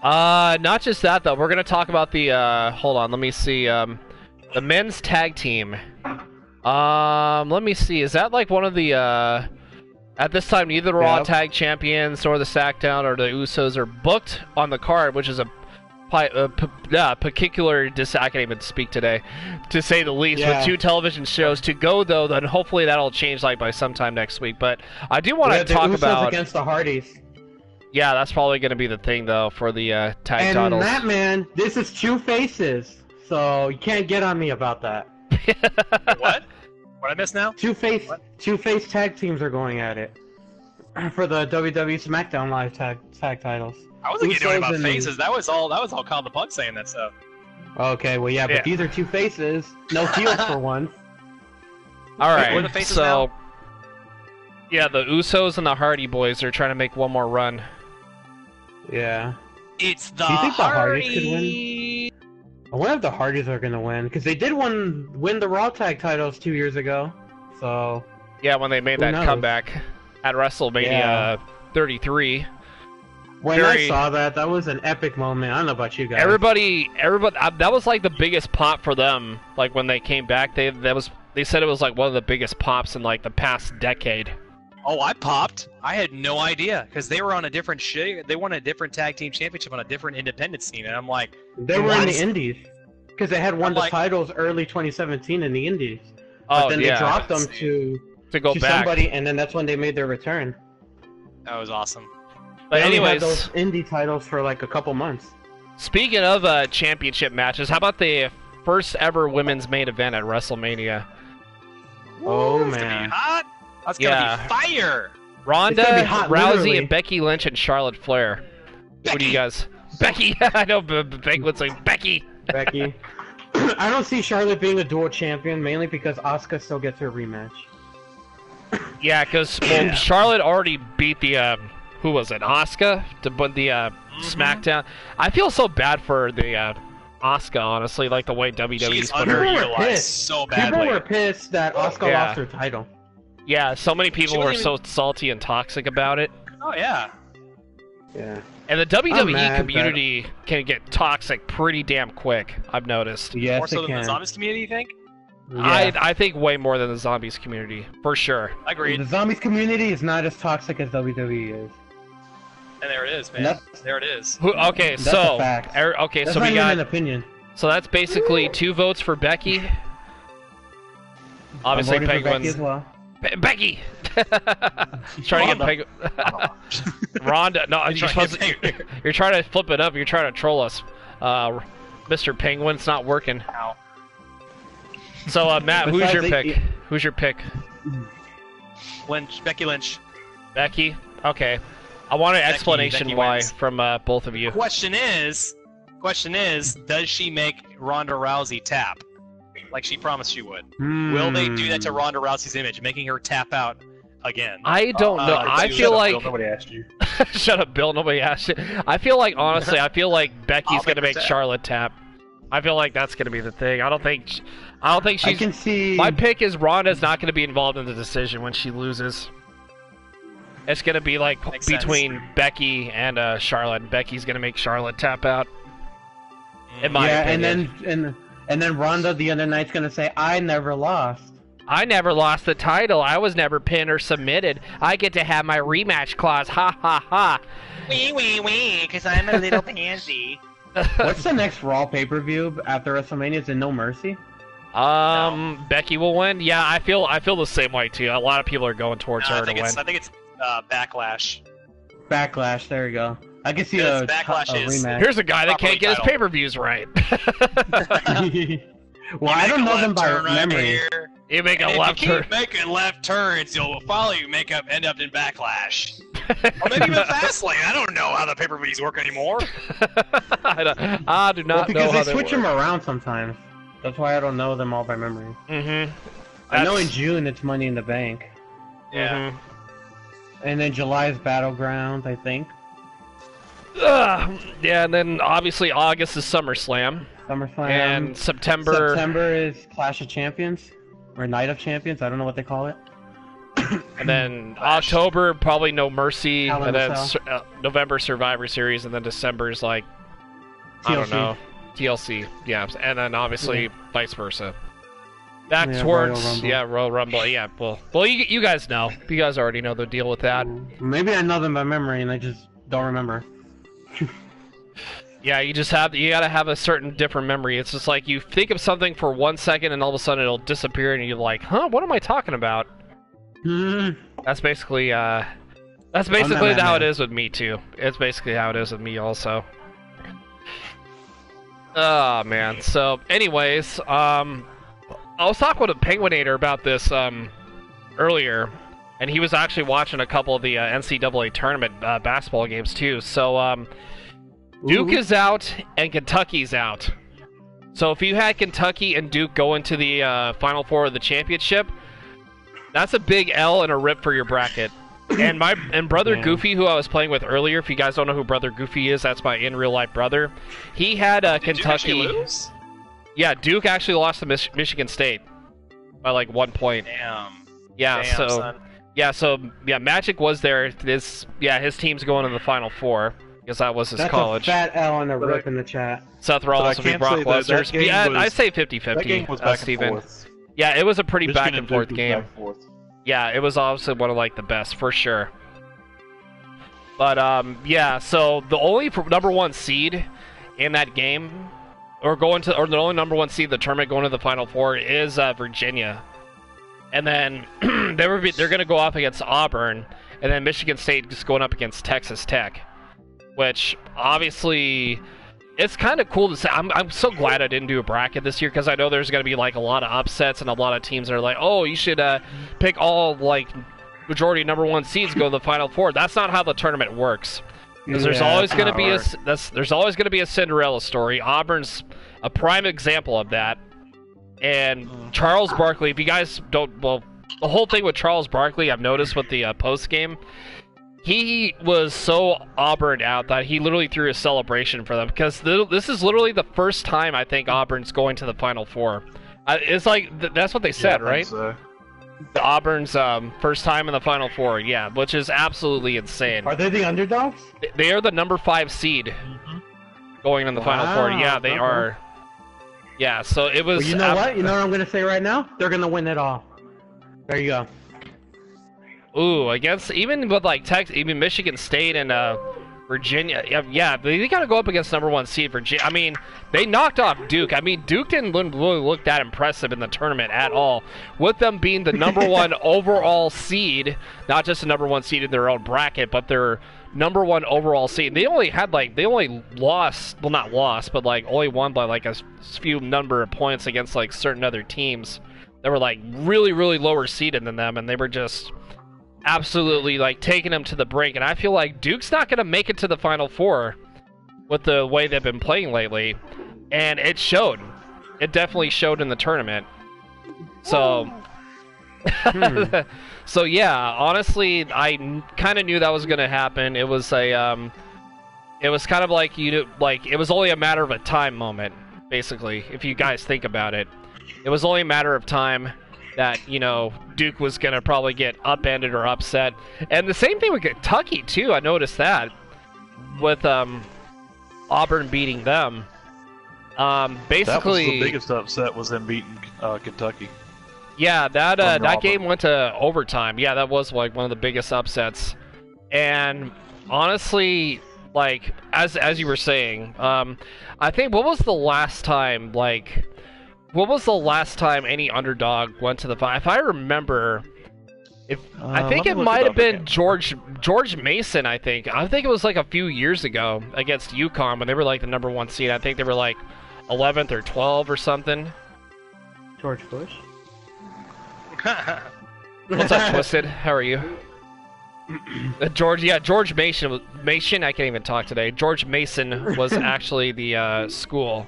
Speaker 2: Not just that though. We're gonna talk about the hold on, let me see. The men's tag team. Let me see. Is that like one of the at this time neither the Raw Tag Champions nor the SmackDown or the Usos are booked on the card, which is a particular I can't even speak today, to say the least, with 2 television shows to go though. Then hopefully that'll change like by sometime next week. But I do want to talk
Speaker 1: the Usos
Speaker 2: about
Speaker 1: against the Hardys.
Speaker 2: Yeah, that's probably going to be the thing though for the tag
Speaker 1: and
Speaker 2: titles.
Speaker 1: Matt Man, this is 2 faces, so you can't get on me about that.
Speaker 4: What? What I miss now?
Speaker 1: 2 face tag teams are going at it for the WWE SmackDown Live tag titles.
Speaker 4: I wasn't getting
Speaker 1: Usos
Speaker 4: about
Speaker 1: and-
Speaker 4: faces. That was all Kyle the Pug saying that stuff.
Speaker 1: Okay, well yeah, but
Speaker 2: Yeah.
Speaker 1: these are 2 faces, no heels for once.
Speaker 2: All right,
Speaker 4: Who are the faces
Speaker 2: so
Speaker 4: now?
Speaker 2: yeah, the Usos and the Hardy Boys are trying to make one more run.
Speaker 1: Yeah.
Speaker 4: It's the
Speaker 1: Do you think the Hardys could
Speaker 4: Hardys.
Speaker 1: I wonder if the Hardys are gonna win, because they did win the Raw tag titles 2 years ago. So
Speaker 2: Yeah, when they made
Speaker 1: Who
Speaker 2: that
Speaker 1: knows?
Speaker 2: comeback at WrestleMania
Speaker 1: Yeah.
Speaker 2: 33.
Speaker 1: when
Speaker 2: Very-
Speaker 1: I saw that, that was an epic moment. I don't know about you guys.
Speaker 2: Everybody, that was like the biggest pop for them. Like when they came back, they said it was like one of the biggest pops in like the past decade.
Speaker 4: Oh, I popped. I had no idea because they were on a different they won a different tag team championship on a different independent scene, and I'm like,
Speaker 1: They were in
Speaker 4: What?
Speaker 1: the Indies, because they had won
Speaker 4: I'm
Speaker 1: the
Speaker 4: like-
Speaker 1: titles early 2017 in the Indies. But
Speaker 2: Oh
Speaker 1: then
Speaker 2: yeah,
Speaker 1: they dropped them to
Speaker 2: go back.
Speaker 1: somebody, and then that's when they made their return.
Speaker 4: that was awesome.
Speaker 2: But
Speaker 1: They only had
Speaker 2: anyways,
Speaker 1: those indie titles for like a couple months.
Speaker 2: speaking of championship matches, how about the first ever women's main event at WrestleMania?
Speaker 1: Oh,
Speaker 4: It's gonna
Speaker 1: man.
Speaker 4: be hot. That's
Speaker 2: Yeah.
Speaker 4: gonna be fire.
Speaker 2: Ronda,
Speaker 1: It's gonna be hot,
Speaker 2: Rousey,
Speaker 1: literally.
Speaker 2: and Becky Lynch and Charlotte Flair. What do you guys? Becky, I know Penguin's like Becky.
Speaker 1: Becky. I don't see Charlotte being a dual champion, mainly because Asuka still gets her rematch.
Speaker 2: Yeah, because Charlotte already beat the who was it? Asuka to win the SmackDown. I feel so bad for the Asuka, honestly, like the way WWE's
Speaker 4: She's
Speaker 2: put her.
Speaker 4: underutilized
Speaker 1: pissed.
Speaker 4: so
Speaker 1: People
Speaker 4: badly.
Speaker 1: were pissed that Asuka
Speaker 2: Yeah.
Speaker 1: lost her title.
Speaker 2: Yeah, so many people
Speaker 4: She
Speaker 2: were
Speaker 4: wasn't
Speaker 2: so salty and toxic about it.
Speaker 4: Oh yeah.
Speaker 1: Yeah.
Speaker 2: And the WWE
Speaker 1: mad
Speaker 2: community can get toxic pretty damn quick, I've noticed.
Speaker 1: Yes,
Speaker 4: More so
Speaker 1: it
Speaker 4: than the
Speaker 1: can.
Speaker 4: zombies community, you think?
Speaker 1: Yeah.
Speaker 2: I think way more than the zombies community, for sure.
Speaker 4: Agreed.
Speaker 1: The zombies community is not as toxic as WWE is.
Speaker 4: And there it is, man.
Speaker 1: That's-
Speaker 4: There it is.
Speaker 2: Okay,
Speaker 1: That's
Speaker 2: so
Speaker 1: a fact.
Speaker 2: okay,
Speaker 1: That's
Speaker 2: so
Speaker 1: not
Speaker 2: we
Speaker 1: even
Speaker 2: got
Speaker 1: an opinion.
Speaker 2: so that's basically 2 votes for Becky. Obviously,
Speaker 1: I'm voting for Becky
Speaker 2: Penguins.
Speaker 1: as well.
Speaker 2: Becky. Trying to get Penguin. Ronda. No, you're trying to flip it up. You're trying to troll us, Mr. Penguin. It's not working.
Speaker 4: Ow.
Speaker 2: So, Matt, who's your
Speaker 1: Besides,
Speaker 2: pick? Who's your pick?
Speaker 4: Lynch, Becky Lynch.
Speaker 2: Becky. Okay. I want an explanation
Speaker 4: Becky
Speaker 2: why
Speaker 4: wins.
Speaker 2: from both of you.
Speaker 4: Question is, does she make Ronda Rousey tap, like she promised she would? Will they do that to Ronda Rousey's image, making her tap out again?
Speaker 2: I don't know. I feel like
Speaker 3: Nobody asked you.
Speaker 2: shut up, Bill. Nobody asked you. I feel like honestly, I feel like Becky's
Speaker 4: I'll
Speaker 2: gonna
Speaker 4: make
Speaker 2: make
Speaker 4: her tap.
Speaker 2: Charlotte tap. I feel like that's gonna be the thing. I don't think
Speaker 1: I
Speaker 2: she's.
Speaker 1: can see.
Speaker 2: My pick is Ronda's not gonna be involved in the decision when she loses. It's gonna be like
Speaker 4: Makes sense.
Speaker 2: between Becky and Charlotte. And Becky's gonna make Charlotte tap out. In my
Speaker 1: yeah,
Speaker 2: opinion.
Speaker 1: and then Ronda the other night's gonna say, "I never lost."
Speaker 2: I never lost the title. I was never pinned or submitted. I get to have my rematch clause. Ha ha ha.
Speaker 4: Wee, because I'm a little pansy.
Speaker 1: What's the next Raw pay-per-view after WrestleMania? Is it No Mercy?
Speaker 2: Becky will win. Yeah, I feel the same way too. A lot of people are going towards
Speaker 4: No,
Speaker 2: her
Speaker 4: I think
Speaker 2: to win.
Speaker 4: it's Backlash.
Speaker 1: Backlash. There you go. I can see
Speaker 4: Yes,
Speaker 1: a
Speaker 4: Backlash is-
Speaker 1: rematch.
Speaker 2: Here's a guy that
Speaker 4: Properly
Speaker 2: can't get his
Speaker 4: titled.
Speaker 2: pay-per-views right.
Speaker 1: Well, I don't know them by memory.
Speaker 2: You make a
Speaker 4: And
Speaker 2: left
Speaker 4: if you
Speaker 2: turn.
Speaker 4: keep making left turns, you'll follow you end up in Backlash. Or maybe even Fastlane. I don't know how the pay-per-views work anymore.
Speaker 2: I do not know
Speaker 1: because
Speaker 2: how
Speaker 1: they switch
Speaker 2: work.
Speaker 1: them around sometimes. That's why I don't know them all by memory.
Speaker 2: Mm-hmm.
Speaker 1: I know in June it's Money in the Bank.
Speaker 4: Yeah.
Speaker 1: And then July is Battlegrounds, I think.
Speaker 2: Yeah, and then obviously August is SummerSlam.
Speaker 1: SummerSlam.
Speaker 2: And September
Speaker 1: is Clash of Champions. Or Night of Champions, I don't know what they call it.
Speaker 2: And then October, probably No Mercy.
Speaker 1: Hell
Speaker 2: And
Speaker 1: in a
Speaker 2: then
Speaker 1: Cell.
Speaker 2: November, Survivor Series. And then December is like, I don't
Speaker 1: TLC.
Speaker 2: know. TLC, yeah. And then obviously vice versa. Back
Speaker 1: Yeah,
Speaker 2: towards,
Speaker 1: Royal Rumble.
Speaker 2: Royal Rumble. Yeah, well, you guys know. You guys already know the deal with that.
Speaker 1: Maybe I know them by memory and I just don't remember.
Speaker 2: Yeah, you gotta have a certain different memory. It's just like you think of something for 1 second and all of a sudden it'll disappear and you're like, huh, what am I talking about? That's basically how it is with me too. It's basically how it is with me also. Oh man. So anyways, I was talking with a Penguinator about this earlier, and he was actually watching a couple of the NCAA tournament basketball games too. So Duke is out and Kentucky's out. So if you had Kentucky and Duke go into the Final Four of the championship, that's a big L and a rip for your bracket. And Brother Goofy, who I was playing with earlier, if you guys don't know who Brother Goofy is, that's my in real life brother. He had Kentucky.
Speaker 4: Did Duke actually lose?
Speaker 2: Yeah, Duke actually lost to Michigan State by like 1 point.
Speaker 4: Damn.
Speaker 2: Yeah,
Speaker 4: Damn,
Speaker 2: so Magic was there. His team's going to the Final Four because that was his college.
Speaker 1: That's a fat L and a rip in the chat.
Speaker 2: Seth Rollins will be Brock Lesnar. Yeah, I say 50-50.
Speaker 3: That game was back
Speaker 2: Steven.
Speaker 3: and forth.
Speaker 2: Yeah, it was a pretty
Speaker 3: Michigan
Speaker 2: back and forth
Speaker 3: Duke was
Speaker 2: game.
Speaker 3: back and forth.
Speaker 2: Yeah, it was obviously one of like the best for sure. But yeah, so the only number one seed in that game, or the only number one seed in the tournament going to the Final Four is Virginia, and then they're going to go up against Auburn, and then Michigan State just going up against Texas Tech, which obviously. It's kind of cool to say. I'm so glad I didn't do a bracket this year because I know there's going to be like a lot of upsets and a lot of teams that are like, oh, you should pick all like majority number one seeds go to the Final Four. That's not how the tournament works. Because there's always going to be a Cinderella story. Auburn's a prime example of that. And Charles Barkley, if you guys don't, well, the whole thing with Charles Barkley, I've noticed with the post game. He was so Auburn out that he literally threw a celebration for them because this is literally the first time I think Auburn's going to the Final Four. It's like that's what they said, right?
Speaker 3: So.
Speaker 2: The Auburn's first time in the Final Four, yeah, which is absolutely insane.
Speaker 1: Are they the underdogs?
Speaker 2: They are the number 5 seed going in the Final Four. Yeah, they are. Yeah, so it was.
Speaker 1: Well, you know what? You know what I'm going to say right now? They're going to win it all. There you go.
Speaker 2: Ooh, even with like even Michigan State and Virginia, yeah, they got to go up against number one seed Virginia. I mean, they knocked off Duke. I mean, Duke didn't really look that impressive in the tournament at all. With them being the number one overall seed, not just the number one seed in their own bracket, but their number one overall seed. They only lost, well, not lost, but like only won by like a few number of points against like certain other teams that were like really, really lower seeded than them, and they were just absolutely like taking them to the brink. And I feel like Duke's not going to make it to the Final Four with the way they've been playing lately, and it showed. It definitely showed in the tournament. So so yeah, honestly, I kind of knew that was going to happen. It was a it was kind of like it was only a matter of a time moment, basically, if you guys think about it. It was only a matter of time that, Duke was going to probably get upended or upset. And the same thing with Kentucky, too. I noticed that with Auburn beating them. Basically,
Speaker 3: that was the biggest upset, was them beating Kentucky.
Speaker 2: Yeah, that game went to overtime. Yeah, that was like one of the biggest upsets. And honestly, like as you were saying, I think what was the last time any underdog went to the final? If I remember, I think it might have been George Mason. I think it was like a few years ago against UConn when they were like the number one seed. I think they were like 11th or 12th or something.
Speaker 1: George Bush.
Speaker 2: What's up, Twisted? How are you? George Mason. I can't even talk today. George Mason was actually the school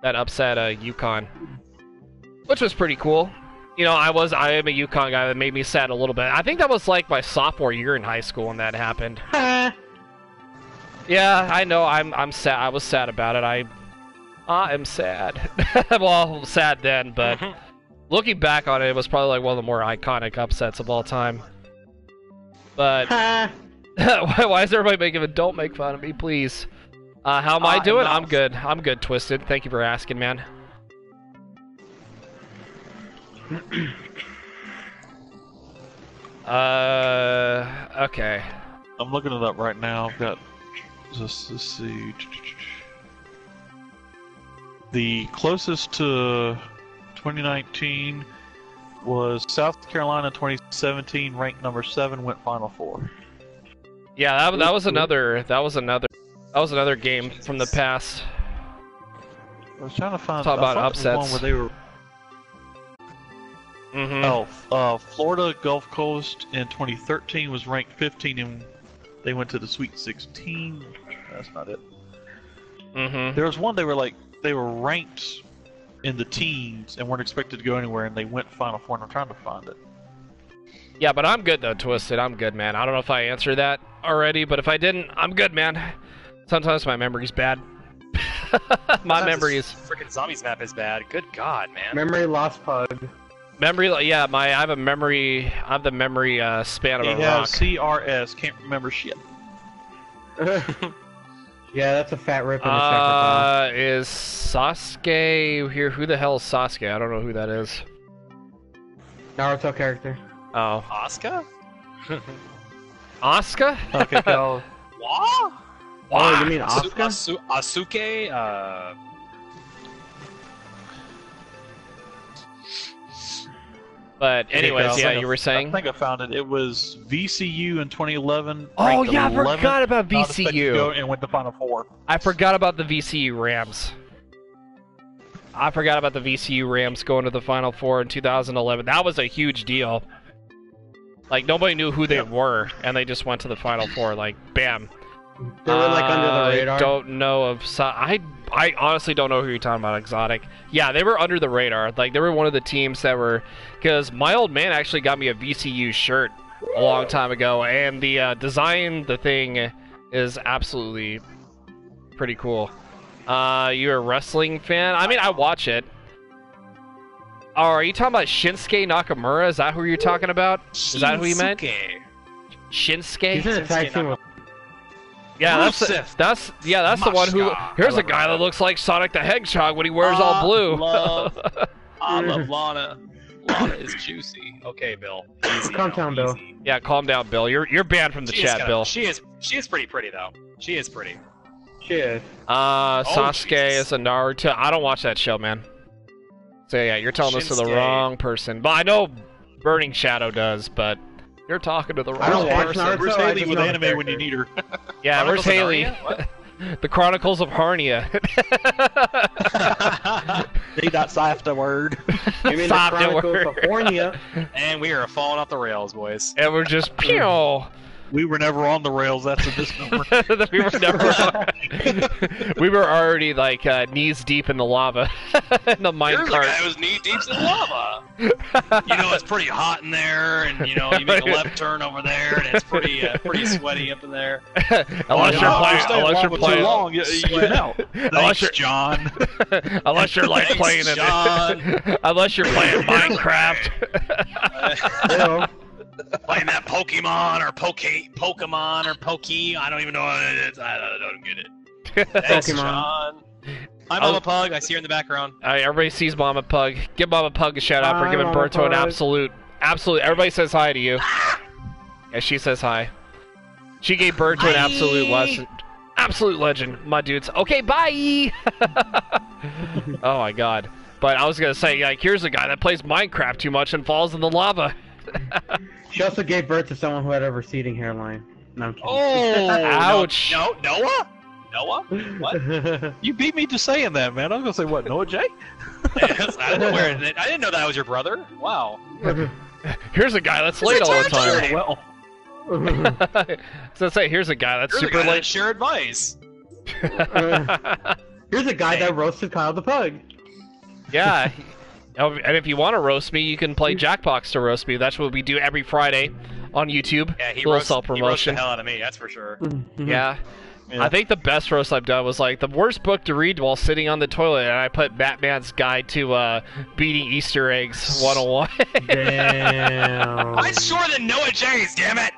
Speaker 2: that upset UConn, which was pretty cool. You know, I am a UConn guy. That made me sad a little bit. I think that was like my sophomore year in high school when that happened. Yeah, I know. I'm sad. I was sad about it. I am sad. Well, sad then, but looking back on it, it was probably like one of the more iconic upsets of all time. But why is everybody making it? Don't make fun of me, please. How am I doing?
Speaker 4: Enough.
Speaker 2: I'm good. I'm good, Twisted. Thank you for asking, man. Okay.
Speaker 3: I'm looking it up right now. I've got. Let's see. The closest to 2019 was South Carolina 2017, ranked number 7, went Final Four.
Speaker 2: Yeah, that was another game from the past.
Speaker 3: I was trying to find.
Speaker 2: Talk about
Speaker 3: I thought there was
Speaker 2: upsets.
Speaker 3: one where they were. Florida Gulf Coast in 2013 was ranked 15, and they went to the Sweet 16. That's not it. There was one they were ranked in the teens and weren't expected to go anywhere, and they went Final Four. And I'm trying to find it.
Speaker 2: Yeah, but I'm good though, Twisted. I'm good, man. I don't know if I answered that already, but if I didn't, I'm good, man. Sometimes my memory's bad. My memory is
Speaker 4: freaking zombies map is bad. Good God, man.
Speaker 1: Memory loss pug.
Speaker 2: Memory, yeah. I have the memory span of a
Speaker 3: Yeah,
Speaker 2: rock.
Speaker 3: CRS, can't remember shit.
Speaker 1: Yeah, that's a fat rip in the second
Speaker 2: Is Sasuke here? Who the hell is Sasuke? I don't know who that is.
Speaker 1: Naruto character.
Speaker 2: Oh,
Speaker 4: Asuka?
Speaker 2: Asuka?
Speaker 3: Okay, go.
Speaker 4: What?
Speaker 1: Oh, you mean Asuka?
Speaker 4: Asuke?
Speaker 2: But anyways, yeah, you were
Speaker 3: I
Speaker 2: saying.
Speaker 3: think I found it. It was VCU in 2011.
Speaker 2: Oh
Speaker 3: ranked
Speaker 2: yeah, I
Speaker 3: 11th,
Speaker 2: forgot about
Speaker 3: not expected to go,
Speaker 2: VCU.
Speaker 3: and went to Final Four.
Speaker 2: I forgot about the VCU Rams. I forgot about the VCU Rams going to the Final Four in 2011. That was a huge deal. Like, nobody knew who they were, and they just went to the Final Four. Like, bam.
Speaker 1: They were like under the radar.
Speaker 2: I don't know of... I honestly don't know who you're talking about, Exotic. Yeah, they were under the radar. Like, they were one of the teams that were... Because my old man actually got me a VCU shirt a long time ago, and the design, the thing, is absolutely pretty cool. You're a wrestling fan? I mean, I watch it. Oh, are you talking about Shinsuke Nakamura? Is that who you're talking about? Is that who you meant? Shinsuke?
Speaker 1: He's in a tag team with...
Speaker 2: Yeah, that's the one who. Here's a guy that looks like Sonic the Hedgehog when he wears all blue.
Speaker 4: I love Lana. Lana is juicy. Okay, Bill. Easy,
Speaker 1: Calm down, Bill.
Speaker 2: Yeah, calm down, Bill. You're banned from the chat, Bill.
Speaker 4: She is pretty pretty though. She is pretty.
Speaker 1: She is.
Speaker 2: Sasuke
Speaker 4: Jesus.
Speaker 2: is a Naruto. I don't watch that show, man. So yeah, you're telling this to the
Speaker 4: Shinsuke.
Speaker 2: wrong person. But I know Burning Shadow does, but you're talking to the
Speaker 1: I don't
Speaker 2: wrong
Speaker 1: watch
Speaker 2: person.
Speaker 1: Naruto.
Speaker 3: Where's
Speaker 1: I
Speaker 3: Haley
Speaker 1: just
Speaker 3: with
Speaker 1: know the
Speaker 3: anime when you
Speaker 1: character.
Speaker 3: need her?
Speaker 2: Yeah, where's
Speaker 4: Chronicles of
Speaker 2: Haley?
Speaker 4: Narnia? What?
Speaker 2: The Chronicles of Harnia.
Speaker 3: They not soft a word.
Speaker 1: You mean the
Speaker 2: Stop the
Speaker 1: Chronicles
Speaker 2: word.
Speaker 1: of Hornia?
Speaker 4: And we are falling off the rails, boys.
Speaker 2: And we're just pew.
Speaker 3: We were never on the rails. That's a misnomer.
Speaker 2: we were never. We were already like knees deep in the lava in the minecart.
Speaker 4: who's knee deep in lava. You know it's pretty hot in there, and you know you make a left turn over there, and it's pretty sweaty up in there.
Speaker 2: Unless you're playing.
Speaker 3: Too long. You know.
Speaker 2: Unless
Speaker 3: Thanks,
Speaker 2: you're-
Speaker 3: John.
Speaker 2: Unless you're like
Speaker 4: Thanks,
Speaker 2: playing it.
Speaker 4: John.
Speaker 2: Unless you're playing Minecraft.
Speaker 1: Bill,
Speaker 4: Playing that Pokemon or Pokemon or Pokey. I don't even know what it is. I don't get it. Thanks,
Speaker 1: Pokemon.
Speaker 4: John. Hi, Mama Pug. I see her in the background.
Speaker 2: Everybody sees Mama Pug. Give Mama Pug a shout out for
Speaker 1: Hi,
Speaker 2: giving
Speaker 1: Mama
Speaker 2: birth to an
Speaker 1: Pug.
Speaker 2: absolute. Everybody says hi to you. Yeah, she says hi. She gave birth to an absolute legend, my dudes. Okay, bye. Oh my god. But I was gonna say, like, here's a guy that plays Minecraft too much and falls in the lava.
Speaker 1: she also gave birth to someone who had a receding hairline. No, I'm kidding.
Speaker 4: Oh,
Speaker 2: Ouch.
Speaker 4: No, Noah? Noah? What?
Speaker 3: You beat me to saying that, man. I was gonna say what? Noah J?
Speaker 4: I didn't know that was your brother. Wow.
Speaker 2: Here's a guy that's late all the time.
Speaker 3: Well,
Speaker 2: So say, here's a guy that's
Speaker 4: You're
Speaker 2: super
Speaker 4: the guy
Speaker 2: late.
Speaker 4: that share advice.
Speaker 1: Here's a guy that roasted Kyle the Pug.
Speaker 2: Yeah. And if you want to roast me, you can play Jackbox to roast me. That's what we do every Friday on YouTube.
Speaker 4: Yeah, he
Speaker 2: little
Speaker 4: roasted
Speaker 2: self-promotion.
Speaker 4: the hell out of me, that's for sure.
Speaker 2: Yeah. I think the best roast I've done was like the worst book to read while sitting on the toilet, and I put Batman's Guide to Beating Easter Eggs 101.
Speaker 1: Damn.
Speaker 4: Mine's shorter than Noah J's, damn it!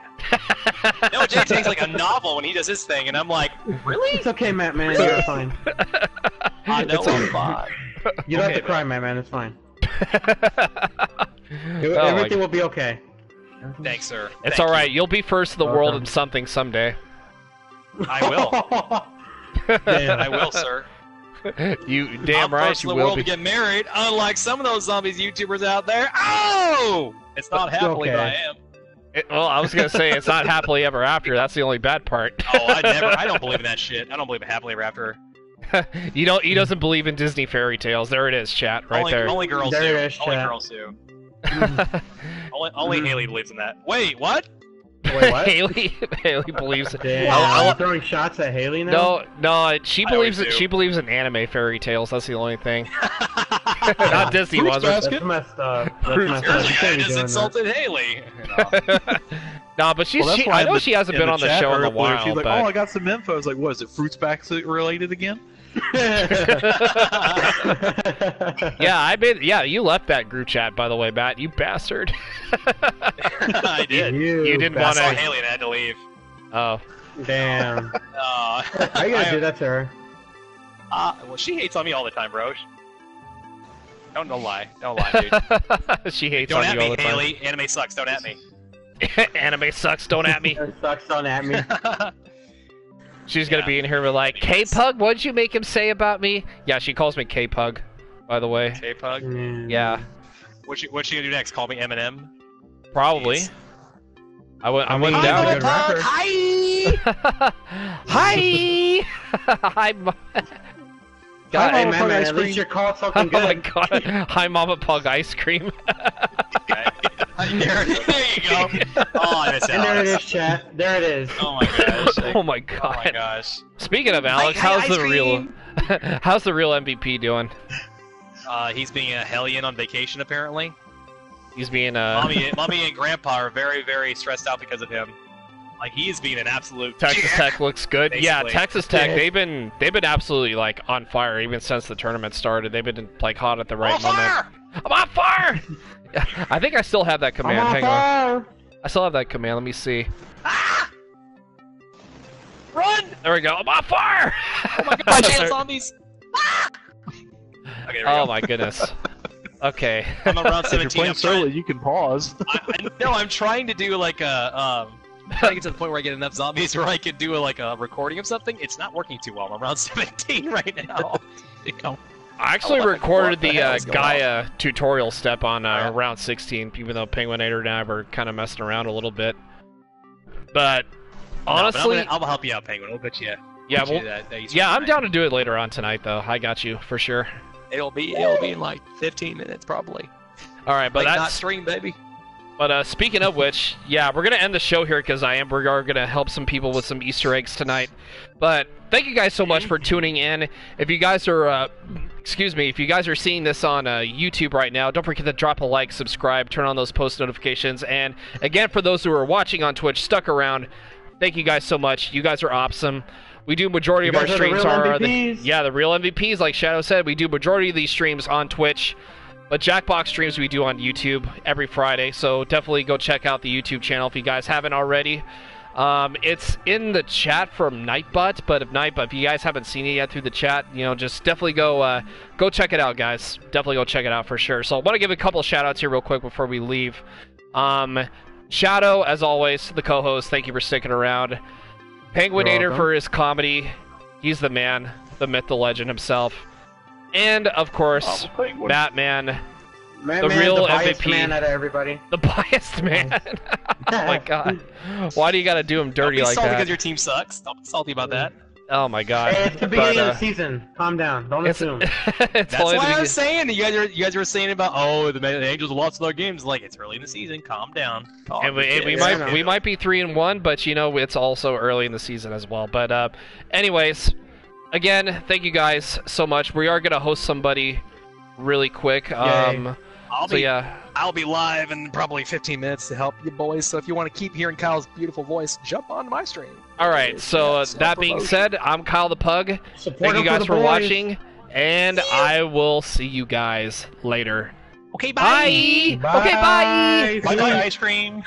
Speaker 4: Noah J takes like a novel when he does his thing, and I'm like, really?
Speaker 1: It's okay, Matt, man. You're fine.
Speaker 4: I know I'm fine.
Speaker 1: You don't have to cry, man. It's fine. Everything will be okay.
Speaker 4: Thanks, sir.
Speaker 2: It's
Speaker 4: Thank
Speaker 2: alright, you'll be first in the world in something someday.
Speaker 4: you. I will.
Speaker 1: Damn.
Speaker 4: I will, sir.
Speaker 2: You damn
Speaker 4: I'm
Speaker 2: right
Speaker 4: first in
Speaker 2: you
Speaker 4: the
Speaker 2: will
Speaker 4: world
Speaker 2: be.
Speaker 4: to get married, unlike some of those zombies YouTubers out there. Oh! It's not happily, but I am.
Speaker 2: Well, I was gonna say it's not happily ever after. That's the only bad part.
Speaker 4: Oh, I don't believe in that shit. I don't believe in happily ever after.
Speaker 2: You don't. He doesn't believe in Disney fairy tales. There it is, chat, right there.
Speaker 4: Only girls
Speaker 1: There
Speaker 4: do.
Speaker 1: it is,
Speaker 4: Only
Speaker 1: chat.
Speaker 4: girls do. Only Haley believes in that. Wait, what?
Speaker 1: Wait, what?
Speaker 2: Haley believes it.
Speaker 1: Damn.
Speaker 2: I'll-
Speaker 1: Are you throwing shots at Haley now?
Speaker 2: No, she
Speaker 4: I
Speaker 2: believes
Speaker 4: always
Speaker 2: it.
Speaker 4: do.
Speaker 2: She believes in anime fairy tales. That's the only thing. Not Disney
Speaker 3: Fruits
Speaker 2: ones.
Speaker 3: basket.
Speaker 1: That's messed up. That's messed
Speaker 4: You're
Speaker 1: up.
Speaker 4: the
Speaker 1: You
Speaker 4: guy
Speaker 1: can't
Speaker 4: who
Speaker 1: be
Speaker 4: just
Speaker 1: doing
Speaker 4: insulted Haley.
Speaker 2: No, but she's.
Speaker 3: Well, that's
Speaker 2: she,
Speaker 3: why
Speaker 2: I know
Speaker 3: in
Speaker 2: she hasn't
Speaker 3: in
Speaker 2: been
Speaker 3: the
Speaker 2: on the
Speaker 3: chat
Speaker 2: show in a
Speaker 3: earlier,
Speaker 2: while.
Speaker 3: She's like,
Speaker 2: but...
Speaker 3: oh, I got some info. I was like, what is it, fruits basket related again?
Speaker 2: Yeah, I made. Yeah, you left that group chat, by the way, Matt. You bastard.
Speaker 4: I did.
Speaker 2: You didn't
Speaker 4: I
Speaker 2: want
Speaker 4: saw
Speaker 2: to.
Speaker 4: Haley and I had to leave.
Speaker 2: Oh.
Speaker 1: Damn.
Speaker 4: Uh,
Speaker 1: How you gonna do that to her?
Speaker 4: well, she hates on me all the time, bro. Don't lie. Don't lie, dude.
Speaker 2: She hates
Speaker 4: Don't
Speaker 2: on
Speaker 4: at
Speaker 2: you all
Speaker 4: me,
Speaker 2: the time.
Speaker 4: Haley. Anime sucks. Don't at me.
Speaker 2: Anime sucks. Don't at me.
Speaker 1: That sucks on at me.
Speaker 2: She's gonna
Speaker 4: Yeah.
Speaker 2: be in here with like, K-Pug, what'd you make him say about me? Yeah, she calls me K-Pug, by the way.
Speaker 4: K-Pug.
Speaker 2: Yeah,
Speaker 4: What's she gonna do next? Call me Eminem?
Speaker 2: probably.
Speaker 4: Jeez.
Speaker 2: I went
Speaker 1: mean,
Speaker 2: down.
Speaker 1: he's a good rapper.
Speaker 4: Hi.
Speaker 2: Hi! Hi, God,
Speaker 1: Hey,
Speaker 3: Mama
Speaker 1: man,
Speaker 3: Pug
Speaker 1: man,
Speaker 3: ice
Speaker 1: at least
Speaker 3: cream.
Speaker 1: you're called
Speaker 2: oh
Speaker 1: something
Speaker 2: my
Speaker 1: good.
Speaker 2: God. Hi, Mama Pug ice cream.
Speaker 4: there you go. Oh, I missed
Speaker 1: And there it
Speaker 4: out.
Speaker 1: is, chat. There it is.
Speaker 4: Oh my gosh.
Speaker 2: Oh my
Speaker 4: Oh
Speaker 2: God.
Speaker 4: my gosh.
Speaker 2: Speaking of Alex,
Speaker 4: Hi,
Speaker 2: how's
Speaker 4: ice
Speaker 2: the real
Speaker 4: cream.
Speaker 2: how's the real MVP doing?
Speaker 4: He's being a hellion on vacation apparently.
Speaker 2: He's being
Speaker 4: Mommy and Grandpa are very, very stressed out because of him. Like he's being an absolute
Speaker 2: Texas
Speaker 4: dick.
Speaker 2: Tech looks good. Yeah,
Speaker 4: basically.
Speaker 2: Texas Tech.
Speaker 1: Yeah.
Speaker 2: They've been absolutely like on fire even since the tournament started. They've been like hot at the right
Speaker 4: On fire!
Speaker 2: moment. I'm on fire! I think I still have that command.
Speaker 1: I'm on
Speaker 2: Hang on.
Speaker 1: fire.
Speaker 2: I still have that command. Let me see.
Speaker 4: Ah! Run!
Speaker 2: There we go. I'm on fire!
Speaker 4: Oh my god, chance zombies! Ah! Okay, there we
Speaker 2: Oh
Speaker 4: go.
Speaker 2: my goodness. Okay.
Speaker 4: I'm around
Speaker 3: If you're
Speaker 4: 17.
Speaker 3: playing
Speaker 4: I'm trying,
Speaker 3: slowly, you can pause.
Speaker 4: no, I'm trying to do like a trying to get to the point where I get enough zombies where I can do a recording of something. It's not working too well. I'm around 17 right now.
Speaker 2: I actually
Speaker 4: Oh,
Speaker 2: recorded
Speaker 4: what the
Speaker 2: the
Speaker 4: hell is going
Speaker 2: Gaia tutorial step on
Speaker 4: Yeah.
Speaker 2: round 16, even though Penguinator and I were kind of messing around a little bit. But honestly,
Speaker 4: I'm gonna help you out, Penguin. I'll bet you.
Speaker 2: yeah,
Speaker 4: bet you
Speaker 2: well,
Speaker 4: that Easter
Speaker 2: yeah,
Speaker 4: egg
Speaker 2: I'm
Speaker 4: tonight.
Speaker 2: down to do it later on tonight, though. I got you for sure.
Speaker 4: It'll be in like 15 minutes probably.
Speaker 2: All right, but
Speaker 4: Like not
Speaker 2: that's
Speaker 4: stream, baby.
Speaker 2: But speaking of which, yeah, we're gonna end the show here because we are gonna help some people with some Easter eggs tonight. But thank you guys so much for tuning in. If you guys are, if you guys are seeing this on YouTube right now, don't forget to drop a like, subscribe, turn on those post notifications, and again, for those who are watching on Twitch, stuck around, thank you guys so much. You guys are awesome. We do majority of our
Speaker 1: guys are the
Speaker 2: streams
Speaker 1: real
Speaker 2: are
Speaker 1: MVPs.
Speaker 2: the real MVPs, like Shadow said. We do majority of these streams on Twitch. But Jackbox streams we do on YouTube every Friday, so definitely go check out the YouTube channel if you guys haven't already. It's in the chat from Nightbot, but if you guys haven't seen it yet through the chat, just definitely go check it out, guys. Definitely go check it out for sure. So I want to give a couple shout outs here real quick before we leave. Shadow, as always, the co-host, thank you for sticking around. Penguinator for his comedy. He's the man, the myth, the legend himself. And, of course, Batman, the real
Speaker 1: the biased
Speaker 2: MVP.
Speaker 1: man out of everybody.
Speaker 2: the biased man. Oh my god. Why do you gotta do him dirty
Speaker 4: Don't be
Speaker 2: like
Speaker 4: salty
Speaker 2: that?
Speaker 4: because your team sucks. Don't be salty about that.
Speaker 2: Oh my god.
Speaker 1: Hey, it's the beginning of the season. Calm down. Don't assume.
Speaker 2: It's
Speaker 4: That's
Speaker 2: only
Speaker 4: why I
Speaker 2: the
Speaker 4: was saying. You guys were saying about the Angels lost their games. Like it's early in the season. Calm down.
Speaker 2: and we might be 3-1, but it's also early in the season as well. But anyways, again, thank you guys so much. We are gonna host somebody really quick.
Speaker 4: I'll be live in probably 15 minutes to help you boys. So if you want to keep hearing Kyle's beautiful voice, jump on my stream.
Speaker 2: All right. So that being said, I'm Kyle the Pug. Thank you guys for watching, and I will see you guys later.
Speaker 4: Okay, bye.
Speaker 2: Bye. Okay, bye.
Speaker 3: Bye, ice cream.